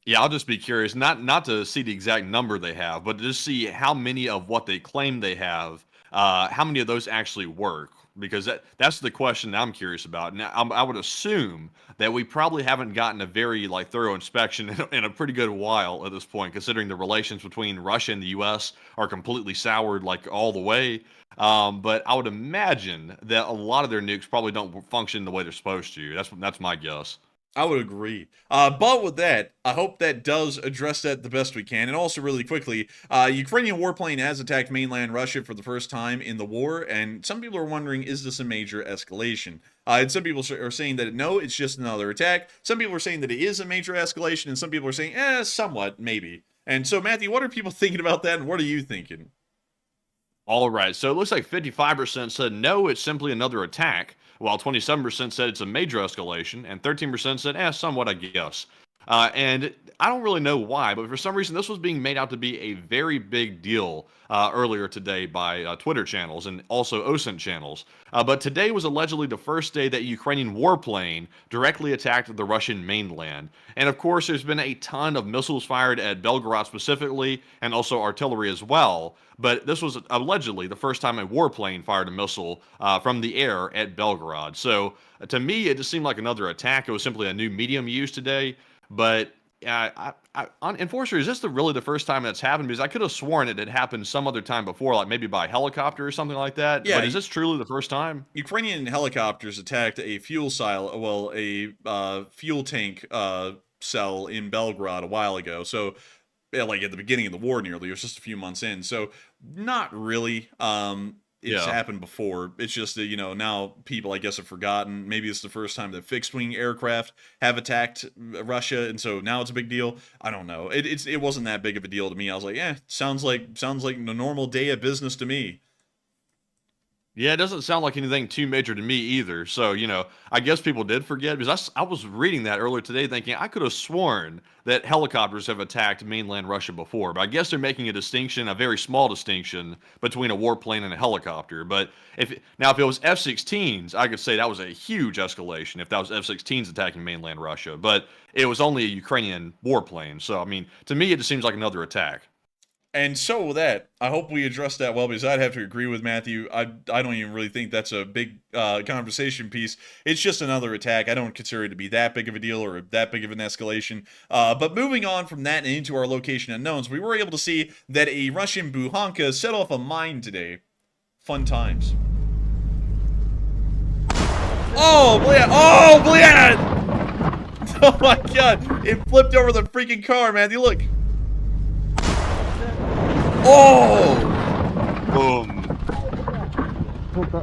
Yeah, I'll just be curious, not to see the exact number they have, but to just see how many of what they claim they have, how many of those actually work. Because that's the question I'm curious about. Now, I would assume that we probably haven't gotten a very thorough inspection in a pretty good while at this point, considering the relations between Russia and the U.S. are completely soured all the way. But I would imagine that a lot of their nukes probably don't function the way they're supposed to. That's my guess. I would agree. But with that, I hope that does address that the best we can. And also, really quickly, Ukrainian warplane has attacked mainland Russia for the first time in the war. And some people are wondering, is this a major escalation? And some people are saying that no, it's just another attack. Some people are saying that it is a major escalation. And some people are saying, somewhat, maybe. And so, Matthew, what are people thinking about that? And what are you thinking? All right. So it looks like 55% said no, it's simply another attack, while 27% said it's a major escalation, and 13% said, somewhat, I guess. And I don't really know why, but for some reason, this was being made out to be a very big deal earlier today by Twitter channels and also OSINT channels. But today was allegedly the first day that a Ukrainian warplane directly attacked the Russian mainland. And of course, there's been a ton of missiles fired at Belgorod specifically, and also artillery as well. But this was allegedly the first time a warplane fired a missile from the air at Belgorod. So to me, it just seemed like another attack. It was simply a new medium used today. But on Enforcer, is this really the first time that's happened? Because I could have sworn it had happened some other time before, like maybe by helicopter or something like that. Yeah, but is this truly the first time? Ukrainian helicopters attacked a fuel tank cell in Belgrade a while ago. So, at the beginning of the war, nearly, it was just a few months in. So, not really. It's happened before. It's just that, now people, I guess, have forgotten. Maybe it's the first time that fixed-wing aircraft have attacked Russia, and so now it's a big deal. I don't know. It wasn't that big of a deal to me. I was like, sounds like a normal day of business to me. Yeah, it doesn't sound like anything too major to me either. So, I guess people did forget, because I was reading that earlier today thinking I could have sworn that helicopters have attacked mainland Russia before. But I guess they're making a distinction, a very small distinction, between a warplane and a helicopter. But if it was F-16s, I could say that was a huge escalation if that was F-16s attacking mainland Russia. But it was only a Ukrainian warplane. So, to me, it just seems like another attack. And so with that, I hope we addressed that well, because I'd have to agree with Matthew. I don't even really think that's a big conversation piece. It's just another attack. I don't consider it to be that big of a deal or that big of an escalation. But moving on from that and into our location unknowns, we were able to see that a Russian buhanka set off a mine today. Fun times. Oh, Bliad! Oh, Bliad! Oh my god! It flipped over the freaking car, Matthew. Look. Oh! Boom.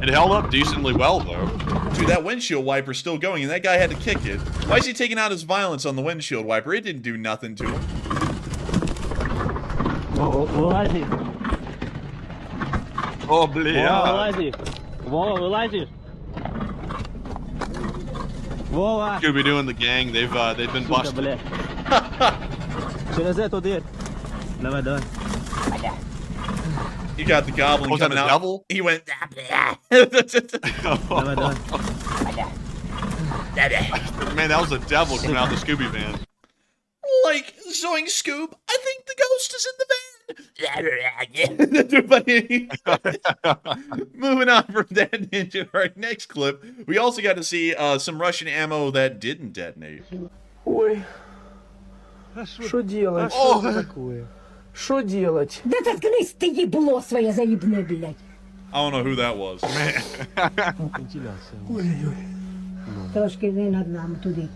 It held up decently well, though. Dude, that windshield wiper's still going, and that guy had to kick it. Why is he taking out his violence on the windshield wiper? It didn't do nothing to him. Oh, Bliad. Could be doing the gang. They've been busted. You got the goblin Was that coming the out. devil? He went. Man, that was a devil coming out of the Scooby van. Like Zoing Scoob, I think the ghost is in the van. Moving on from that into our next clip, we also got to see some Russian ammo that didn't detonate. Ой, что делать? О. Что такое? Что делать? Да заткнись ты, ебло свое заебное, блядь. I don't know who that was. Трошки не над нам туди.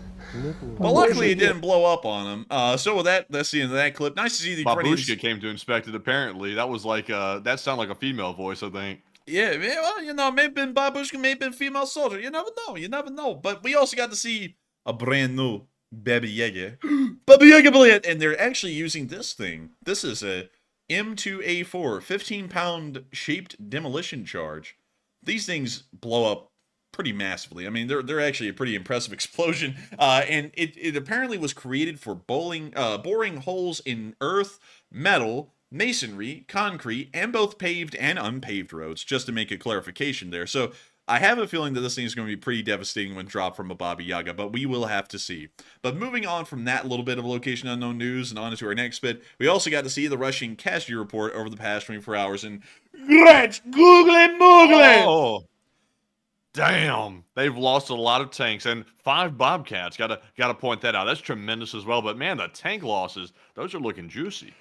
But luckily, it didn't blow up on him. So with that, that's the end of that clip. Nice to see the Ukrainians. Babushka came to inspect it, apparently. That was like, that sounded like a female voice, I think. Yeah, well, you know, maybe been babushka, maybe been female soldier. You never know. You never know. But we also got to see a brand new Baba Yaga. Baba Yaga Blade! And they're actually using this thing. This is a M2A4 15-pound shaped demolition charge. These things blow up pretty massively. I mean, they're actually a pretty impressive explosion. And it apparently was created for boring holes in earth, metal, masonry, concrete, and both paved and unpaved roads, just to make a clarification there. So I have a feeling that this thing is going to be pretty devastating when dropped from a Baba Yaga, but we will have to see. But moving on from that little bit of location unknown news and on to our next bit, we also got to see the Russian casualty report over the past 24 hours. And great Google Moogle! Oh, damn! They've lost a lot of tanks and 5 Bobcats. Gotta point that out. That's tremendous as well. But man, the tank losses, those are looking juicy.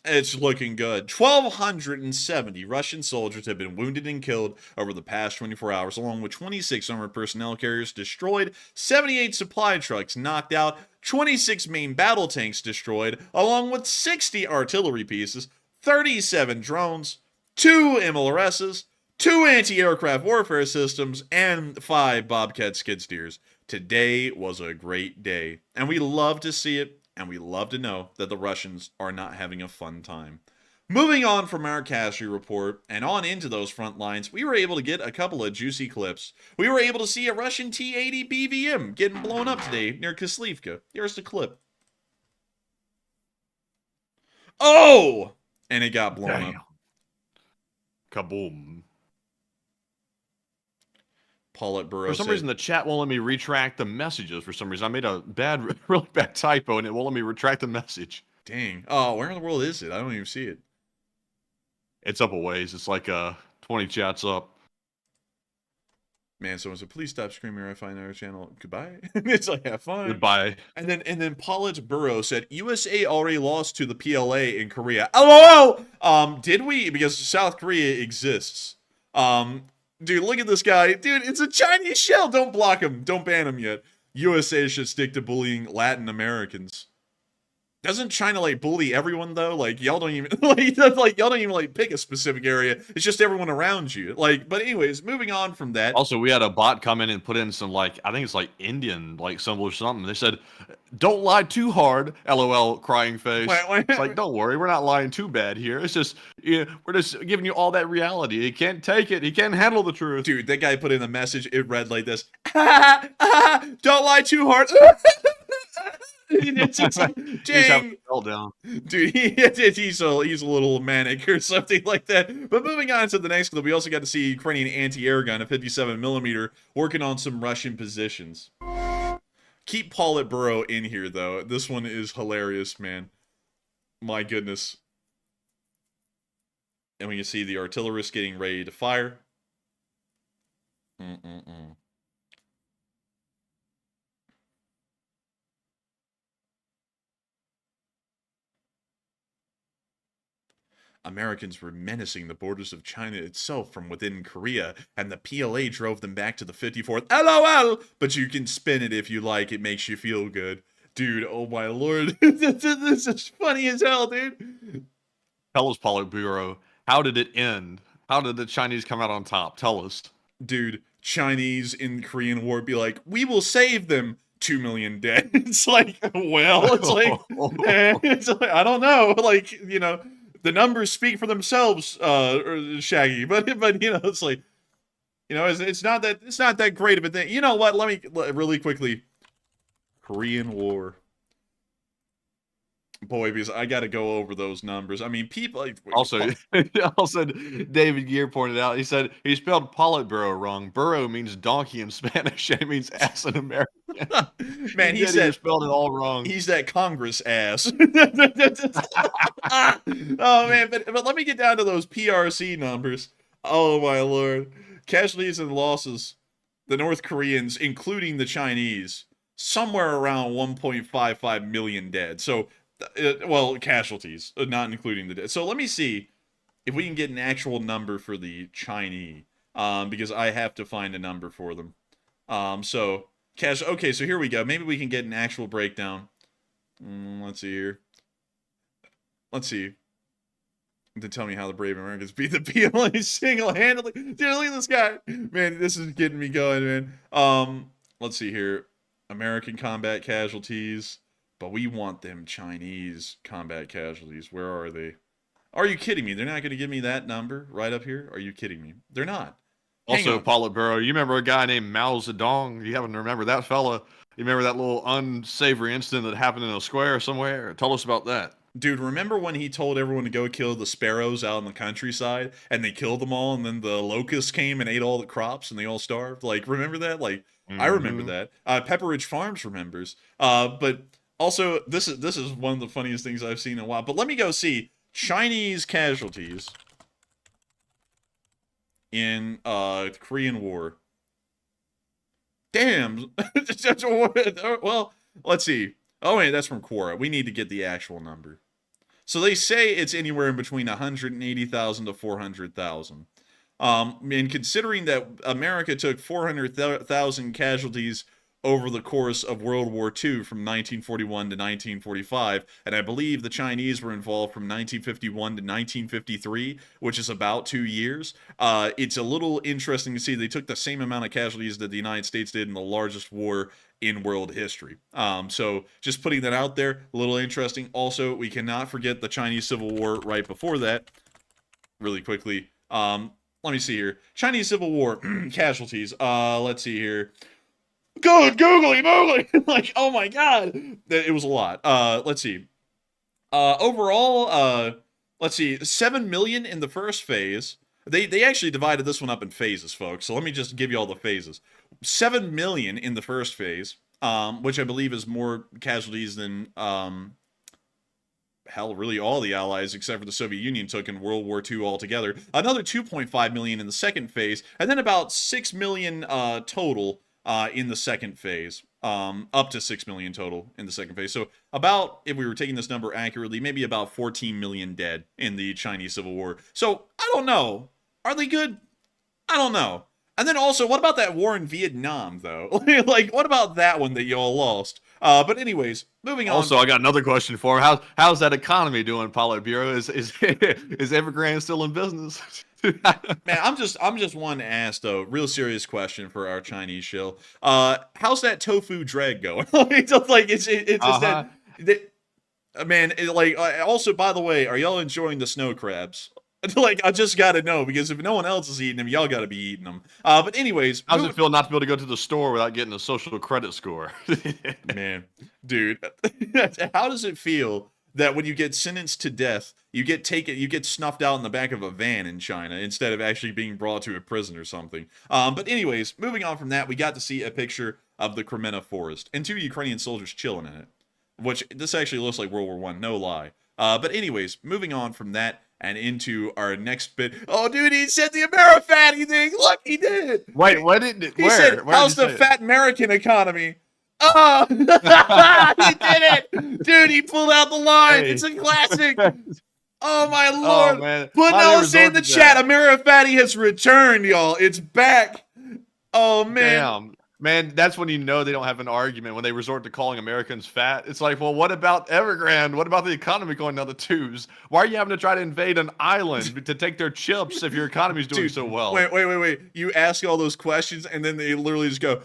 It's looking good. 1,270 Russian soldiers have been wounded and killed over the past 24 hours, along with 26 armored personnel carriers destroyed, 78 supply trucks knocked out, 26 main battle tanks destroyed, along with 60 artillery pieces, 37 drones, 2 MLRSs, 2 anti-aircraft warfare systems, and 5 Bobcat skid steers. Today was a great day, and we love to see it. And we love to know that the Russians are not having a fun time. Moving on from our casualty report and on into those front lines, we were able to get a couple of juicy clips. We were able to see a Russian T-80 BVM getting blown up today near Kislivka. Here's the clip. Oh! And it got blown up. Kaboom. Politburo For some reason, the chat won't let me retract the messages. For some reason, I made a really bad typo, and it won't let me retract the message. Dang. Oh, where in the world is it? I don't even see it. It's up a ways. It's like 20 chats up. Man, someone said, please stop screaming or I find our channel. Goodbye. It's like, have fun. Goodbye. And then Politburo said, USA already lost to the PLA in Korea. LOL! Did we? Because South Korea exists. Dude, look at this guy. Dude, it's a Chinese shell. Don't block him. Don't ban him yet. USA should stick to bullying Latin Americans. Doesn't China like bully everyone though? Like y'all don't even like pick a specific area. It's just everyone around you. Like, but anyways, moving on from that. Also, we had a bot come in and put in some like I think it's like Indian like symbol or something. They said, "Don't lie too hard." LOL, crying face. It's like, don't worry, we're not lying too bad here. It's just we're just giving you all that reality. He can't take it. He can't handle the truth. Dude, that guy put in a message. It read like this: "Don't lie too hard." It's just like, dang. Down. Dude, he's a little manic or something like that. But moving on to the next clip, we also got to see Ukrainian anti-air gun, a 57mm, working on some Russian positions. Keep Politburo in here, though. This one is hilarious, man. My goodness. And we can see the artillerists getting ready to fire. Americans were menacing the borders of China itself from within Korea, and the PLA drove them back to the 54th. LOL! But you can spin it if you like. It makes you feel good. Dude, oh my lord. This is funny as hell, dude. Tell us, Politburo, how did it end? How did the Chinese come out on top? Tell us. Dude, Chinese in the Korean War be like, we will save them. 2 million dead. It's like, well, it's like, I don't know. Like, you know, the numbers speak for themselves, Shaggy. But you know, it's like, you know, it's not that great of a thing. You know what? Let me really quickly. Korean War. Boy, because I got to go over those numbers. I mean, people. Like, also, David Gear pointed out. He said he spelled Politburo wrong. Burro means donkey in Spanish, and it means ass in American. Man, he said he spelled it all wrong. He's that Congress ass. Oh man, but let me get down to those PRC numbers. Oh my lord, casualties and losses. The North Koreans, including the Chinese, somewhere around 1.55 million dead. So. Well, casualties, not including the dead. So let me see if we can get an actual number for the Chinese, because I have to find a number for them. Okay, so here we go. Maybe we can get an actual breakdown. Let's see here. Let's see. To tell me how the brave Americans beat the PLA single-handedly. Dude, look at this guy. Man, this is getting me going, man. Let's see here. American combat casualties. But we want them Chinese combat casualties. Where are they? Are you kidding me? They're not going to give me that number right up here? Are you kidding me? They're not. Also, Politburo, you remember a guy named Mao Zedong? You happen to remember that fella? You remember that little unsavory incident that happened in a square somewhere? Tell us about that. Dude, remember when he told everyone to go kill the sparrows out in the countryside, and they killed them all, and then the locusts came and ate all the crops, and they all starved? Like, remember that? Like, I remember that. Pepperidge Farms remembers. But also, this is one of the funniest things I've seen in a while. But let me go see Chinese casualties in the Korean War. Damn. Well, let's see. Oh, wait, that's from Quora. We need to get the actual number. So they say it's anywhere in between 180,000 to 400,000. And considering that America took 400,000 casualties over the course of World War II from 1941 to 1945, and I believe the Chinese were involved from 1951 to 1953, which is about 2 years. It's a little interesting to see they took the same amount of casualties that the United States did in the largest war in world history. So just putting that out there, a little interesting. Also, we cannot forget the Chinese Civil War right before that. Really quickly, let me see here. Chinese Civil War casualties. Let's see here. Good googly moogly. Like, oh my god, it was a lot. Let's see. Overall, let's see, 7 million in the first phase. They actually divided this one up in phases, folks. So let me just give you all the phases. 7 million in the first phase, which I believe is more casualties than hell, really all the allies except for the Soviet Union took in World War II altogether. Another 2.5 million in the second phase, and then about 6 million total. In the second phase, up to 6 million total in the second phase. So about, if we were taking this number accurately, maybe about 14 million dead in the Chinese Civil War. So I don't know. Are they good? I don't know. And then also, what about that war in Vietnam, though? Like, what about that one that y'all lost? But anyways, moving on. Also, I got another question for him. How's that economy doing, Politburo? Is Evergrande still in business? Man, I'm just one to ask though. Real serious question for our Chinese shill. How's that tofu drag going? It's just like it's man. Also, by the way, are y'all enjoying the snow crabs? Like, I just gotta know, because if no one else is eating them, y'all gotta be eating them. But anyways, how does it feel not to be able to go to the store without getting a social credit score? Man, dude, how does it feel that when you get sentenced to death, you get snuffed out in the back of a van in China instead of actually being brought to a prison or something? But anyways, moving on from that, we got to see a picture of the Kremena forest and 2 Ukrainian soldiers chilling in it, which this actually looks like World War I, no lie. But anyways, moving on from that and into our next bit. Oh, dude, he said the Amerifatty thing. Look, he did it. Wait, what did it? He said, Where how's did you the say fat American economy? Oh, he did it. Dude, he pulled out the line. Hey. It's a classic. Oh, my Oh, Lord. man. Put Why they Alice in resort the to chat. that? Amerifatty has returned, y'all. It's back. Oh, man. Damn. Man, that's when you know they don't have an argument when they resort to calling Americans fat. It's like, well, what about Evergrande? What about the economy going down the tubes? Why are you having to try to invade an island to take their chips if your economy's doing Dude, so well? Wait. You ask all those questions, and then they literally just go,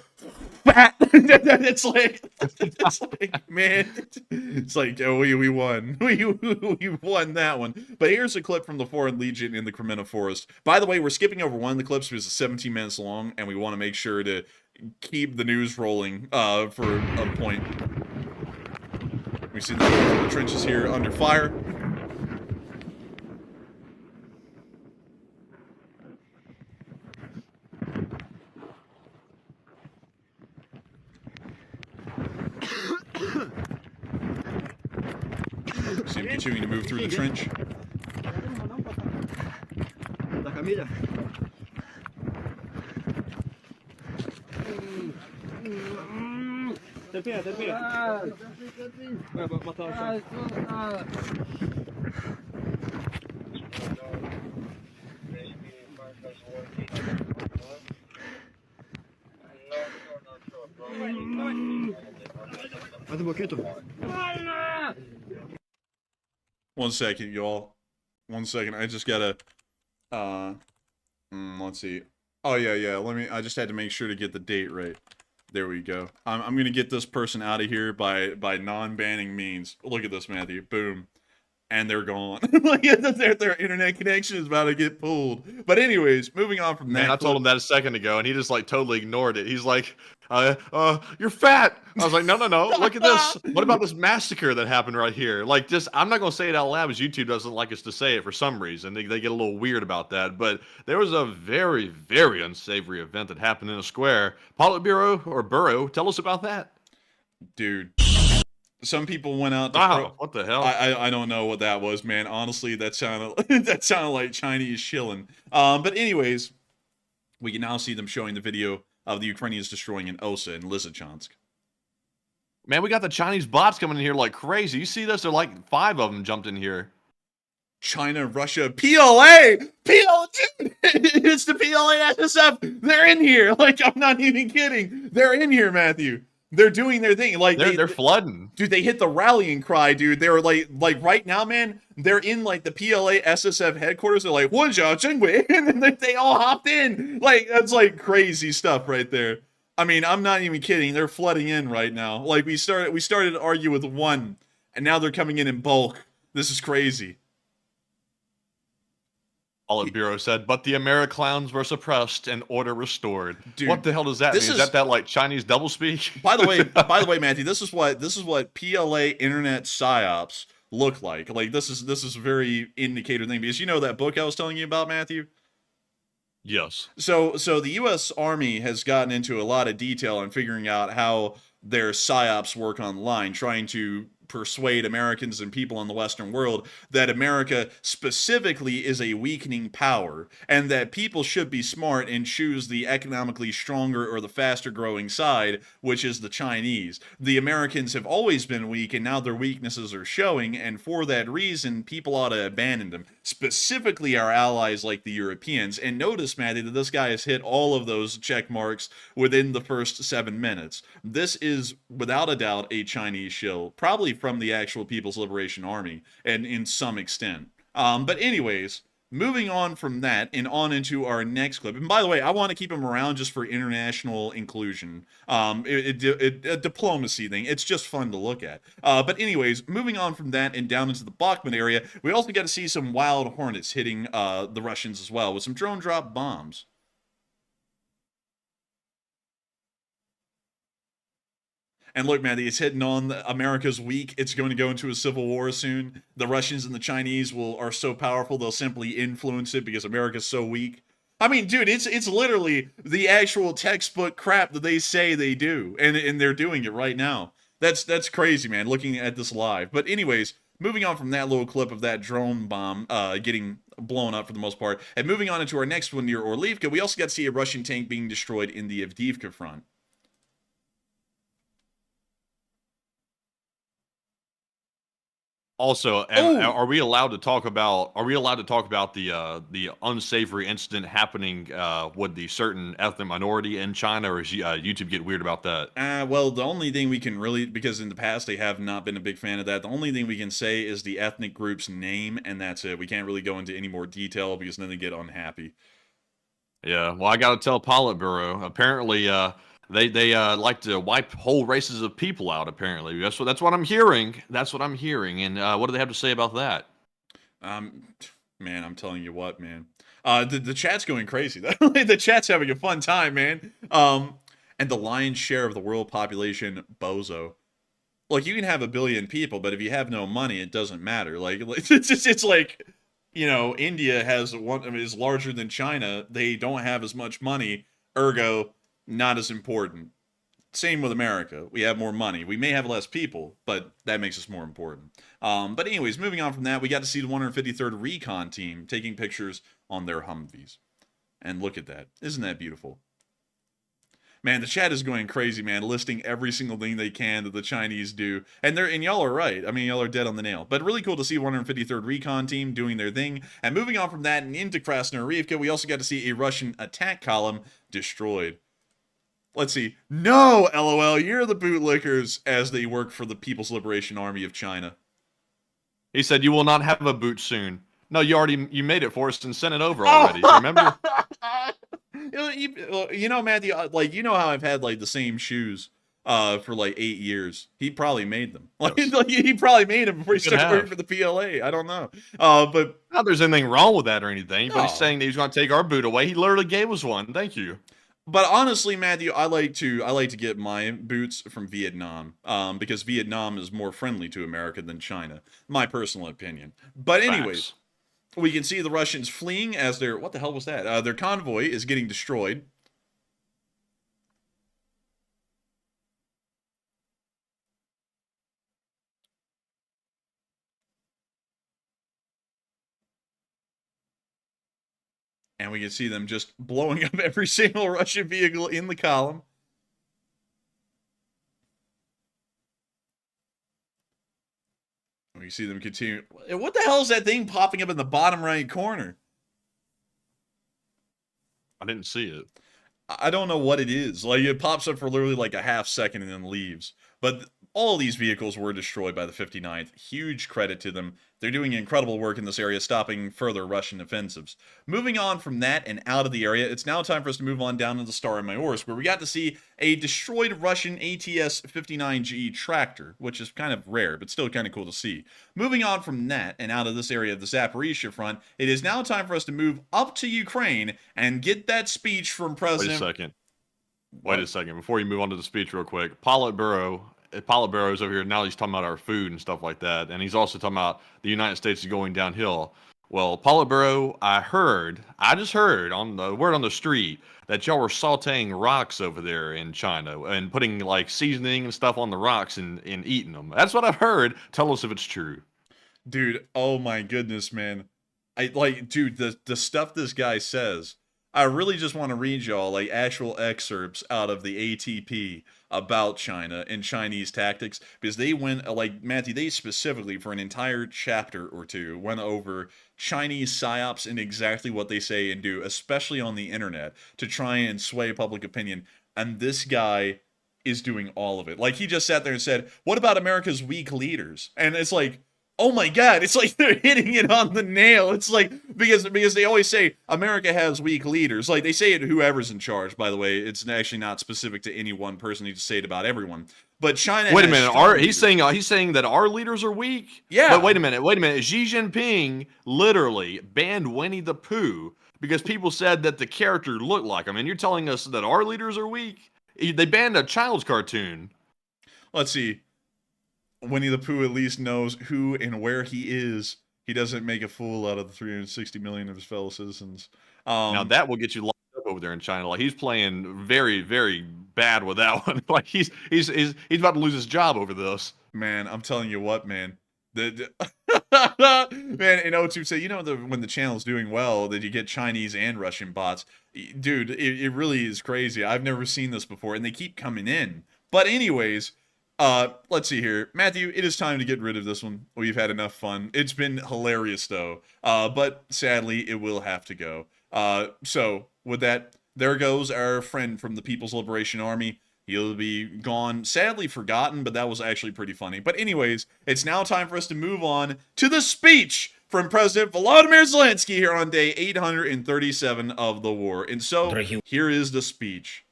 fat. it's like, man, it's like, oh, we won. We won that one. But here's a clip from the Foreign Legion in the Cremona Forest. By the way, we're skipping over one of the clips because it's 17 minutes long, and we want to make sure to keep the news rolling for a point. We see the trenches here under fire. See him continuing to move through the trench. One second, y'all. 1 second. I just gotta. Let's see. Oh yeah. I just had to make sure to get the date right. There we go. I'm gonna get this person out of here by non-banning means. Look at this, Matthew. Boom. And they're gone. Like, their internet connection is about to get pulled. But anyways, moving on from that. Man, I told him that a second ago, and he just like totally ignored it. He's like, you're fat. I was like, no. Look at this. What about this massacre that happened right here? Like, just, I'm not going to say it out loud because YouTube doesn't like us to say it for some reason. They get a little weird about that. But there was a very, very unsavory event that happened in a square. Politburo or Burrow, tell us about that. Dude. Some people went out to Wow, what the hell? I don't know what that was, man. Honestly, that sounded like Chinese shilling. But anyways, we can now see them showing the video of the Ukrainians destroying an OSA in Lysychansk. Man, we got the Chinese bots coming in here like crazy. You see this? They're like 5 of them jumped in here. China, Russia, PLA! PLA! It's the PLA SSF! They're in here! Like, I'm not even kidding. They're in here, Matthew. They're doing their thing. Like they're flooding. Dude, they hit the rallying cry, dude. They were like right now, man, they're in like the PLA SSF headquarters. They're like, and then they all hopped in. Like, that's like crazy stuff right there. I mean, I'm not even kidding. They're flooding in right now. Like, we started to argue with one, and now they're coming in bulk. This is crazy. Politburo said, but the Americlowns were suppressed and order restored. Dude, what the hell does that mean? Is that like Chinese doublespeak? By the way, Matthew, this is what PLA internet psyops look like. Like, this is a very indicator thing, because you know that book I was telling you about, Matthew? Yes. So the U.S. Army has gotten into a lot of detail in figuring out how their psyops work online, trying to persuade Americans and people in the Western world that America specifically is a weakening power, and that people should be smart and choose the economically stronger or the faster growing side, which is the Chinese. The Americans have always been weak, and now their weaknesses are showing, and for that reason, people ought to abandon them. Specifically our allies like the Europeans. And notice, Matty, that this guy has hit all of those check marks within the first 7 minutes. This is, without a doubt, a Chinese shill, probably from the actual People's Liberation Army, and in some extent. But anyways, moving on from that and on into our next clip. And by the way, I want to keep him around just for international inclusion. A diplomacy thing. It's just fun to look at. But anyways, moving on from that and down into the Bakhmut area, we also got to see some wild hornets hitting the Russians as well with some drone drop bombs. And look, man, it's hitting on America's weak. It's going to go into a civil war soon. The Russians and the Chinese are so powerful, they'll simply influence it because America's so weak. I mean, dude, it's literally the actual textbook crap that they say they do. And they're doing it right now. That's crazy, man, looking at this live. But anyways, moving on from that little clip of that drone bomb getting blown up for the most part, and moving on into our next one near Orlivka, we also got to see a Russian tank being destroyed in the Avdiivka front. Also, are we allowed to talk about the unsavory incident happening with the certain ethnic minority in China, or is YouTube get weird about that? Well, the only thing we can really, because in the past they have not been a big fan of that, the only thing we can say is the ethnic group's name, and that's it. We can't really go into any more detail because then they get unhappy. Yeah, well, I got to tell Politburo. Apparently, they like to wipe whole races of people out. Apparently, that's what I'm hearing. That's what I'm hearing. And what do they have to say about that? Man, I'm telling you what, man. The chat's going crazy. The chat's having a fun time, man. And the lion's share of the world population, bozo. Like, you can have 1 billion people, but if you have no money, it doesn't matter. Like it's like, you know, India has is larger than China. They don't have as much money, ergo, not as important. Same with America. We have more money. We may have less people, but that makes us more important. But anyways, moving on from that, we got to see the 153rd Recon team taking pictures on their Humvees. And look at that. Isn't that beautiful? Man, the chat is going crazy, man, listing every single thing they can that the Chinese do. And y'all are right. I mean, y'all are dead on the nail. But really cool to see 153rd Recon team doing their thing. And moving on from that and into Krasnoyarivka, we also got to see a Russian attack column destroyed. Let's see. No, LOL, you're the bootlickers, as they work for the People's Liberation Army of China. He said, "You will not have a boot soon." No, you made it for us and sent it over already. Remember? You know, Matthew, like, you know how I've had, like, the same shoes for, like, 8 years. He probably made them. Like, he probably made them before he started working for the PLA. I don't know. But not there's anything wrong with that or anything, but he's saying that he's going to take our boot away. He literally gave us one. Thank you. But honestly, Matthew, I like to get my boots from Vietnam, because Vietnam is more friendly to America than China. My personal opinion. But anyways, we can see the Russians fleeing as their, what the hell was that? Their convoy is getting destroyed. And we can see them just blowing up every single Russian vehicle in the column. We see them continue. What the hell is that thing popping up in the bottom right corner? I didn't see it. I don't know what it is. Like, it pops up for literally like a half second and then leaves. But all of these vehicles were destroyed by the 59th. Huge credit to them. They're doing incredible work in this area, stopping further Russian offensives. Moving on from that and out of the area, it's now time for us to move on down to the Star of Mayorsk, where we got to see a destroyed Russian ATS-59G tractor, which is kind of rare, but still kind of cool to see. Moving on from that and out of this area of the Zaporizhia front, it is now time for us to move up to Ukraine and get that speech from President... Wait a second. Before you move on to the speech real quick, Politburo is over here. Now he's talking about our food and stuff like that. And he's also talking about the United States is going downhill. Well, Politburo, I just heard on the word on the street that y'all were sauteing rocks over there in China and putting like seasoning and stuff on the rocks and eating them. That's what I've heard. Tell us if it's true. Dude, oh my goodness, man. Dude, the stuff this guy says, I really just want to read y'all like actual excerpts out of the ATP about China and Chinese tactics, because they went, like, Matthew, they specifically for an entire chapter or two went over Chinese psyops and exactly what they say and do, especially on the internet, to try and sway public opinion. And this guy is doing all of it. Like, he just sat there and said, what about America's weak leaders? And it's like, oh my God, it's like they're hitting it on the nail. It's like, because they always say America has weak leaders. Like, they say it whoever's in charge, by the way. It's actually not specific to any one person. You just say it about everyone. But China Wait a minute. He's saying that our leaders are weak? Yeah. But wait a minute. Xi Jinping literally banned Winnie the Pooh because people said that the character looked like him. And you're telling us that our leaders are weak? They banned a child's cartoon. Let's see. Winnie the Pooh at least knows who and where he is. He doesn't make a fool out of the 360 million of his fellow citizens. Now that will get you locked up over there in China. Like, he's playing very, very bad with that one. Like, he's about to lose his job over this. Man, I'm telling you what, man. Man, and O2 say, when the channel's doing well, that you get Chinese and Russian bots. Dude, it really is crazy. I've never seen this before, and they keep coming in. But anyways, let's see here. Matthew, it is time to get rid of this one. We've had enough fun. It's been hilarious, though. But sadly, it will have to go. So, with that, there goes our friend from the People's Liberation Army. He'll be gone, sadly forgotten, but that was actually pretty funny. But anyways, it's now time for us to move on to the speech from President Volodymyr Zelensky here on day 837 of the war. And so, here is the speech.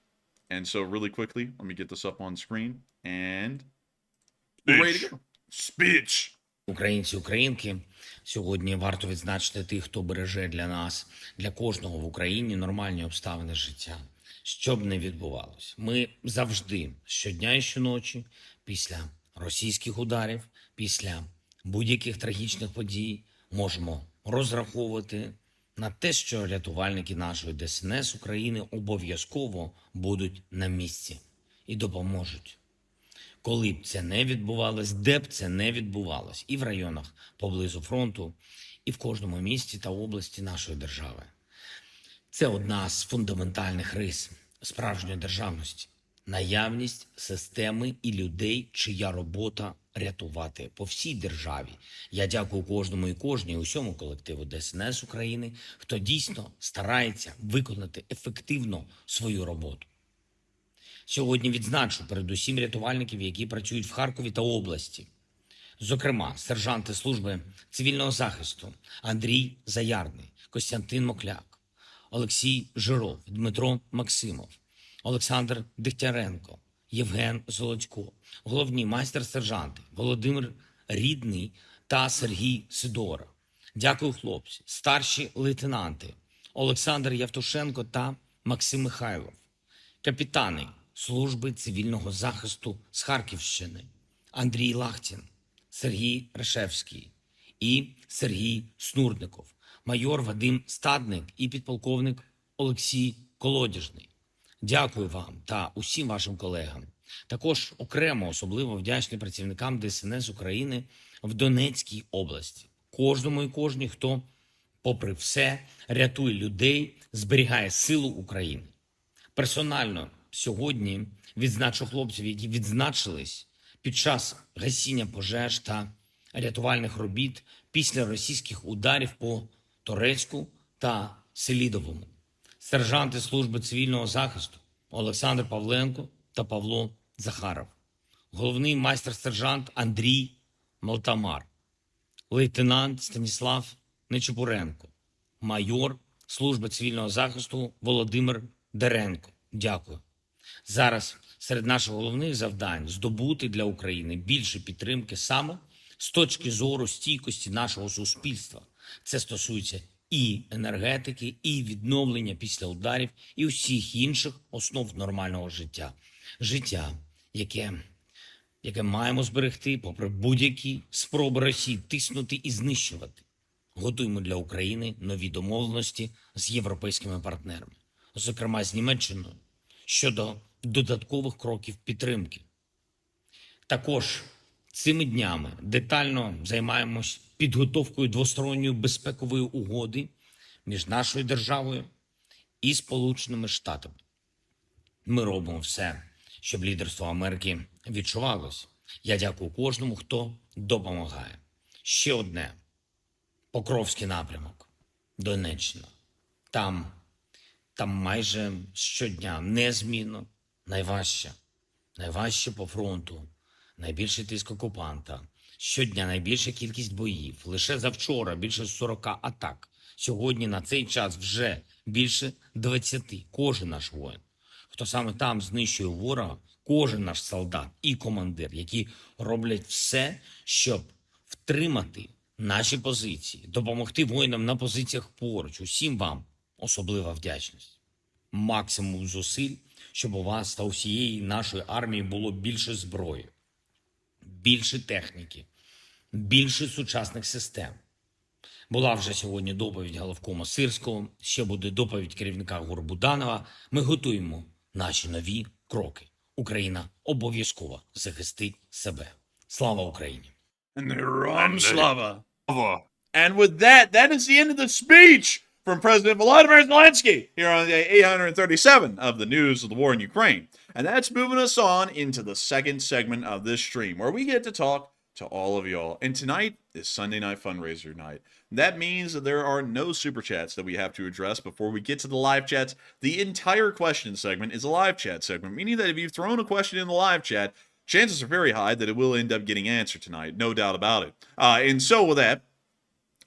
And so, really quickly, let me get this up on screen. And we're ready to go. Speech. Українці, українки, сьогодні варто відзначити тих, хто береже для нас, для кожного в Україні нормальні обставини життя. Що б не відбувалось. Ми завжди, щодня і щоночі, після російських ударів, після будь-яких трагічних подій, можемо розраховувати на те, що рятувальники нашої ДСНС України обов'язково будуть на місці і допоможуть. Коли б це не відбувалось, де б це не відбувалось, і в районах поблизу фронту, і в кожному місті та області нашої держави. Це одна з фундаментальних рис справжньої державності. Наявність системи і людей, чия робота рятувати по всій державі. Я дякую кожному і кожній, усьому колективу ДСНС України, хто дійсно старається виконати ефективно свою роботу. Сьогодні відзначу передусім рятувальників, які працюють в Харкові та області. Зокрема, сержанти служби цивільного захисту Андрій Заярний, Костянтин Мокляк, Олексій Жиров, Дмитро Максимов, Олександр Дегтяренко, Євген Золотько, головні майстер-сержанти Володимир Рідний та Сергій Сидора. Дякую, хлопці, старші лейтенанти Олександр Явтушенко та Максим Михайлов, капітани служби цивільного захисту з Харківщини Андрій Лахтін, Сергій Решевський і Сергій Снурников, майор Вадим Стадник і підполковник Олексій Колодяжний. Дякую вам та усім вашим колегам. Також окремо особливо вдячний працівникам ДСНС України в Донецькій області. Кожному і кожній, хто, попри все, рятує людей, зберігає силу України. Персонально сьогодні відзначу хлопців, які відзначились під час гасіння пожеж та рятувальних робіт після російських ударів по Торецьку та Селідовому. Сержанти служби цивільного захисту Олександр Павленко та Павло Захаров. Головний майстер-сержант Андрій Молтамар. Лейтенант Станіслав Нечепуренко. Майор служби цивільного захисту Володимир Деренко. Дякую. Зараз серед наших головних завдань здобути для України більше підтримки саме з точки зору стійкості нашого суспільства. Це стосується і енергетики, і відновлення після ударів, і усіх інших основ нормального життя. Життя, яке маємо зберегти, попри будь-які спроби Росії тиснути і знищувати. Готуємо для України нові домовленості з європейськими партнерами, зокрема з Німеччиною, щодо додаткових кроків підтримки. Також цими днями детально займаємось підготовкою двосторонньої безпекової угоди між нашою державою і Сполученими Штатами. Ми робимо все, щоб лідерство Америки відчувалось. Я дякую кожному, хто допомагає. Ще одне. Покровський напрямок. Донеччина. Там майже щодня незмінно найважче по фронту, найбільший тиск окупанта, щодня найбільша кількість боїв, лише завчора більше 40 атак, сьогодні на цей час вже більше 20. Кожен наш воїн, хто саме там знищує ворога, кожен наш солдат і командир, які роблять все, щоб втримати наші позиції, допомогти воїнам на позиціях поруч. Усім вам особлива вдячність. Максимум зусиль, щоб у вас та усієї нашої армії було більше зброї, більше техніки, більше сучасних систем. Була вже сьогодні доповідь головкома Сирського, ще буде доповідь керівника ГУР Буданова. Ми готуємо наші нові кроки. Україна обов'язково захистить себе. Слава Україні! And the Slava. Slava. And with that, that is the end of the speech from President Volodymyr Zelensky here on day 837 of the news of the war in Ukraine. And that's moving us on into the second segment of this stream, where we get to talk to all of y'all. And tonight is Sunday Night Fundraiser night. That means that there are no super chats that we have to address before we get to the live chats. The entire question segment is a live chat segment, meaning that if you've thrown a question in the live chat, chances are very high that it will end up getting answered tonight. No doubt about it. And so with that,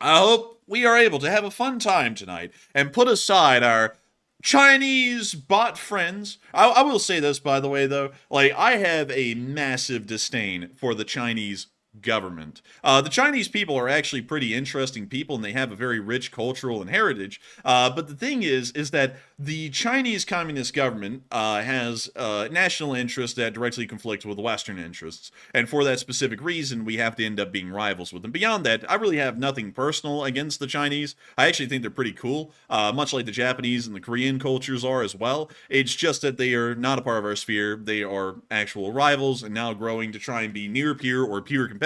I hope we are able to have a fun time tonight and put aside our Chinese bot friends. I will say this, by the way, though. Like, I have a massive disdain for the Chinese government. The Chinese people are actually pretty interesting people, and they have a very rich cultural and heritage. But the thing is that the Chinese Communist government has national interests that directly conflict with Western interests. And for that specific reason, we have to end up being rivals with them. Beyond that, I really have nothing personal against the Chinese. I actually think they're pretty cool, much like the Japanese and the Korean cultures are as well. It's just that they are not a part of our sphere. They are actual rivals and now growing to try and be near peer or peer competitors.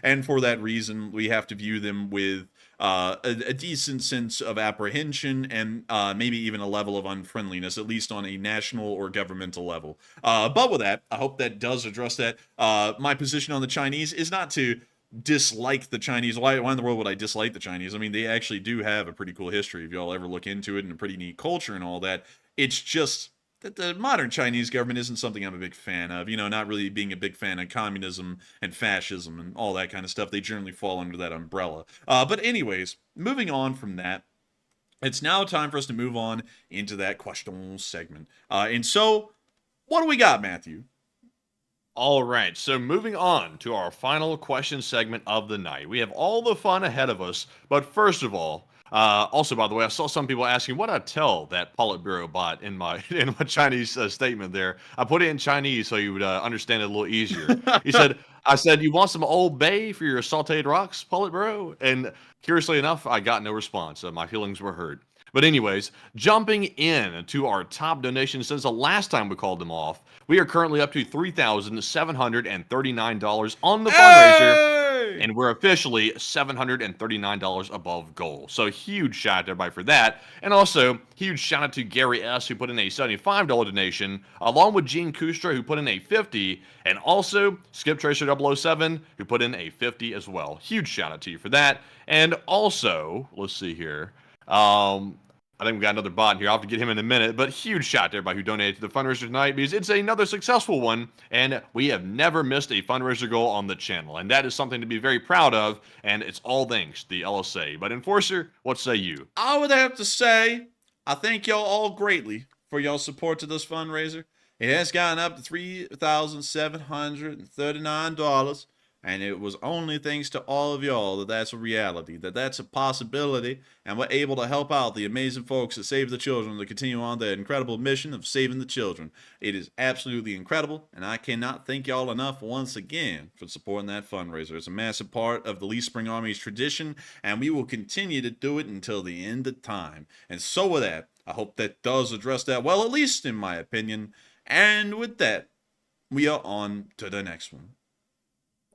And for that reason, we have to view them with a decent sense of apprehension and maybe even a level of unfriendliness, at least on a national or governmental level. But with that, I hope that does address that. My position on the Chinese is not to dislike the Chinese. Why in the world would I dislike the Chinese? I mean, they actually do have a pretty cool history if y'all ever look into it, and a pretty neat culture and all that. It's just that the modern Chinese government isn't something I'm a big fan of. You know, not really being a big fan of communism and fascism and all that kind of stuff. They generally fall under that umbrella. But anyways, moving on from that, it's now time for us to move on into that question segment. And so, what do we got, Matthew? All right, so moving on to our final question segment of the night. We have all the fun ahead of us, but first of all, also, by the way, I saw some people asking what I tell that Politburo bot in my Chinese statement there. I put it in Chinese so you would understand it a little easier. I said, you want some Old Bay for your sauteed rocks, Politburo? And curiously enough, I got no response. My feelings were hurt. But anyways, jumping in to our top donations since the last time we called them off, we are currently up to $3,739 on the fundraiser, and we're officially $739 above goal. So huge shout out to everybody for that. And also, huge shout out to Gary S., who put in a $75 donation, along with Gene Kustra, who put in a $50, and also Skip Tracer 007, who put in a $50 as well. Huge shout out to you for that. And also, let's see here. I think we got another bot here. I'll have to get him in a minute, but huge shout out to everybody who donated to the fundraiser tonight, because it's another successful one, and we have never missed a fundraiser goal on the channel, and that is something to be very proud of, and it's all thanks to the LSA. But Enforcer, what say you? I would have to say, I thank y'all all greatly for y'all support to this fundraiser. It has gotten up to $3,739, and it was only thanks to all of y'all that that's a reality, that that's a possibility, and we're able to help out the amazing folks that Save the Children to continue on their incredible mission of saving the children. It is absolutely incredible, and I cannot thank y'all enough once again for supporting that fundraiser. It's a massive part of the Lee Spring Army's tradition, and we will continue to do it until the end of time. And so with that, I hope that does address that well, at least in my opinion. And with that, we are on to the next one.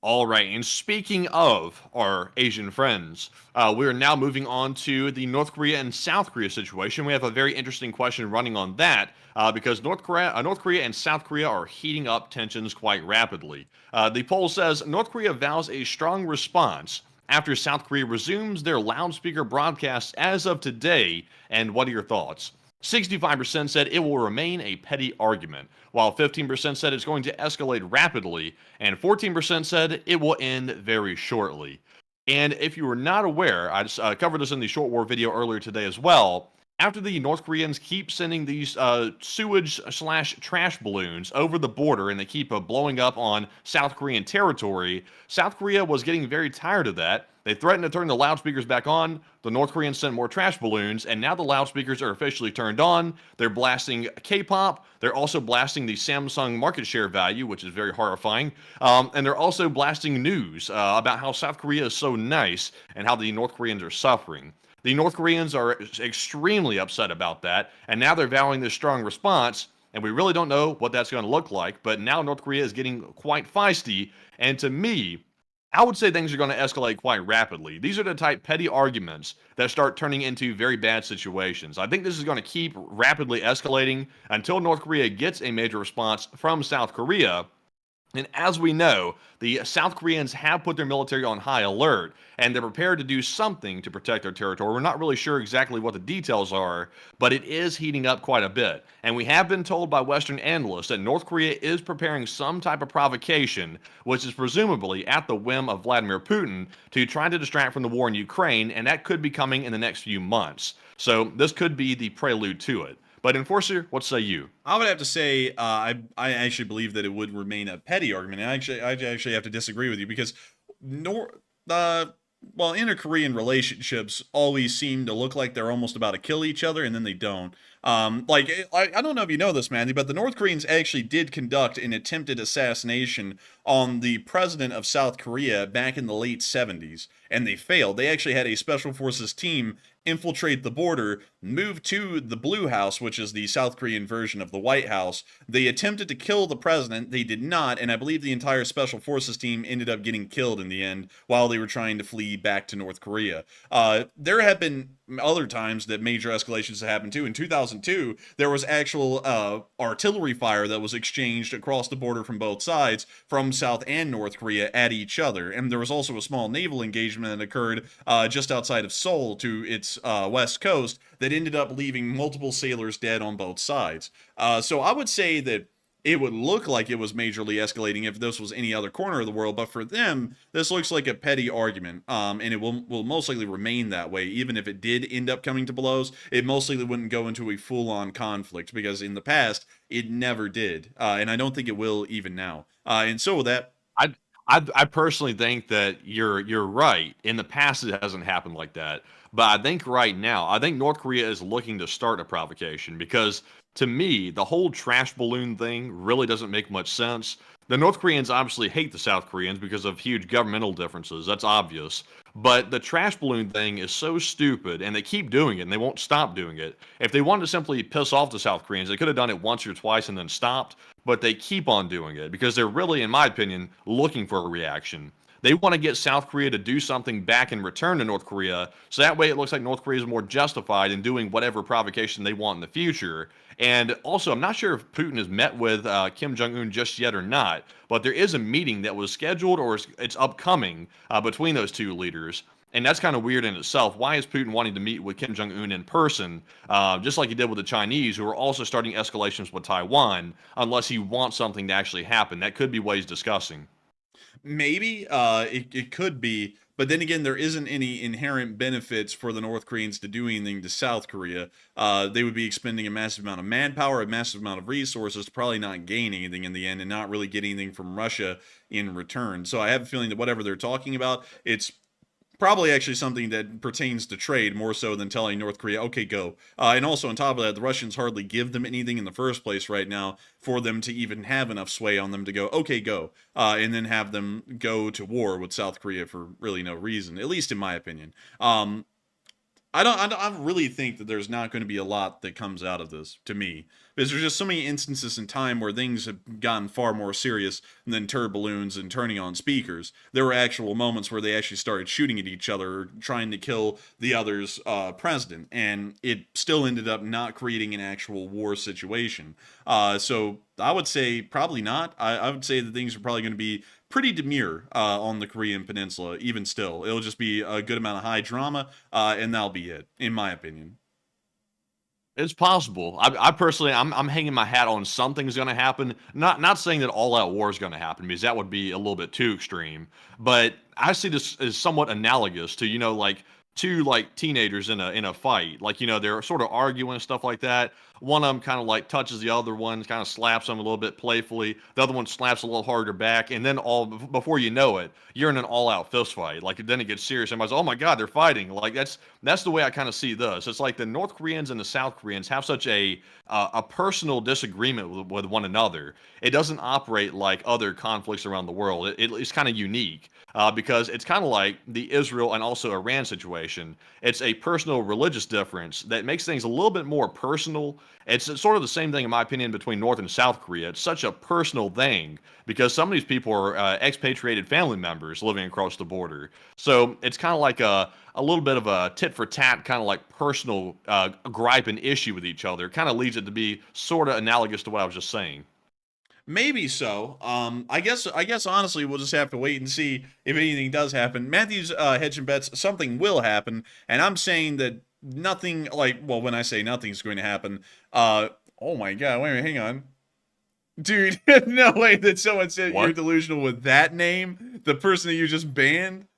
All right, and speaking of our Asian friends, we are now moving on to the North Korea and South Korea situation. We have a very interesting question running on that because North Korea and South Korea are heating up tensions quite rapidly. The poll says North Korea vows a strong response after South Korea resumes their loudspeaker broadcasts as of today. And what are your thoughts? 65% said it will remain a petty argument, while 15% said it's going to escalate rapidly, and 14% said it will end very shortly. And if you were not aware, I just covered this in the short war video earlier today as well. After the North Koreans keep sending these sewage/trash balloons over the border and they keep blowing up on South Korean territory, South Korea was getting very tired of that. They threatened to turn the loudspeakers back on. The North Koreans sent more trash balloons, and now the loudspeakers are officially turned on. They're blasting K-pop. They're also blasting the Samsung market share value, which is very horrifying. And they're also blasting news about how South Korea is so nice and how the North Koreans are suffering. The North Koreans are extremely upset about that, and now they're vowing this strong response, and we really don't know what that's going to look like, but now North Korea is getting quite feisty, and to me, I would say things are going to escalate quite rapidly. These are the type petty arguments that start turning into very bad situations. I think this is going to keep rapidly escalating until North Korea gets a major response from South Korea. And as we know, the South Koreans have put their military on high alert, and they're prepared to do something to protect their territory. We're not really sure exactly what the details are, but it is heating up quite a bit. And we have been told by Western analysts that North Korea is preparing some type of provocation, which is presumably at the whim of Vladimir Putin, to try to distract from the war in Ukraine, and that could be coming in the next few months. So this could be the prelude to it. But Enforcer, what say you? I would have to say I actually believe that it would remain a petty argument. And I actually have to disagree with you because inter-Korean relationships always seem to look like they're almost about to kill each other, and then they don't. I don't know if you know this, Mandy, but the North Koreans actually did conduct an attempted assassination on the president of South Korea back in the late 70s, and they failed. They actually had a special forces team infiltrate the border, move to the Blue House, which is the South Korean version of the White House. They attempted to kill the president. They did not, and I believe the entire special forces team ended up getting killed in the end while they were trying to flee back to North Korea. There have been other times that major escalations have happened too. In 2002, there was actual artillery fire that was exchanged across the border from both sides, from South and North Korea at each other. And there was also a small naval engagement that occurred just outside of Seoul to its west coast that ended up leaving multiple sailors dead on both sides. So I would say that it would look like it was majorly escalating if this was any other corner of the world, but for them, this looks like a petty argument, and it will most likely remain that way. Even if it did end up coming to blows, it most likely wouldn't go into a full-on conflict, because in the past, it never did, and I don't think it will even now. And so with that, I personally think that you're right. In the past, it hasn't happened like that. But I think right now, I think North Korea is looking to start a provocation because, to me, the whole trash balloon thing really doesn't make much sense. The North Koreans obviously hate the South Koreans because of huge governmental differences. That's obvious. But the trash balloon thing is so stupid, and they keep doing it, and they won't stop doing it. If they wanted to simply piss off the South Koreans, they could have done it once or twice and then stopped. But they keep on doing it because they're really, in my opinion, looking for a reaction. They want to get South Korea to do something back in return to North Korea, so that way it looks like North Korea is more justified in doing whatever provocation they want in the future. And also, I'm not sure if Putin has met with Kim Jong-un just yet or not, but there is a meeting that was scheduled or it's upcoming between those two leaders. And that's kind of weird in itself. Why is Putin wanting to meet with Kim Jong-un in person, just like he did with the Chinese, who are also starting escalations with Taiwan, unless he wants something to actually happen? That could be what he's discussing. maybe it could be, but then again, there isn't any inherent benefits for the North Koreans to do anything to South Korea. They would be expending a massive amount of manpower, a massive amount of resources to probably not gain anything in the end and not really get anything from Russia in return. So I have a feeling that whatever they're talking about, it's probably actually something that pertains to trade more so than telling North Korea, okay, go. And also on top of that, the Russians hardly give them anything in the first place right now for them to even have enough sway on them to go, okay, go. And then have them go to war with South Korea for really no reason, at least in my opinion. I really think that there's not going to be a lot that comes out of this, to me. Because there's just so many instances in time where things have gotten far more serious than turd balloons and turning on speakers. There were actual moments where they actually started shooting at each other, trying to kill the other's president, and it still ended up not creating an actual war situation. So I would say probably not. I would say that things are probably going to be pretty demure on the Korean Peninsula, even still. It'll just be a good amount of high drama, and that'll be it, in my opinion. It's possible. I personally, I'm hanging my hat on something's going to happen. Not saying that all-out war is going to happen because that would be a little bit too extreme. But I see this as somewhat analogous to, like two like teenagers in a fight. Like, they're sort of arguing and stuff like that. One of them kind of like touches the other one, kind of slaps them a little bit playfully. The other one slaps a little harder back, and then before you know it, you're in an all-out fist fight. Like, then it gets serious. Everybody's, oh my God, they're fighting. Like, that's the way I kind of see this. It's like the North Koreans and the South Koreans have such a personal disagreement with one another. It doesn't operate like other conflicts around the world. It's kind of unique because it's kind of like the Israel and also Iran situation. situation. It's a personal religious difference that makes things a little bit more personal. It's sort of the same thing, in my opinion, between North and South Korea. It's such a personal thing because some of these people are expatriated family members living across the border. So it's kind of like a little bit of a tit for tat, kind of like personal gripe and issue with each other. It kind of leads it to be sort of analogous to what I was just saying. Maybe so. I guess honestly, we'll just have to wait and see if anything does happen. Matthew's hedging bets something will happen, and I'm saying that nothing. Like, well, when I say nothing's going to happen, oh my god, wait a minute, hang on, dude, no way that someone said What? you're delusional with that name. The person that you just banned,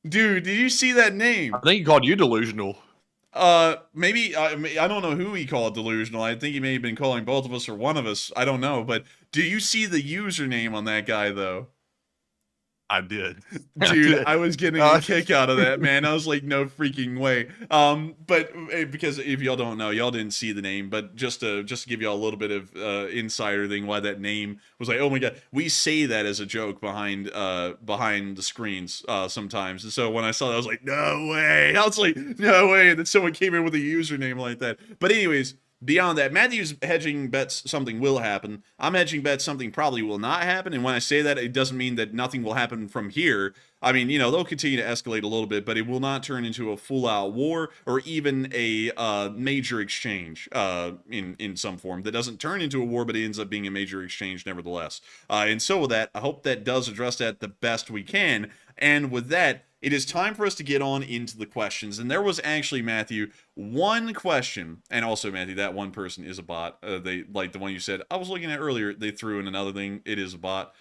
dude. Did you see that name? I think he called you delusional. Maybe I don't know who he called delusional. I think he may have been calling both of us or one of us. I don't know. But do you see the username on that guy though? I did. Dude, I was getting a kick out of that, man. I was like, no freaking way. But because if y'all don't know, y'all didn't see the name, but just to give y'all a little bit of insider thing, why that name was like, oh my god, we say that as a joke behind the screens sometimes. And so when I saw that, I was like, no way. I was like, no way that someone came in with a username like that. But anyways. Beyond that, Matthew's hedging bets something will happen. I'm hedging bets something probably will not happen. And when I say that, it doesn't mean that nothing will happen from here. I mean, you know, they'll continue to escalate a little bit, but it will not turn into a full-out war or even a major exchange in some form. That doesn't turn into a war, but it ends up being a major exchange nevertheless. And so with that, I hope that does address that the best we can. And with that, it is time for us to get on into the questions. And there was actually, Matthew, one question. And also, Matthew, that one person is a bot. They like the one you said, I was looking at earlier, they threw in another thing. It is a bot.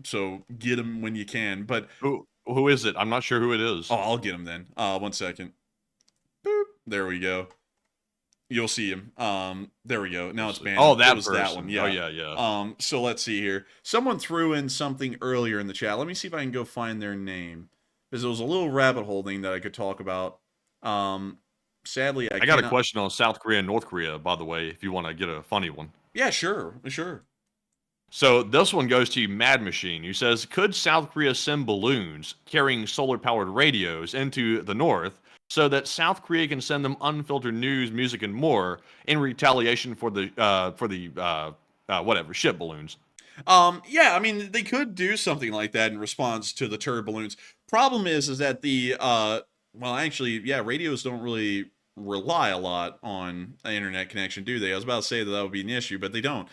So get them when you can. But Who is it? I'm not sure who it is. oh, I'll get him then. 1 second. Boop. There we go. You'll see him. There we go. Now it's banned. Oh, that it was person. that one. Yeah. Oh, yeah. So let's see here. Someone threw in something earlier in the chat. Let me see if I can go find their name. Because it was a little rabbit hole thing that I could talk about. Sadly, I got a question on South Korea and North Korea, by the way, if you want to get a funny one. Yeah, sure. So this one goes to Mad Machine, who says, could South Korea send balloons carrying solar-powered radios into the North so that South Korea can send them unfiltered news, music, and more in retaliation for the ship balloons? Yeah, I mean, they could do something like that in response to the turd balloons. Problem is that the, well, actually, yeah, radios don't really rely a lot on an internet connection, do they? I was about to say that would be an issue, but they don't.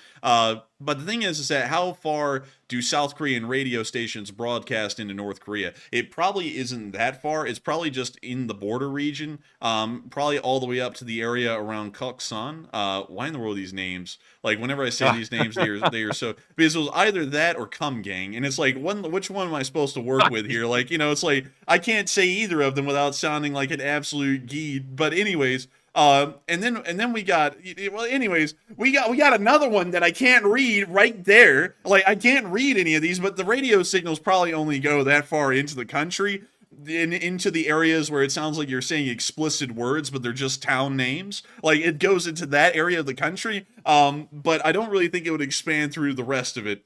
But the thing is that how far do South Korean radio stations broadcast into North Korea? It probably isn't that far. It's probably just in the border region, probably all the way up to the area around Koksan. Why in the world are these names? Like, whenever I say these names, they are so... Because it was either that or Cum Gang, and it's like, which one am I supposed to work with here? Like, you know, it's like, I can't say either of them without sounding like an absolute geed. But anyways... and then we got, well, anyways, we got another one that I can't read right there. Like, I can't read any of these, but the radio signals probably only go that far into the country, into the areas where it sounds like you're saying explicit words, but they're just town names. Like, it goes into that area of the country. But I don't really think it would expand through the rest of it.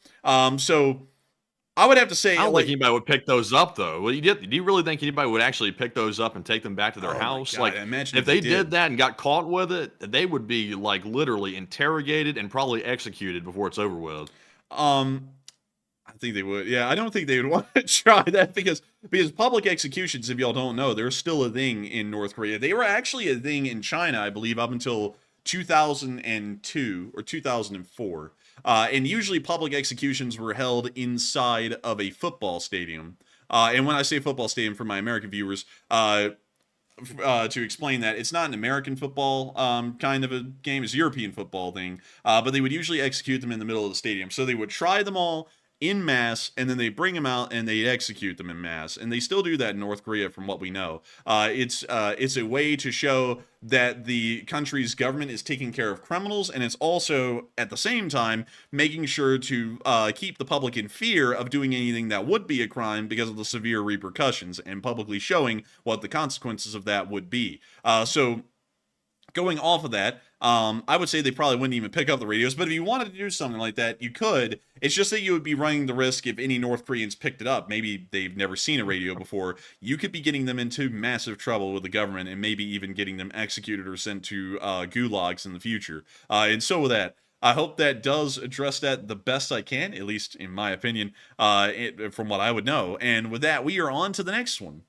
So I would have to say, I don't think anybody would pick those up, though. Well, do you really think anybody would actually pick those up and take them back to their house? God, like, imagine if they did that and got caught with it, they would be like literally interrogated and probably executed before it's over with. I think they would. Yeah, I don't think they would want to try that because public executions, if y'all don't know, they're still a thing in North Korea. They were actually a thing in China, I believe, up until 2002 or 2004. And usually public executions were held inside of a football stadium. And when I say football stadium for my American viewers, to explain that, it's not an American football kind of a game, it's a European football thing. But they would usually execute them in the middle of the stadium. So they would try them all in mass, and then they bring them out and they execute them in mass. And they still do that in North Korea from what we know. It's a way to show that the country's government is taking care of criminals, and it's also, at the same time, making sure to keep the public in fear of doing anything that would be a crime because of the severe repercussions, and publicly showing what the consequences of that would be. So going off of that, I would say they probably wouldn't even pick up the radios. But if you wanted to do something like that, you could. It's just that you would be running the risk if any North Koreans picked it up. Maybe they've never seen a radio before. You could be getting them into massive trouble with the government and maybe even getting them executed or sent to gulags in the future. And so with that, I hope that does address that the best I can, at least in my opinion, from what I would know. And with that, we are on to the next one.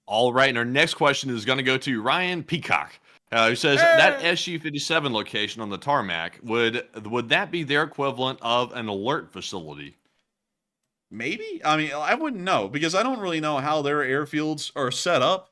All right, and our next question is going to go to Ryan Peacock, who says that SU-57 location on the tarmac, would that be their equivalent of an alert facility? Maybe? I mean, I wouldn't know because I don't really know how their airfields are set up.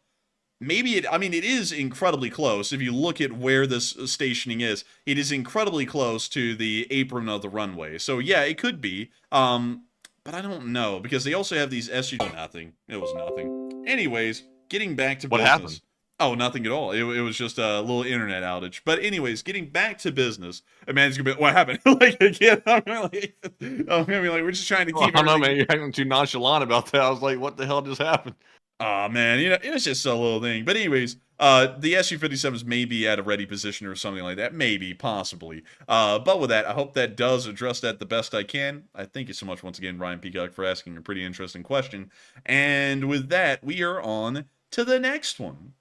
Maybe it is incredibly close. If you look at where this stationing is, it is incredibly close to the apron of the runway. So yeah, it could be. But I don't know because they also have these SU. Nothing. It was nothing. Anyways, getting back to what business. Happened? Oh, nothing at all. It was just a little internet outage. But anyways, getting back to business. Man, it's gonna be what happened? Like again, I'm gonna be like, we're just trying to keep. I don't know, man. You're acting too nonchalant about that. I was like, what the hell just happened? Oh man, it was just a little thing. But anyways, the SU-57s may be at a ready position or something like that. Maybe, possibly. But with that, I hope that does address that the best I can. I thank you so much once again, Ryan Peacock, for asking a pretty interesting question. And with that, we are on to the next one.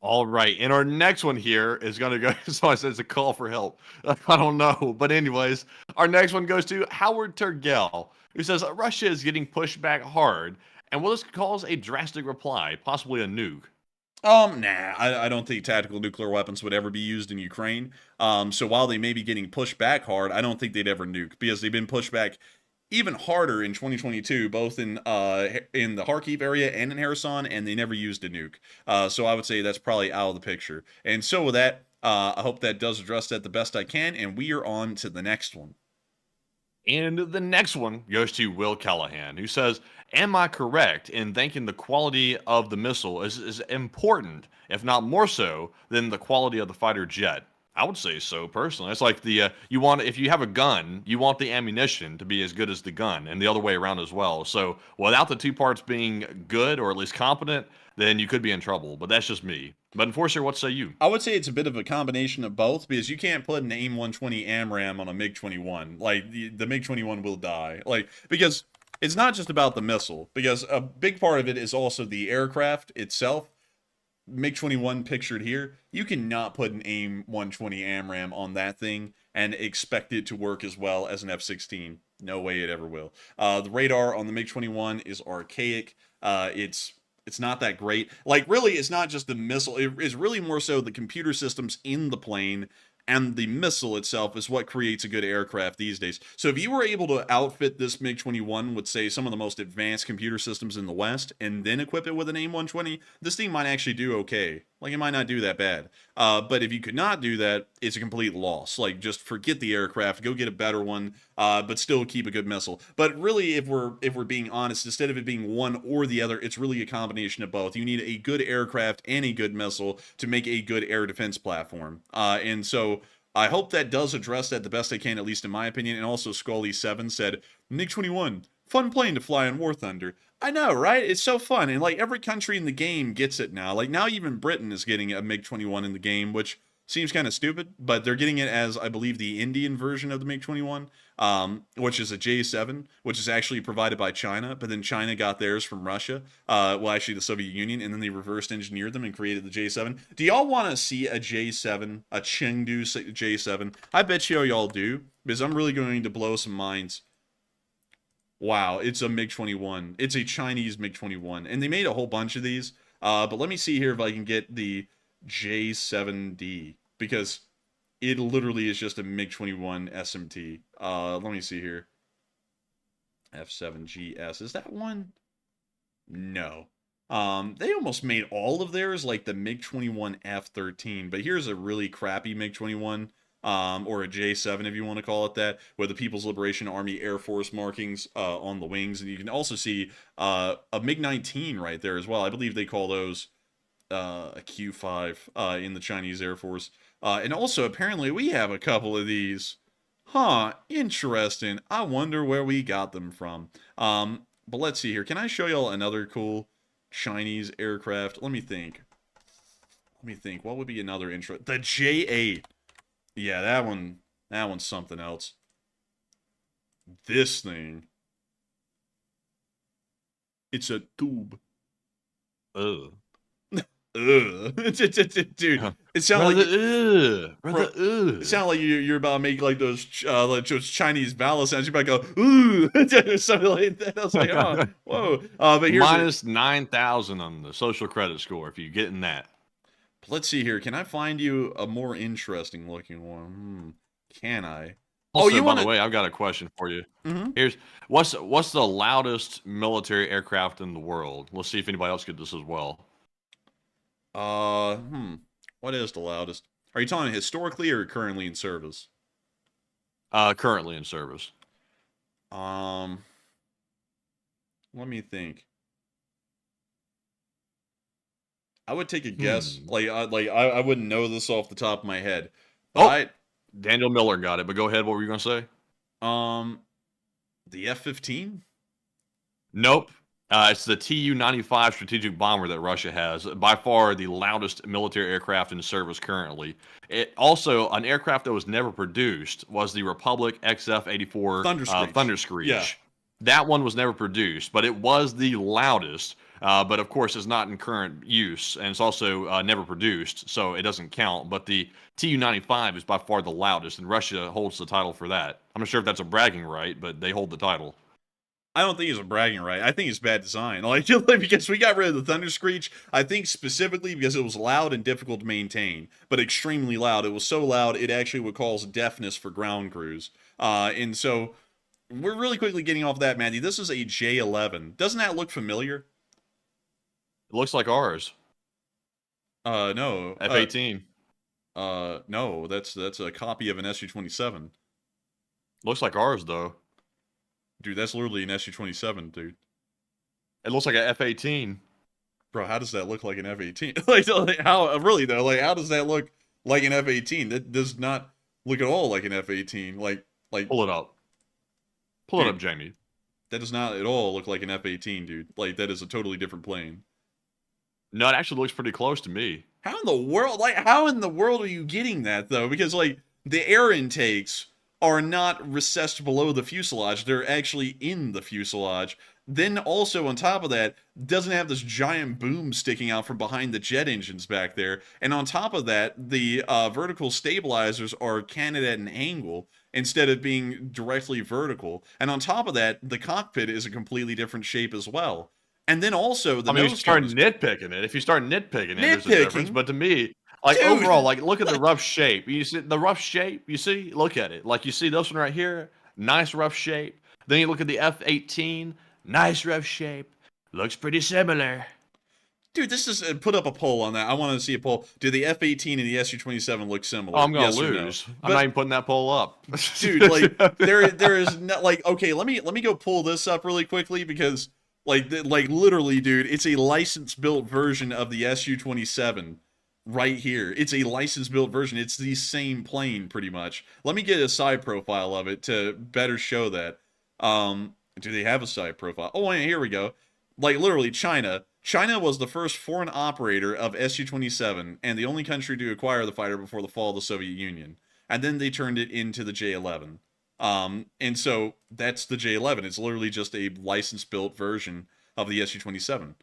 All right, and our next one here is going to go, so I said it's a call for help. I don't know, but anyways, our next one goes to Howard Turgell, who says Russia is getting pushed back hard, and will this cause a drastic reply, possibly a nuke? Nah, I don't think tactical nuclear weapons would ever be used in Ukraine. So while they may be getting pushed back hard, I don't think they'd ever nuke because they've been pushed back even harder in 2022, both in the Kharkiv area and in Kherson, and they never used a nuke. So I would say that's probably out of the picture. And so with that, I hope that does address that the best I can, and we are on to the next one. And the next one goes to Will Callahan, who says, am I correct in thinking the quality of the missile is important, if not more so, than the quality of the fighter jet? I would say so, personally. It's like if you have a gun, you want the ammunition to be as good as the gun, and the other way around as well. So without the two parts being good, or at least competent, then you could be in trouble. But that's just me. But Enforcer, what say you? I would say it's a bit of a combination of both, because you can't put an AIM-120 AMRAAM on a MiG-21. Like, the MiG-21 will die. Like, because it's not just about the missile, because a big part of it is also the aircraft itself. MiG-21 pictured here, you cannot put an AIM-120 AMRAAM on that thing and expect it to work as well as an F-16. No way it ever will. The radar on the MiG-21 is archaic. It's not that great. Like, really, it's not just the missile. It's really more so the computer systems in the plane, and the missile itself is what creates a good aircraft these days. So if you were able to outfit this MiG-21 with, say, some of the most advanced computer systems in the West, and then equip it with an AIM-120, this thing might actually do okay. Like, it might not do that bad. But if you could not do that, it's a complete loss. Like, just forget the aircraft, go get a better one, but still keep a good missile. But really, if we're being honest, instead of it being one or the other, it's really a combination of both. You need a good aircraft and a good missile to make a good air defense platform. And so I hope that does address that the best I can, at least in my opinion. And also Scully7 said, MiG-21, fun plane to fly in War Thunder. I know, right? It's so fun. And like every country in the game gets it now. Like now even Britain is getting a MiG-21 in the game, which seems kind of stupid, but they're getting it as, I believe, the Indian version of the MiG-21, which is a J7, which is actually provided by China, but then China got theirs from Russia, well, actually the Soviet Union, and then they reverse engineered them and created the J7. Do y'all want to see a J7, a Chengdu J7? I bet y'all do, because I'm really going to blow some minds. Wow, it's a MiG-21. It's a Chinese MiG-21, and they made a whole bunch of these, but let me see here if I can get the J7D, because it literally is just a MiG-21 SMT. Let me see here. F7GS. Is that one? No. They almost made all of theirs like the MiG-21 F13, but here's a really crappy MiG-21, or a J7 if you want to call it that, with the People's Liberation Army Air Force markings on the wings. And you can also see a MiG-19 right there as well. I believe they call those a Q5 in the Chinese Air Force. And also, apparently, we have a couple of these. Huh, interesting. I wonder where we got them from. But let's see here. Can I show y'all another cool Chinese aircraft? Let me think. Let me think. What would be another intro? The J8. Yeah, that one's something else. This thing. It's a tube. Ugh. Ugh. Dude, it sounded like it sounded like you're about to make like those Chinese vowel sounds. You're about to go ooh, something like that. I was like, oh, whoa. But here's Minus 9,000 on the social credit score if you're getting that. let's see here. Can I find you a more interesting looking one? Can I? Also, you by wanna... the way, I've got a question for you. Mhm. Here's what's the loudest military aircraft in the world? Let's see if anybody else get this as well. What is the loudest? Are you talking historically or currently in service? Currently in service. Let me think. I would take a guess. I wouldn't know this off the top of my head. But Daniel Miller got it, but go ahead. What were you going to say? The F-15? Nope. It's the Tu-95 strategic bomber that Russia has. By far the loudest military aircraft in service currently. It also, an aircraft that was never produced was the Republic XF-84 Thunderscreech. Yeah. That one was never produced, but it was the loudest. But of course, it's not in current use, and it's also never produced, so it doesn't count. But the Tu-95 is by far the loudest, and Russia holds the title for that. I'm not sure if that's a bragging right, but they hold the title. I don't think it's a bragging right. I think it's bad design. Like, because we got rid of the Thunderscreech, I think specifically because it was loud and difficult to maintain, but extremely loud. It was so loud, it actually would cause deafness for ground crews. And so, we're really quickly getting off that, Matty. This is a J11. Doesn't that look familiar? It looks like ours. No. F-18. No, that's a copy of an Su-27. Looks like ours, though. Dude, that's literally an Su-27, dude. It looks like an F-18. Bro, how does that look like an F-18? like, how, really, though? Like, how does that look like an F-18? That does not look at all like an F-18. Like... Pull it up. Pull it up, Jamie. That does not at all look like an F-18, dude. Like, that is a totally different plane. No, it actually looks pretty close to me. How in the world? Like, how in the world are you getting that, though? Because, like, the air intakes are not recessed below the fuselage. They're actually in the fuselage. Then also, on top of that, doesn't have this giant boom sticking out from behind the jet engines back there. And on top of that, the vertical stabilizers are canted at an angle instead of being directly vertical. And on top of that, the cockpit is a completely different shape as well. And then also, the if you start nitpicking it, there's a difference. But to me, like, Dude. overall, like, look at the rough shape. You see the rough shape? You see? Look at it. Like, you see this one right here? Nice rough shape. Then you look at the F-18. Nice rough shape. Looks pretty similar. Dude, this is... put up a poll on that. I want to see a poll. Do the F-18 and the Su-27 look similar? Oh, I'm going to yes lose. No? I'm not even putting that poll up. Dude, like, there is no... Like, okay, let me go pull this up really quickly because... Like literally, dude, it's a license-built version of the Su-27 right here. It's a license-built version. It's the same plane, pretty much. Let me get a side profile of it to better show that. Do they have a side profile? Oh, and here we go. Like, literally, China. China was the first foreign operator of Su-27 and the only country to acquire the fighter before the fall of the Soviet Union. And then they turned it into the J-11. And so that's the J-11. It's literally just a license-built version of the Su-27.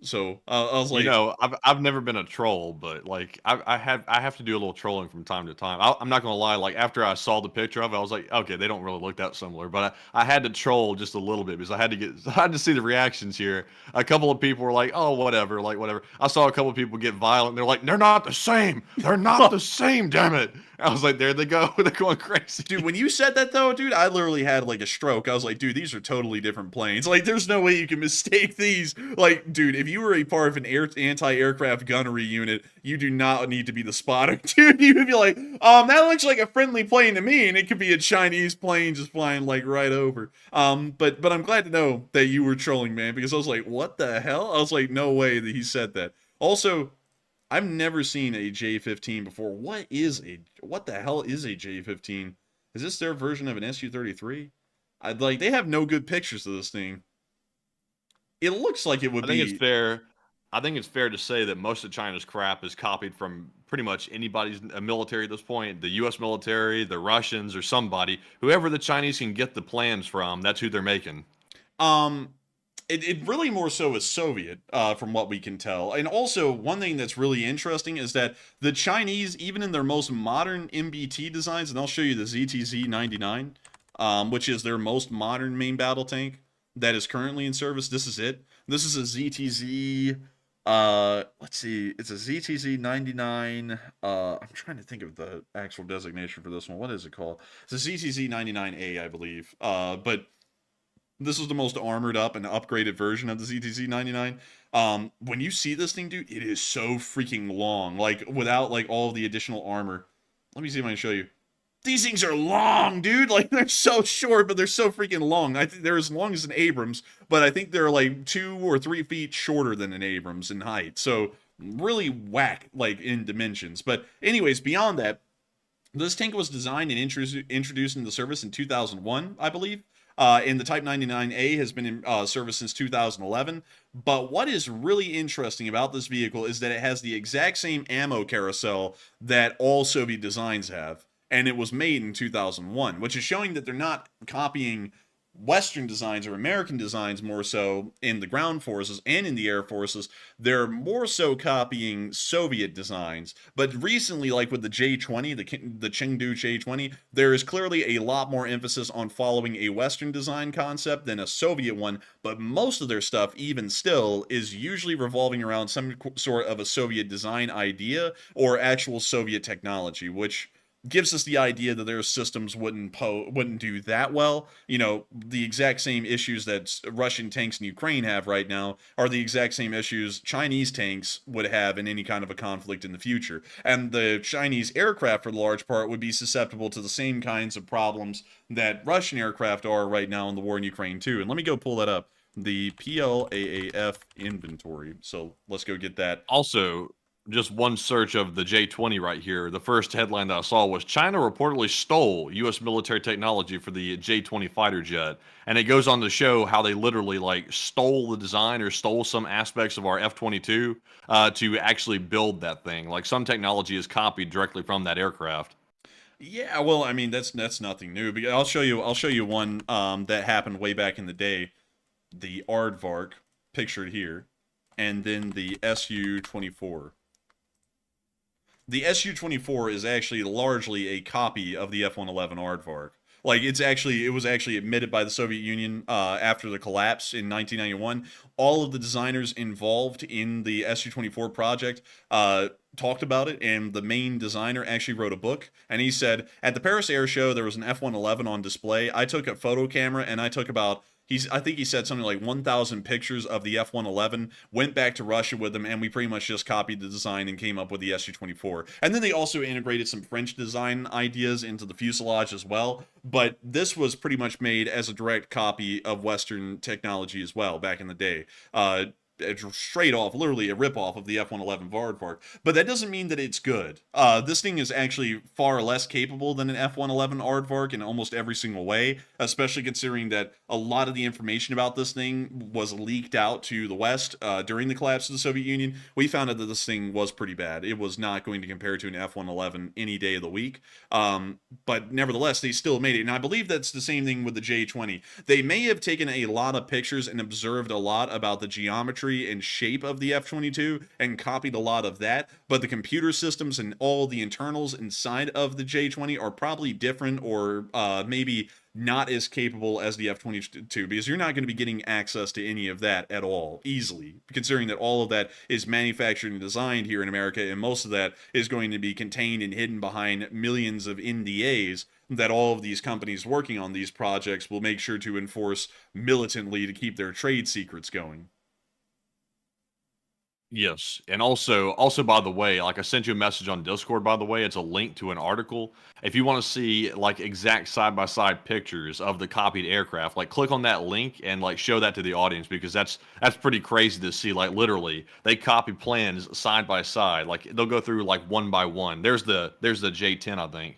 So I was like, you know, I've never been a troll, but like I have to do a little trolling from time to time. I'm not gonna lie. Like, after I saw the picture of it, I was like, okay, they don't really look that similar. But I had to troll just a little bit because I had to see the reactions here. A couple of people were like, oh, whatever, like whatever. I saw a couple of people get violent. They're like, they're not the same. They're not the same. Damn it. I was like, there they go. They're going crazy. Dude, when you said that, though, dude, I literally had, like, a stroke. I was like, dude, these are totally different planes. Like, there's no way you can mistake these. Like, dude, if you were a part of an anti-aircraft gunnery unit, you do not need to be the spotter, dude. You would be like, that looks like a friendly plane to me, and it could be a Chinese plane just flying, like, right over. But I'm glad to know that you were trolling, man, because I was like, what the hell? I was like, no way that he said that. Also... I've never seen a J-15 before. What the hell is a J-15? Is this their version of an Su-33? They have no good pictures of this thing. It looks like it would be... I think it's I think it's fair to say that most of China's crap is copied from pretty much anybody's military at this point. The U.S. military, the Russians, or somebody. Whoever the Chinese can get the plans from, that's who they're making. Um, it really more so is Soviet, from what we can tell. And also, one thing that's really interesting is that the Chinese, even in their most modern MBT designs, and I'll show you the ZTZ-99, which is their most modern main battle tank that is currently in service. This is it. This is a ZTZ. Let's see. It's a ZTZ-99. I'm trying to think of the actual designation for this one. What is it called? It's a ZTZ-99A, I believe. But this is the most armored up and upgraded version of the ZTZ-99. When you see this thing, dude, it is so freaking long. Like, without, like, all of the additional armor. Let me see if I can show you. These things are long, dude. Like, they're so short, but they're so freaking long. I think they're as long as an Abrams, but I think they're, like, 2 or 3 feet shorter than an Abrams in height. So, really whack, like, in dimensions. But anyways, beyond that, this tank was designed and introduced into service in 2001, I believe. And the Type 99A has been in service since 2011. But what is really interesting about this vehicle is that it has the exact same ammo carousel that all Soviet designs have. And it was made in 2001, which is showing that they're not copying Western designs or American designs more so in the ground forces and in the air forces. They're more so copying Soviet designs. But recently, like with the J-20, the Chengdu J-20, there is clearly a lot more emphasis on following a Western design concept than a Soviet one. But most of their stuff, even still, is usually revolving around some sort of a Soviet design idea or actual Soviet technology, which gives us the idea that their systems wouldn't do that well. You know, the exact same issues that Russian tanks in Ukraine have right now are the exact same issues Chinese tanks would have in any kind of a conflict in the future. And the Chinese aircraft, for the large part, would be susceptible to the same kinds of problems that Russian aircraft are right now in the war in Ukraine too. And let me go pull that up. The PLAAF inventory. So let's go get that. Also, just one search of the J-20 right here. The first headline that I saw was China reportedly stole U.S. military technology for the J-20 fighter jet. And it goes on to show how they literally like stole the design or stole some aspects of our F-22 to actually build that thing. Like some technology is copied directly from that aircraft. Yeah, well, I mean that's nothing new. But I'll show you one that happened way back in the day. The Aardvark pictured here, and then the Su-24. The Su-24 is actually largely a copy of the F-111 Aardvark. Like, it was actually admitted by the Soviet Union after the collapse in 1991. All of the designers involved in the Su-24 project talked about it, and the main designer actually wrote a book, and he said, at the Paris Air Show, there was an F-111 on display. I took a photo camera, and I took about I think he said something like 1,000 pictures of the F-111, went back to Russia with them, and we pretty much just copied the design and came up with the Su-24. And then they also integrated some French design ideas into the fuselage as well, but this was pretty much made as a direct copy of Western technology as well back in the day. Straight off, literally a ripoff of the F-111 Aardvark, but that doesn't mean that it's good. This thing is actually far less capable than an F-111 Aardvark in almost every single way, especially considering that a lot of the information about this thing was leaked out to the West during the collapse of the Soviet Union. We found out that this thing was pretty bad. It was not going to compare to an F-111 any day of the week, but nevertheless, they still made it, and I believe that's the same thing with the J-20. They may have taken a lot of pictures and observed a lot about the geometry and shape of the F-22 and copied a lot of that, but the computer systems and all the internals inside of the J-20 are probably different or maybe not as capable as the F-22, because you're not going to be getting access to any of that at all easily, considering that all of that is manufactured and designed here in America, and most of that is going to be contained and hidden behind millions of NDAs that all of these companies working on these projects will make sure to enforce militantly to keep their trade secrets going. Yes, and also by the way, like I sent you a message on Discord, by the way, it's a link to an article. If you want to see like exact side-by-side pictures of the copied aircraft, like click on that link and like show that to the audience, because that's pretty crazy to see. Like literally, they copy plans side by side. Like they'll go through like one by one. There's the J-10, I think.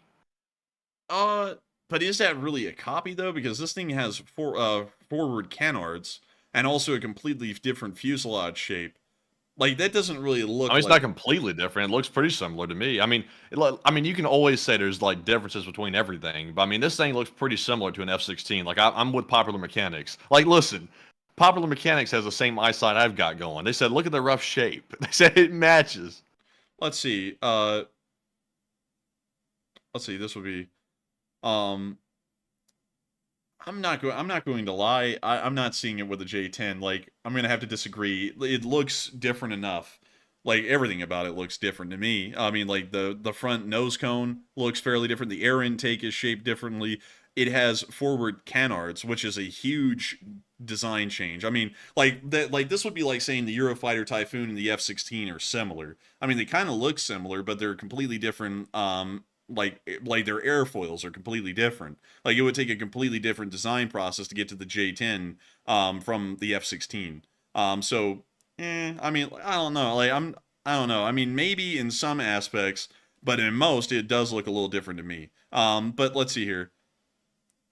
But is that really a copy though? Because this thing has forward canards and also a completely different fuselage shape. Like, that doesn't really look I mean, it's like... not completely different. It looks pretty similar to me. I mean, I mean, you can always say there's like differences between everything, but I mean, this thing looks pretty similar to an F-16. Like, I'm with Popular Mechanics. Like, listen, Popular Mechanics has the same eyesight I've got going. They said, look at the rough shape. They said it matches. Let's see. Let's see. This would be... Um, I'm not going to lie. I'm not seeing it with the J10. Like, I'm gonna have to disagree. It looks different enough. Like, everything about it looks different to me. I mean, like, the front nose cone looks fairly different. The air intake is shaped differently. It has forward canards, which is a huge design change. I mean, like that. Like, this would be like saying the Eurofighter Typhoon and the F-16 are similar. I mean, they kind of look similar, but they're completely different. Like their airfoils are completely different. Like, it would take a completely different design process to get to the J10 from the F-16. So, I mean, I don't know. Like, I don't know. I mean, maybe in some aspects, but in most, it does look a little different to me. But let's see here.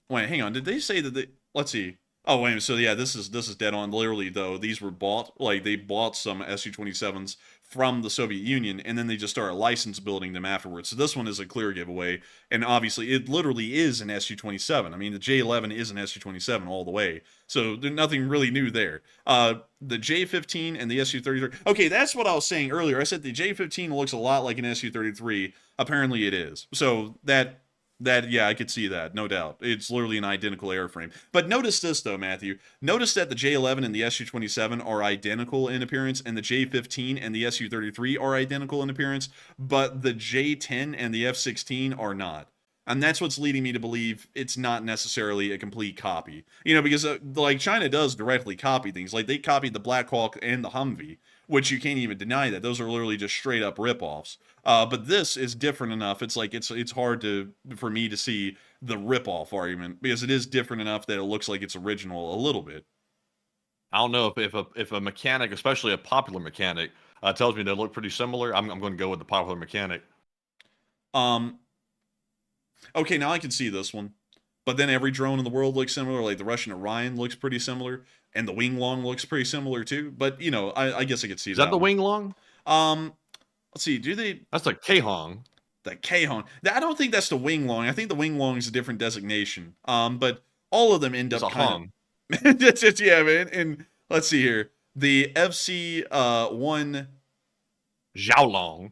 Wait, hang on. Did they say that they... Let's see. Oh, wait a minute. So, yeah, this is dead on. Literally, though, these were bought. Like, they bought some Su-27s from the Soviet Union, and then they just started license building them afterwards. So this one is a clear giveaway, and obviously, it literally is an Su-27. I mean, the J-11 is an Su-27 all the way. So there's nothing really new there. The J-15 and the Su-33... Okay, that's what I was saying earlier. I said the J-15 looks a lot like an Su-33. Apparently, it is. So that, yeah, I could see that, no doubt. It's literally an identical airframe. But notice this, though, Matthew. Notice that the J-11 and the Su-27 are identical in appearance, and the J-15 and the Su-33 are identical in appearance, but the J-10 and the F-16 are not. And that's what's leading me to believe it's not necessarily a complete copy. You know, because, like, China does directly copy things. Like, they copied the Black Hawk and the Humvee, which you can't even deny that. Those are literally just straight-up ripoffs. But this is different enough. It's like, it's hard for me to see the ripoff argument, because it is different enough that it looks like it's original a little bit. I don't know if a mechanic, especially a Popular Mechanic, tells me they look pretty similar. I'm going to go with the Popular Mechanic. Okay, now I can see this one. But then every drone in the world looks similar. Like, the Russian Orion looks pretty similar. And the Wing Long looks pretty similar, too. But, you know, I guess I could see that. Is that the Wing Long? Let's see. Do they... That's the K-Hong. The K-Hong. I don't think that's the Wing Long. I think the Wing Long is a different designation. But all of them end up kind of... Yeah, man. And let's see here. The FC-1... Xiaolong.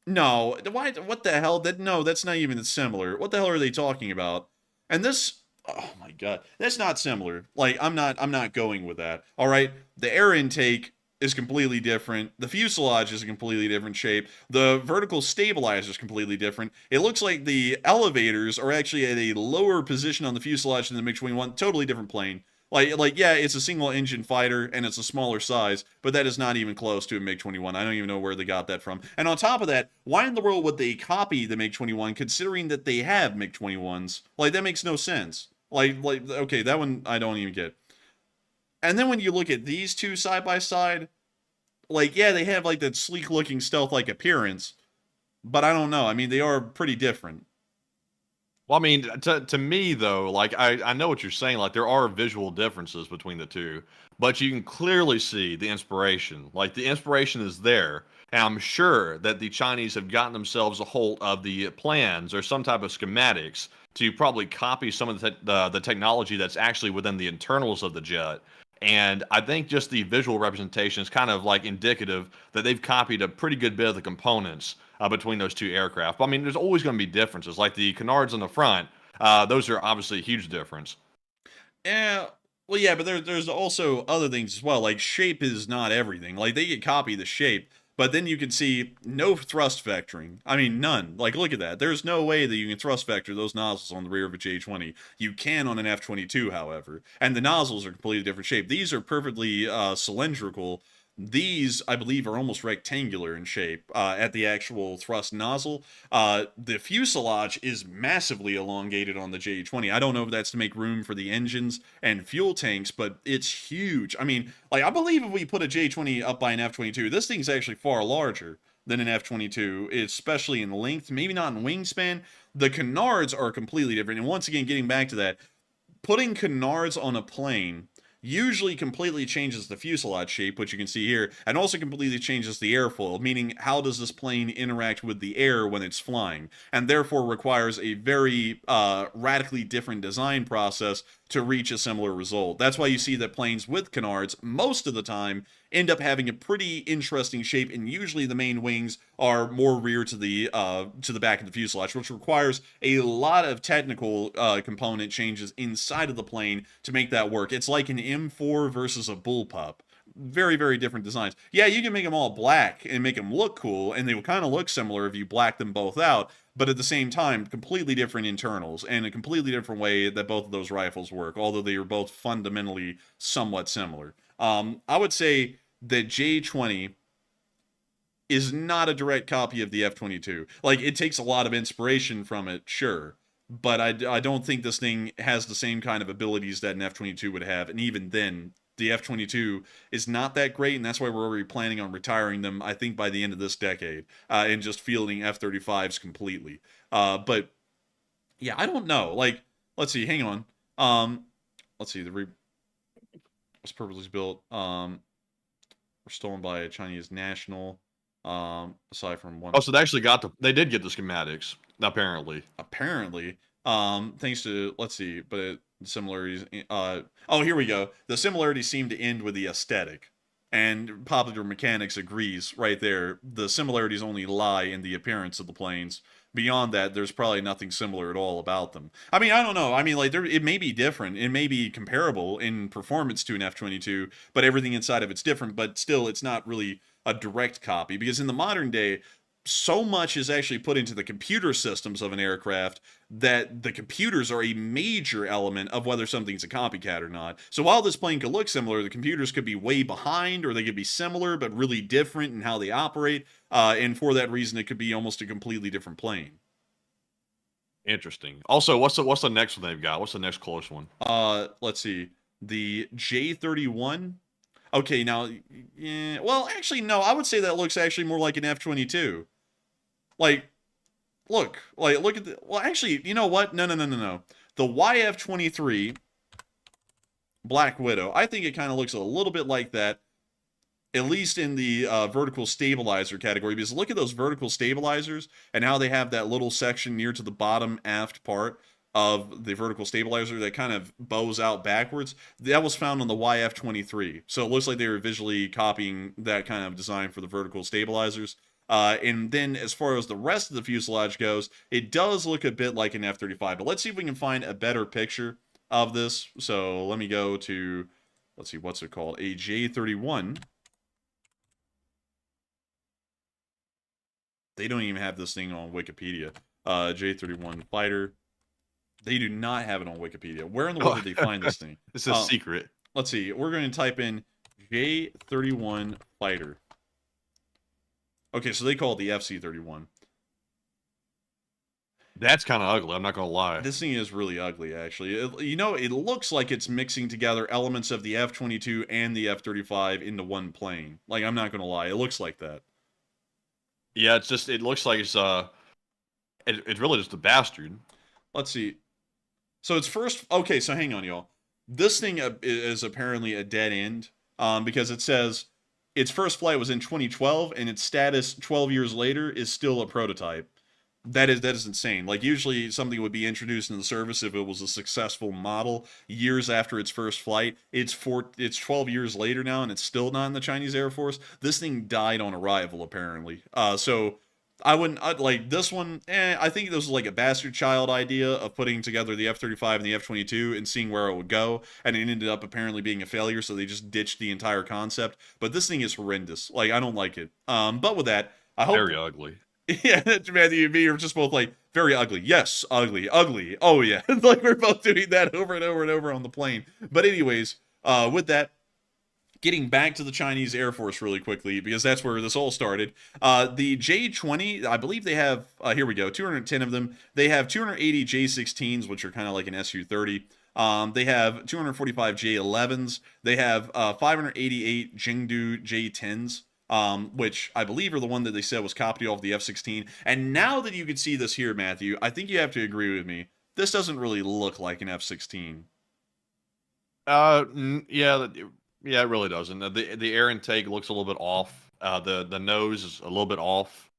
No, what the hell? No, that's not even similar. What the hell are they talking about? And this, oh my god, that's not similar. Like, I'm not going with that. All right, the air intake is completely different. The fuselage is a completely different shape. The vertical stabilizer is completely different. It looks like the elevators are actually at a lower position on the fuselage than the MiG-21. Totally different plane. Like, yeah, it's a single-engine fighter, and it's a smaller size, but that is not even close to a MiG-21. I don't even know where they got that from. And on top of that, why in the world would they copy the MiG-21, considering that they have MiG-21s? Like, that makes no sense. Like, okay, that one I don't even get. And then when you look at these two side by side, like, yeah, they have, like, that sleek-looking stealth-like appearance, but I don't know. I mean, they are pretty different. Well, I mean, to me, though, like, I know what you're saying. Like, there are visual differences between the two, but you can clearly see the inspiration. Like, the inspiration is there, and I'm sure that the Chinese have gotten themselves a hold of the plans or some type of schematics to probably copy some of the technology that's actually within the internals of the jet. And I think just the visual representation is kind of like indicative that they've copied a pretty good bit of the components between those two aircraft. But, I mean, there's always going to be differences. Like the canards on the front, those are obviously a huge difference. Yeah, well, yeah, but there's also other things as well. Like, shape is not everything. Like, they could copy the shape, but then you can see no thrust vectoring. I mean, none. Like, look at that. There's no way that you can thrust vector those nozzles on the rear of a J-20. You can on an F-22, however. And the nozzles are completely different shape. These are perfectly cylindrical. These, I believe, are almost rectangular in shape at the actual thrust nozzle. The fuselage is massively elongated on the J-20. I don't know if that's to make room for the engines and fuel tanks, but it's huge. I mean, like, I believe if we put a J-20 up by an F-22, this thing's actually far larger than an F-22, especially in length, maybe not in wingspan. The canards are completely different. And once again, getting back to that, putting canards on a plane usually completely changes the fuselage shape, which you can see here, and also completely changes the airfoil, meaning how does this plane interact with the air when it's flying, and therefore requires a very radically different design process to reach a similar result. That's why you see that planes with canards, most of the time, end up having a pretty interesting shape, and usually the main wings are more rear to the back of the fuselage, which requires a lot of technical component changes inside of the plane to make that work. It's like an M4 versus a bullpup. Very, very different designs. Yeah, you can make them all black and make them look cool, and they will kind of look similar if you black them both out, but at the same time, completely different internals and a completely different way that both of those rifles work, although they are both fundamentally somewhat similar. I would say that J-20 is not a direct copy of the F-22. Like, it takes a lot of inspiration from it, sure, but I don't think this thing has the same kind of abilities that an F-22 would have, and even then, the F-22 is not that great, and that's why we're already planning on retiring them, I think, by the end of this decade, and just fielding F-35s completely. But, yeah, I don't know. Like, let's see, hang on. Let's see, was purposely built, were stolen by a Chinese national, aside from one. Oh, so they actually they did get the schematics, apparently. Apparently. Thanks to, let's see, but similarities, oh, here we go. The similarities seem to end with the aesthetic, and Popular Mechanics agrees right there. The similarities only lie in the appearance of the planes. Beyond that, there's probably nothing similar at all about them. I mean, I don't know. I mean, like, it may be different. It may be comparable in performance to an F-22, but everything inside of it's different, but still, it's not really a direct copy, because in the modern day, so much is actually put into the computer systems of an aircraft that the computers are a major element of whether something's a copycat or not. So while this plane could look similar, the computers could be way behind, or they could be similar but really different in how they operate, and for that reason, it could be almost a completely different plane. Interesting. Also, what's the next one they've got? What's the next close one? Let's see. The J-31. Okay, now, yeah, well, actually, no, I would say that looks actually more like an F-22. Like, look at the, well, actually, you know what? No. The YF-23 Black Widow, I think it kind of looks a little bit like that, at least in the vertical stabilizer category, because look at those vertical stabilizers and how they have that little section near to the bottom aft part of the vertical stabilizer that kind of bows out backwards. That was found on the YF-23. So it looks like they were visually copying that kind of design for the vertical stabilizers. And then as far as the rest of the fuselage goes, it does look a bit like an F-35. But let's see if we can find a better picture of this. So let me go to, let's see, what's it called? A J-31. They don't even have this thing on Wikipedia. J-31 fighter. They do not have it on Wikipedia. Where in the world did they find this thing? It's a secret. Let's see. We're going to type in J-31 fighter. Okay, so they call it the FC-31. That's kind of ugly, I'm not going to lie. This thing is really ugly, actually. It looks like it's mixing together elements of the F-22 and the F-35 into one plane. Like, I'm not going to lie. It looks like that. Yeah, it looks like it's really just a bastard. Let's see. So it's okay, so hang on, y'all. This thing is apparently a dead end, because it says its first flight was in 2012, and its status 12 years later is still a prototype. That is insane. Like, usually something would be introduced in the service if it was a successful model years after its first flight. It's 12 years later now, and it's still not in the Chinese Air Force. This thing died on arrival, apparently. So I'd like this one. I think this was like a bastard child idea of putting together the F-35 and the F-22 and seeing where it would go, and it ended up apparently being a failure, so they just ditched the entire concept. But this thing is horrendous. Like, I don't like it. But with that, I hope... Very ugly. Yeah, Matthew and me are just both like, very ugly. Yes, ugly. Oh, yeah. Like, we're both doing that over and over and over on the plane. But anyways, with that, getting back to the Chinese Air Force really quickly, because that's where this all started. The J-20, I believe they have, here we go, 210 of them. They have 280 J-16s, which are kind of like an Su-30. They have 245 J-11s. They have 588 Jingdu J-10s. Which I believe are the one that they said was copied off the F-16. And now that you can see this here, Matthew, I think you have to agree with me. This doesn't really look like an F-16. Yeah, it really doesn't. The air intake looks a little bit off. The nose is a little bit off.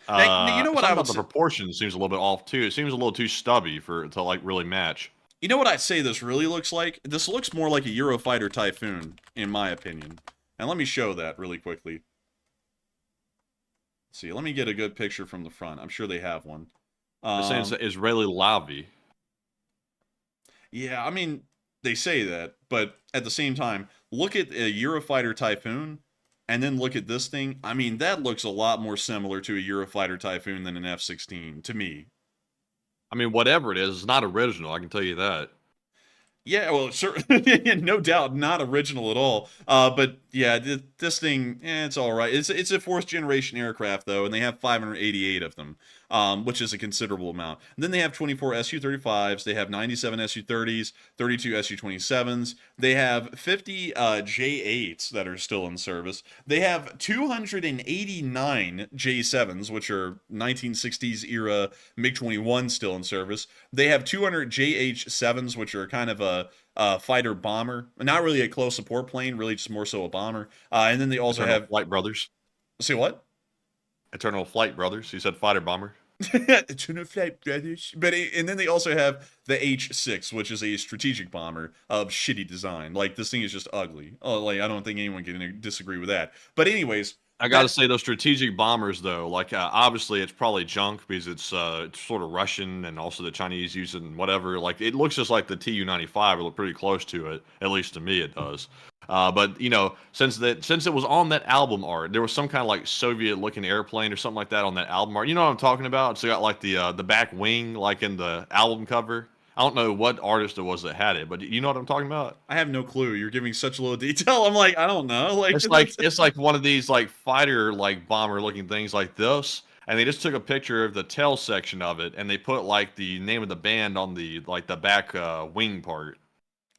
Now, you know what Something I about would the say? proportion seems a little bit off too. It seems a little too stubby for to like really match. You know what I'd say this really looks like? This looks more like a Eurofighter Typhoon, in my opinion. And let me show that really quickly. Let's see, let me get a good picture from the front. I'm sure they have one. They're saying it's an Israeli Lavi. Yeah, I mean, they say that, but at the same time, look at a Eurofighter Typhoon, and then look at this thing. I mean, that looks a lot more similar to a Eurofighter Typhoon than an F-16, to me. I mean, whatever it is, it's not original. I can tell you that. Yeah, well, sure, no doubt, not original at all. But yeah, this thing, it's all right. It's a fourth generation aircraft though, and they have 588 of them, which is a considerable amount. And then they have 24 Su-35s, they have 97 Su-30s, 32 Su-27s, they have 50 J-8s that are still in service. They have 289 J-7s, which are 1960s era MiG-21 still in service. They have 200 JH-7s, which are kind of a fighter bomber, not really a close support plane, really just more so a bomber. And then they also Eternal have Flight Brothers. See what? Eternal Flight Brothers. You said fighter bomber. Eternal Flight Brothers. But and then they also have the H-6, which is a strategic bomber of shitty design. Like this thing is just ugly. Oh, like I don't think anyone can disagree with that. But anyways, I gotta say those strategic bombers though, like obviously it's probably junk because it's sort of Russian and also the Chinese use it and whatever. Like it looks just like the Tu-95, or look pretty close to it. At least to me, it does. But you know, since it was on that album art, there was some kind of like Soviet-looking airplane or something like that on that album art. You know what I'm talking about? It's got like the back wing, like in the album cover. I don't know what artist it was that had it, but you know what I'm talking about? I have no clue. You're giving such little detail. I'm like, I don't know. Like It's like one of these like fighter like bomber looking things like this, and they just took a picture of the tail section of it, and they put like the name of the band on the like the back wing part.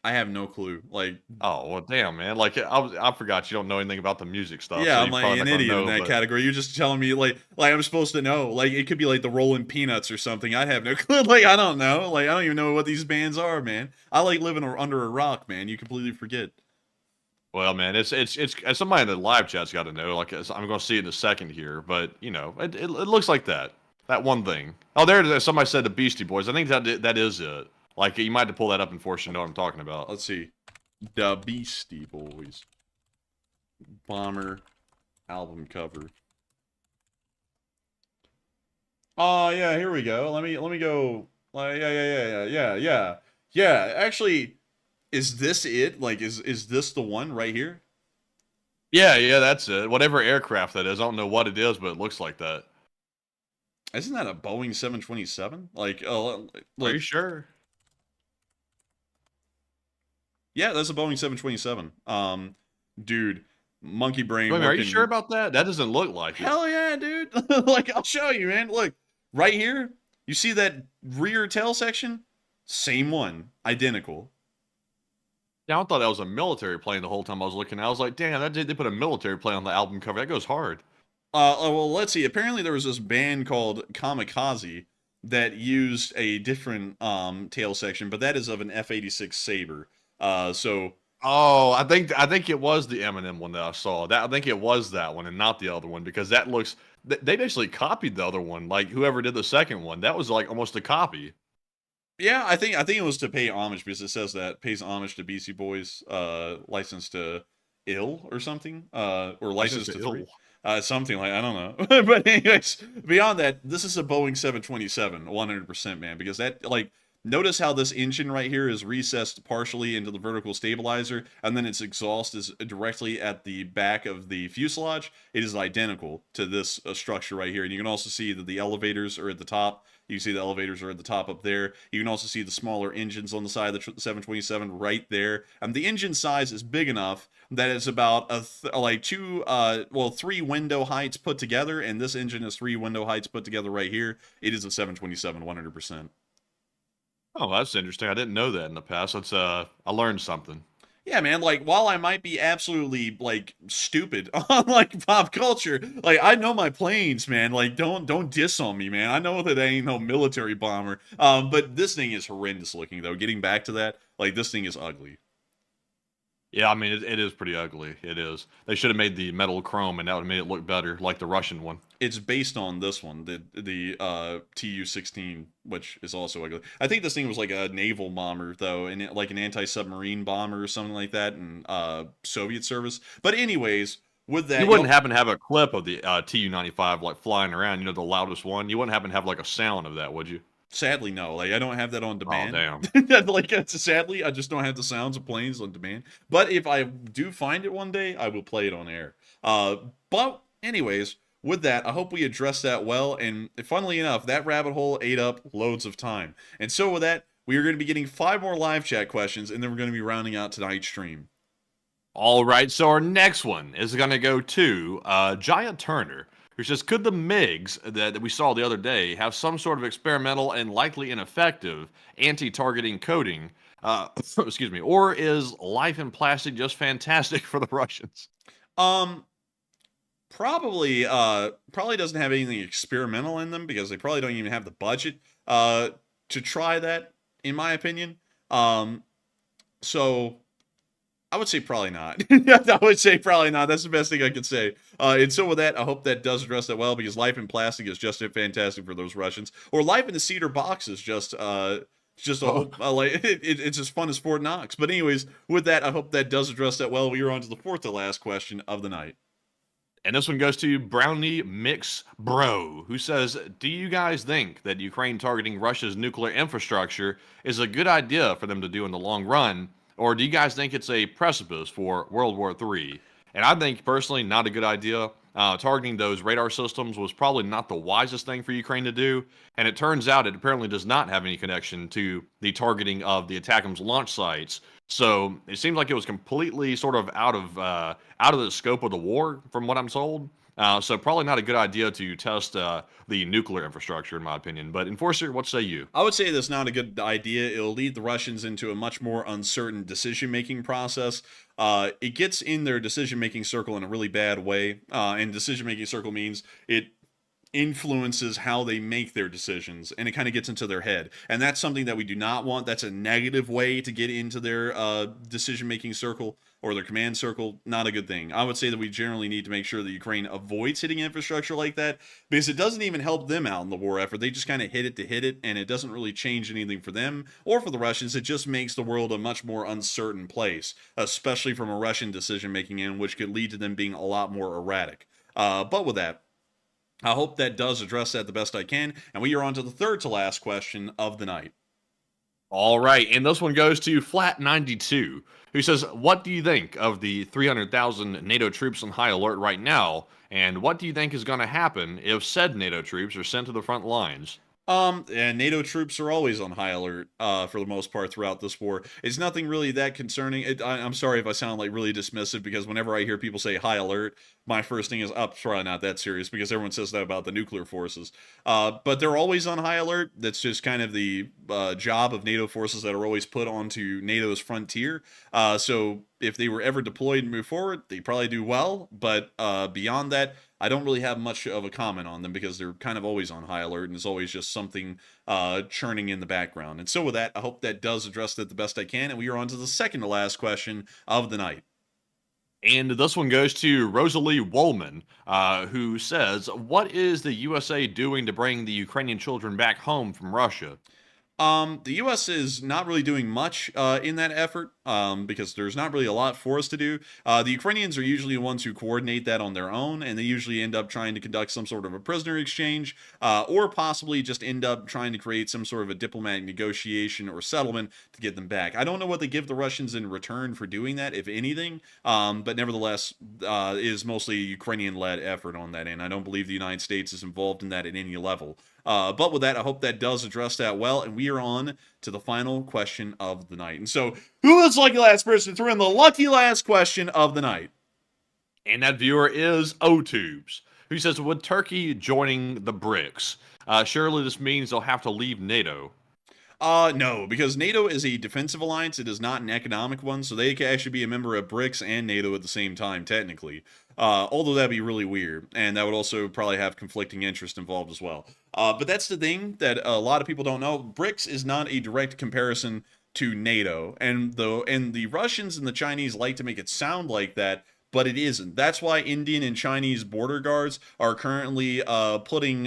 I have no clue. Like, oh well, damn man! Like I forgot you don't know anything about the music stuff. yeah, so I'm like an idiot in that category. You're just telling me like I'm supposed to know. Like it could be like the Rolling Peanuts or something. I have no clue. Like I don't know. Like I don't even know what these bands are, man. I like living under a rock, man. You completely forget. Well, man, it's somebody in the live chat's got to know. Like I'm going to see it in a second here, but you know, it looks like that one thing. Oh, there it is. Somebody said the Beastie Boys. I think that is it. Like you might have to pull that up and force you to know what I'm talking about. Let's see, the Beastie Boys bomber album cover. Oh yeah, here we go. Let me go. Yeah. Actually, is this it? Like, is this the one right here? Yeah, that's it. Whatever aircraft that is, I don't know what it is, but it looks like that. Isn't that a Boeing 727? Like, Are you sure? Yeah, that's a Boeing 727. Dude, monkey brain. Wait, are you sure about that? That doesn't look like it. Hell yeah, dude. Like, I'll show you, man. Look, right here. You see that rear tail section? Same one. Identical. Yeah, I thought that was a military plane the whole time I was looking. I was like, damn, they put a military plane on the album cover. That goes hard. Well, let's see. Apparently, there was this band called Kamikaze that used a different tail section, but that is of an F-86 Sabre. Oh, I think it was the Eminem one that I saw. I think it was that one and not the other one because that looks. They basically copied the other one. Like whoever did the second one, that was like almost a copy. Yeah, I think it was to pay homage because it says that pays homage to Beastie Boys, licensed to ill or something, or licensed to three. Something like I don't know. But anyways, beyond that, this is a Boeing 727, 100%, man, because that like. Notice how this engine right here is recessed partially into the vertical stabilizer, and then its exhaust is directly at the back of the fuselage. It is identical to this structure right here. And you can also see that the elevators are at the top. You can see the elevators are at the top up there. You can also see the smaller engines on the side of the 727 right there. And the engine size is big enough that it's about three window heights put together, and this engine is 3 window heights put together right here. It is a 727 100%. Oh, that's interesting. I didn't know that in the past. I learned something. Yeah, man, like, while I might be absolutely, like, stupid on, like, pop culture, like, I know my planes, man. Like, don't diss on me, man. I know that I ain't no military bomber. But this thing is horrendous looking, though. Getting back to that, like, this thing is ugly. Yeah, I mean, it is pretty ugly. It is. They should have made the metal chrome, and that would have made it look better, like the Russian one. It's based on this one, the Tu-16, which is also ugly. I think this thing was like a naval bomber though, and like an anti-submarine bomber or something like that in Soviet service. But anyways, with that, You wouldn't happen to have a clip of the Tu-95 like flying around, the loudest one. You wouldn't happen to have like a sound of that, would you? sadly no, like I don't have that on demand. Oh, damn. Like sadly, I just don't have the sounds of planes on demand. But if I do find it one day, I will play it on air. But anyways, with that, I hope we addressed that well. And funnily enough, that rabbit hole ate up loads of time. And so with that, we are going to be getting 5 more live chat questions, and then we're going to be rounding out tonight's stream. All right, so our next one is going to go to Giant Turner, who says, could the MiGs that we saw the other day have some sort of experimental and likely ineffective anti-targeting coating? Excuse me. Or is life in plastic just fantastic for the Russians? Probably doesn't have anything experimental in them because they probably don't even have the budget to try that, in my opinion. So I would say probably not. I would say probably not. That's the best thing I could say. And so with that, I hope that does address that well, because life in plastic is just fantastic for those Russians. Or life in the cedar box is just a whole, like it's as fun as Fort Knox. But anyways, with that, I hope that does address that well. We are on to the 4th to last question of the night. And this one goes to Brownie Mix Bro, who says, do you guys think that Ukraine targeting Russia's nuclear infrastructure is a good idea for them to do in the long run? Or do you guys think it's a precipice for World War III? And I think, personally, not a good idea. Targeting those radar systems was probably not the wisest thing for Ukraine to do. And it turns out it apparently does not have any connection to the targeting of the ATACMS launch sites. So it seems like it was completely sort of out of the scope of the war, from what I'm told. So probably not a good idea to test the nuclear infrastructure, in my opinion. But Enforcer, what say you? I would say that's not a good idea. It'll lead the Russians into a much more uncertain decision-making process. It gets in their decision-making circle in a really bad way. And decision-making circle means it influences how they make their decisions, and it kind of gets into their head, and that's something that we do not want. That's a negative way to get into their decision-making circle or their command circle. Not a good thing. I would say that we generally need to make sure that Ukraine avoids hitting infrastructure like that, because it doesn't even help them out in the war effort. They just kind of hit it to hit it, and it doesn't really change anything for them or for the Russians. It just makes the world a much more uncertain place, especially from a Russian decision-making end, which could lead to them being a lot more erratic. But with that, I hope that does address that the best I can. And we are on to the 3rd to last question of the night. All right, and this one goes to Flat92, who says, what do you think of the 300,000 NATO troops on high alert right now? And what do you think is going to happen if said NATO troops are sent to the front lines? And NATO troops are always on high alert, for the most part throughout this war. It's nothing really that concerning. I'm sorry if I sound like really dismissive, because whenever I hear people say high alert, my first thing is, it's probably not that serious, because everyone says that about the nuclear forces. But they're always on high alert. That's just kind of the job of NATO forces that are always put onto NATO's frontier. So if they were ever deployed and move forward, they probably do well. But beyond that, I don't really have much of a comment on them, because they're kind of always on high alert, and it's always just something churning in the background. And so with that, I hope that does address that the best I can. And we are on to the 2nd to last question of the night. And this one goes to Rosalie Woolman, who says, what is the USA doing to bring the Ukrainian children back home from Russia? The U.S. is not really doing much in that effort, because there's not really a lot for us to do. The Ukrainians are usually the ones who coordinate that on their own, and they usually end up trying to conduct some sort of a prisoner exchange, or possibly just end up trying to create some sort of a diplomatic negotiation or settlement to get them back. I don't know what they give the Russians in return for doing that, if anything, but nevertheless, it is mostly a Ukrainian-led effort on that end. I don't believe the United States is involved in that at any level. But with that, I hope that does address that well, and we are on to the final question of the night. And so, who is the lucky last person to throw in the lucky last question of the night? And that viewer is O-Tubes, who says, with Turkey joining the BRICS, surely this means they'll have to leave NATO. No, because NATO is a defensive alliance. It is not an economic one, so they can actually be a member of BRICS and NATO at the same time, technically. Although that'd be really weird, and that would also probably have conflicting interest involved as well. But that's the thing that a lot of people don't know. BRICS is not a direct comparison to NATO, and the Russians and the Chinese like to make it sound like that, but it isn't. That's why Indian and Chinese border guards are currently putting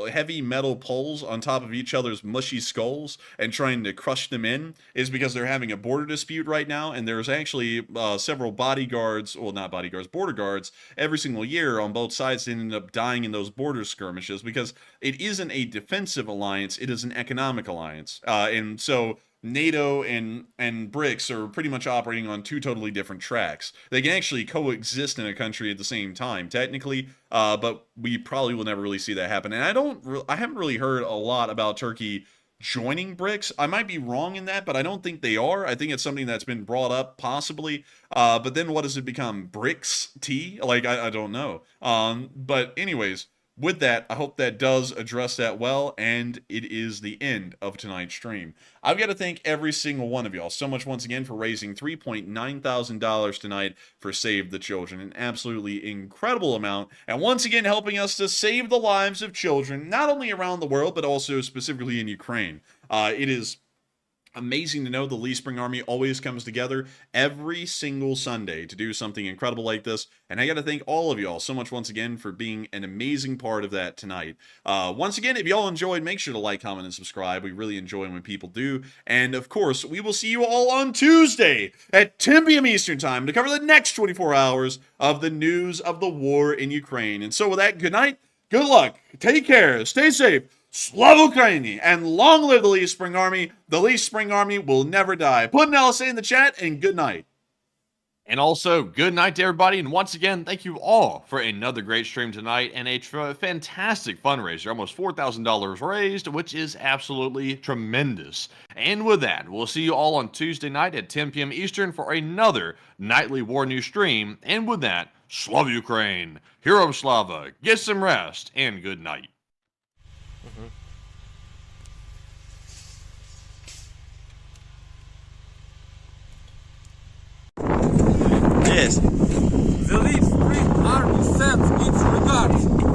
heavy metal poles on top of each other's mushy skulls and trying to crush them in, is because they're having a border dispute right now, and there's actually several bodyguards, well, not bodyguards, border guards, every single year on both sides that end up dying in those border skirmishes, because it isn't a defensive alliance, it is an economic alliance. And so NATO and BRICS are pretty much operating on two totally different tracks. They can actually coexist in a country at the same time, technically, but we probably will never really see that happen. And I haven't really heard a lot about Turkey joining BRICS. I might be wrong in that, but I don't think they are. I think it's something that's been brought up, possibly. But then what does it become? BRICS T? Like, I don't know. But anyways, with that, I hope that does address that well, and it is the end of tonight's stream. I've got to thank every single one of y'all so much once again for raising $3.9 thousand tonight for Save the Children. An absolutely incredible amount, and once again helping us to save the lives of children, not only around the world, but also specifically in Ukraine. It is amazing to know the Lee Spring Army always comes together every single Sunday to do something incredible like this, and I got to thank all of y'all so much once again for being an amazing part of that tonight. Once again, if y'all enjoyed, make sure to like, comment, and subscribe. We really enjoy when people do, and of course, we will see you all on Tuesday at 10 p.m. Eastern Time to cover the next 24 hours of the news of the war in Ukraine. And so with that, good night, good luck, take care, stay safe, Slava Ukraini, and long live the Lee Spring Army. The Lee Spring Army will never die. Put an LSA in the chat, and good night. And also, good night to everybody. And once again, thank you all for another great stream tonight and a fantastic fundraiser. Almost $4,000 raised, which is absolutely tremendous. And with that, we'll see you all on Tuesday night at 10 p.m. Eastern for another nightly War News stream. And with that, Slava Ukraine, Hero Slava, get some rest, and good night. The Leaf Spring Army sends its regards.